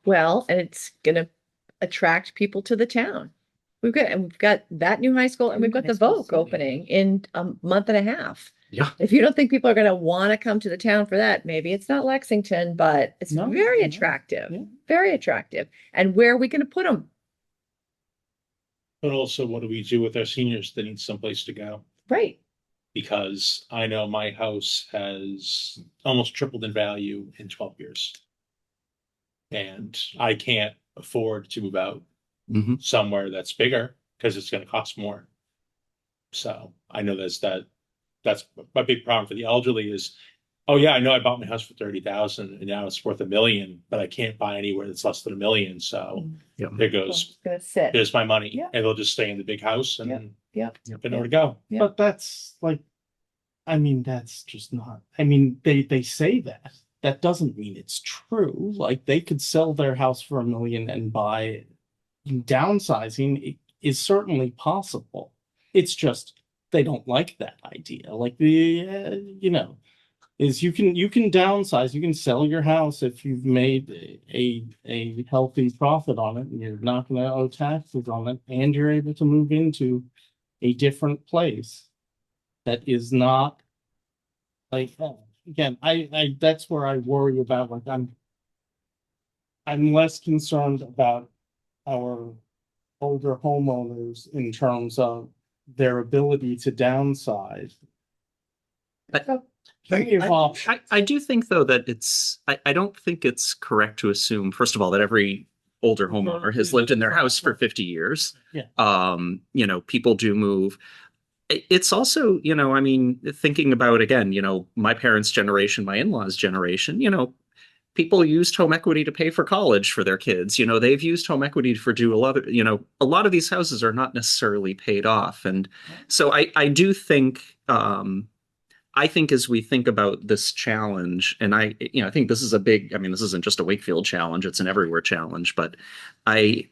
Well, and it's gonna attract people to the town. We've got that new high school and we've got the Vogue opening in a month and a half. Yeah. If you don't think people are going to want to come to the town for that, maybe it's not Lexington, but it's very attractive, very attractive. And where are we going to put them? But also, what do we do with our seniors that need someplace to go? Right. Because I know my house has almost tripled in value in 12 years. And I can't afford to move out somewhere that's bigger because it's going to cost more. So I know that's my big problem for the elderly is, oh yeah, I know I bought my house for 30,000 and now it's worth $1 million, but I can't buy anywhere that's less than $1 million. So there goes, Gonna sit. here's my money. Yeah. And they'll just stay in the big house and Yeah. they know where to go. Yeah. But that's like, that's just not, they say that. That doesn't mean it's true. Like they could sell their house for $1 million and buy it. Downsizing is certainly possible. It's just they don't like that idea. Like is you can downsize. You can sell your house if you've made a healthy profit on it, and you're not going to owe taxes on it, and you're able to move into a different place that is not like again. I that's where I worry about. Like I'm less concerned about our older homeowners in terms of their ability to downsize. I do think though that I don't think it's correct to assume, first of all, that every older homeowner has lived in their house for 50 years. Yeah. People do move. It's also, thinking about again, my parents' generation, my in-laws' generation, people used home equity to pay for college for their kids. They've used home equity for a lot of these houses are not necessarily paid off. And so I do think, I think as we think about this challenge, and I think this is this isn't just a Wakefield challenge, it's an everywhere challenge, but I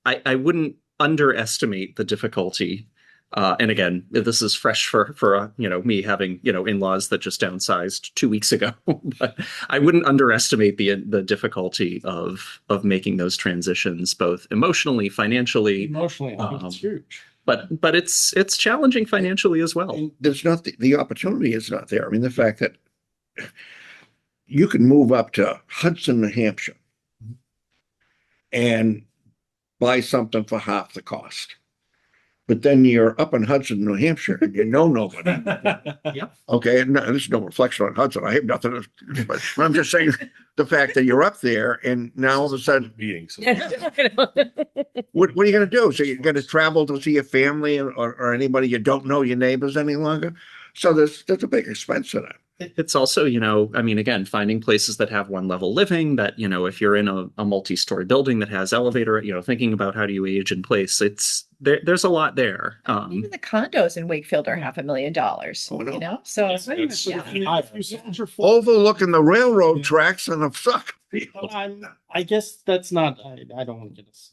wouldn't underestimate the difficulty. And again, this is fresh for me having in-laws that just downsized 2 weeks ago. But I wouldn't underestimate the difficulty of making those transitions, both emotionally, financially. Emotionally, I think it's huge. But it's challenging financially as well. And there's not the opportunity is not there. The fact that you can move up to Hudson, New Hampshire, and buy something for half the cost. But then you're up in Hudson, New Hampshire, and you know nobody. Yep. Okay, and there's no reflection on Hudson. I have nothing. But I'm just saying the fact that you're up there, and now all of a sudden, Meetings. what are you going to do? So you're going to travel to see your family or anybody you don't know, your neighbors any longer? So there's a big expense in it. It's also, again, finding places that have one level living that, if you're in a multi-story building that has elevator, thinking about how do you age in place, there's a lot there. Even the condos in Wakefield are $500,000. Oh, no. So Overlooking the railroad tracks and the suck. I guess that's not. I don't want to get us.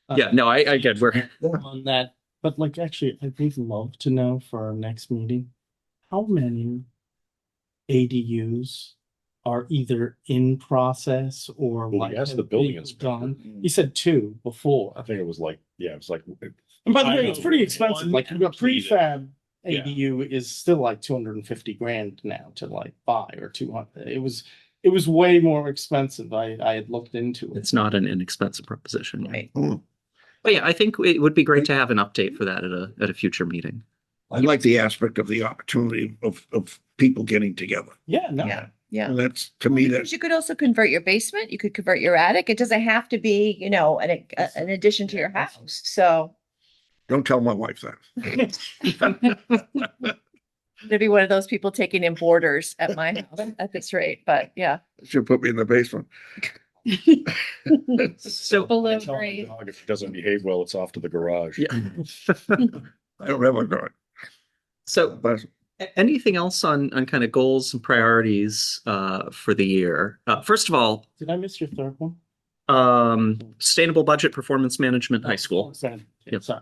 I get we're on that, but actually, I would love to know for our next meeting how many ADUs are either in process or Well, like he asked have the building been inspector. done? He said two before. I think it was like, yeah, it was like, And by the I way, it's know pretty one expensive. Like a completed. prefab Yeah. ADU is still like 250 grand now to like buy, or 200. It was way more expensive. I had looked into it. It's not an inexpensive proposition. Right. Mm. But yeah, I think it would be great to have an update for that at a future meeting. I like the aspect of the opportunity of people getting together. Yeah, no. Yeah, yeah. And that's, to me, Because that's, you could also convert your basement, you could convert your attic. It doesn't have to be, an addition to your house. So don't tell my wife that. there'd be one of those people taking in boarders at my house at this rate, but yeah. She'll put me in the basement. So Below tell my grade. dog if it doesn't behave well, it's off to the garage. yeah. I don't have a dog. So But anything else on kind of goals and priorities for the year? First of all, Did I miss your third one? sustainable budget performance management high school. Sorry. Yep. Sorry.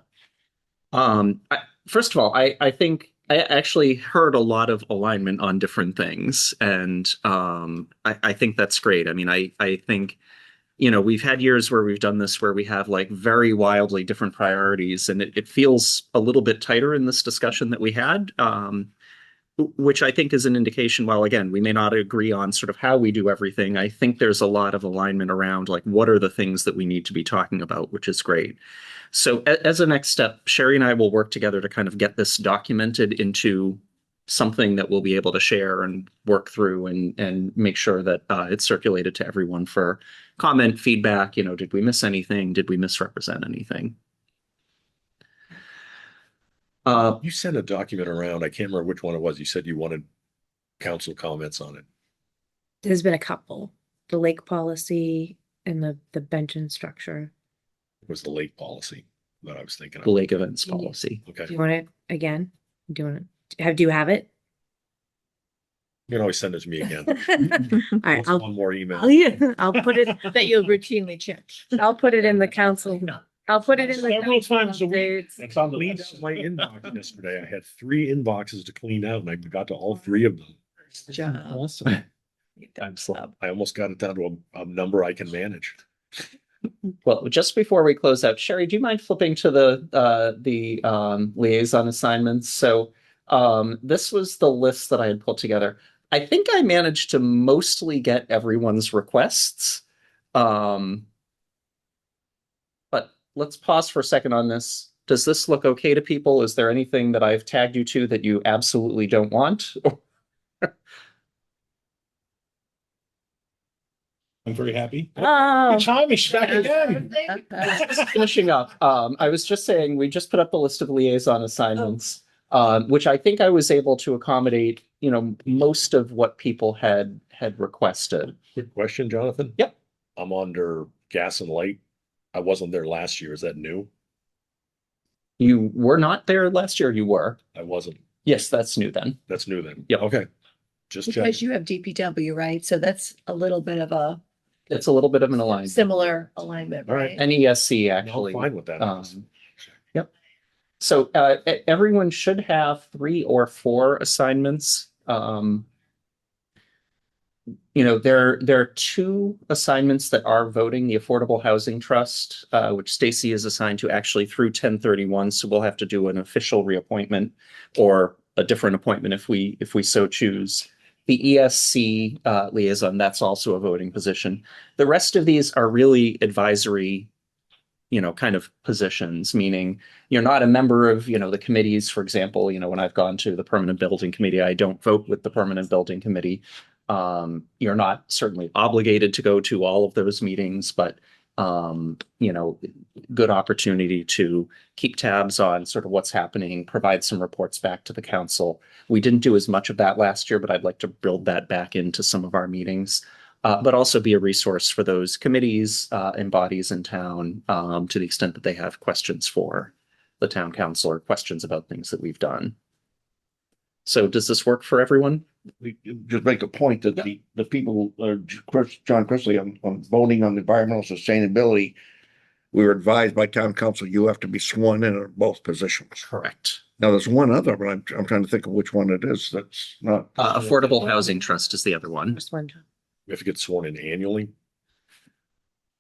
First of all, I think I actually heard a lot of alignment on different things, and I think that's great. I mean, I think, we've had years where we've done this where we have like very wildly different priorities, and it feels a little bit tighter in this discussion that we had, which I think is an indication, while again, we may not agree on sort of how we do everything, I think there's a lot of alignment around like what are the things that we need to be talking about, which is great. So as a next step, Sherry and I will work together to kind of get this documented into something that we'll be able to share and work through and make sure that it's circulated to everyone for comment, feedback. Did we miss anything? Did we misrepresent anything? You sent a document around. I can't remember which one it was. You said you wanted council comments on it. There's been a couple, the lake policy and the pension structure. It was the lake policy that I was thinking The of. lake events policy. Okay. Do you want it again? Do you want it? Do you have it? You can always send it to me again. All right, What's I'll, one more email? I'll put it, That you'll routinely check. I'll put it in the council. I'll put it in the. Several council times a week. updates. That's on the Cleaned list. out my inbox yesterday. I had 3 inboxes to clean out and I got to all 3 of them. Job. Awesome. I almost got it down to a number I can manage. Well, just before we close out, Sherry, do you mind flipping to the liaison assignments? So this was the list that I had put together. I think I managed to mostly get everyone's requests. But let's pause for a second on this. Does this look okay to people? Is there anything that I've tagged you to that you absolutely don't want? I'm very happy. Oh. Tommy's back again. Finishing up, I was just saying, we just put up a list of liaison assignments, which I think I was able to accommodate, most of what people had requested. Quick question, Jonathan. Yep. I'm under gas and light. I wasn't there last year. Is that new? You were not there last year, you were? I wasn't. Yes, that's new then. That's new then. Yep. Okay. Just Because checking. you have DPW, right? So that's a little bit of a It's a little bit of an alignment. similar alignment, All right. right? NESC No, actually. I'm fine with that. Yep. So everyone should have 3 or 4 assignments. There are 2 assignments that are voting, the Affordable Housing Trust, which Stacy is assigned to actually through 1031. So we'll have to do an official reappointment or a different appointment if we so choose. The ESC liaison, that's also a voting position. The rest of these are really advisory, kind of positions, meaning you're not a member of, the committees. For example, when I've gone to the Permanent Building Committee, I don't vote with the Permanent Building Committee. You're not certainly obligated to go to all of those meetings, but good opportunity to keep tabs on sort of what's happening, provide some reports back to the council. We didn't do as much of that last year, but I'd like to build that back into some of our meetings, but also be a resource for those committees and bodies in town to the extent that they have questions for the town council or questions about things that we've done. So does this work for everyone? we just make a point that the people, John Chrisley on voting on environmental sustainability, we were advised by town council, you have to be sworn in both positions. Correct. Now, there's one other, but I'm trying to think of which one it is that's not. Affordable Housing Trust is the other one. Just one. We have to get sworn in annually.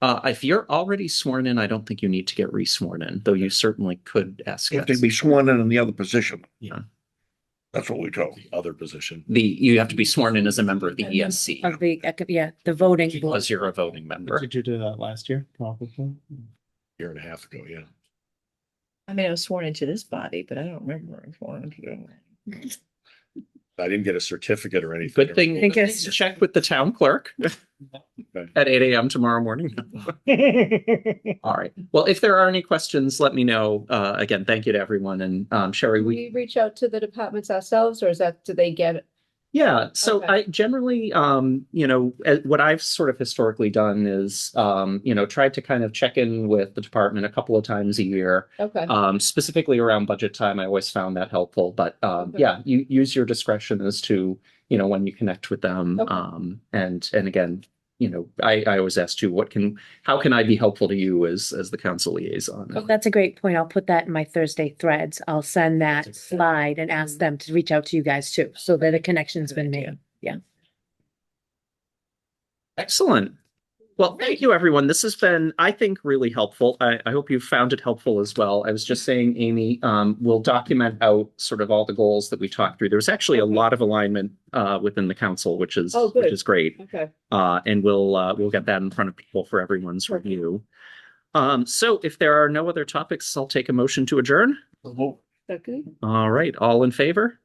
If you're already sworn in, I don't think you need to get re-sworn in, though you certainly could ask You have to us. be sworn in the other position. Yeah. That's what we told. The other position. You have to be sworn in as a member of the ESC Of the, the voting board. because you're a voting member. Did you do that last year? Probably. Year and a half ago, yeah. I mean, I was sworn into this body, but I don't remember I was sworn into. I didn't get a certificate or anything. Good thing, think it's- check with the town clerk at 8 a.m. tomorrow morning. All right. Well, if there are any questions, let me know. Again, thank you to everyone. And Sherry, Do we reach out to the departments ourselves, or is that, do they get? yeah. So Okay. I generally, what I've sort of historically done is, tried to kind of check in with the department a couple of times a year. Okay, Specifically around budget time, I always found that helpful. But yeah, you use your discretion as to, when you connect with them. Okay. And again, I always ask too, how can I be helpful to you as the council liaison? Oh, that's a great point. I'll put that in my Thursday threads. I'll send that slide and ask them to reach out to you guys too, so that a connection's been made. Excellent. Well, thank you, everyone. This has been, I think, really helpful. I hope you found it helpful as well. I was just saying, Amy, we'll document out sort of all the goals that we talked through. There was actually a lot of alignment within the council, which is Oh, good. which is great. okay. And we'll get that in front of people for everyone's review. So if there are no other topics, I'll take a motion to adjourn. Okay. All right, all in favor?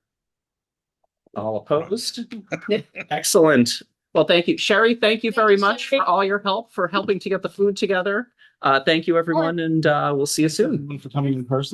All opposed? Excellent. Well, thank you. Sherry, thank you very much for all your help, for helping to get the food together. Thank you, everyone, and we'll see you soon. For coming in person.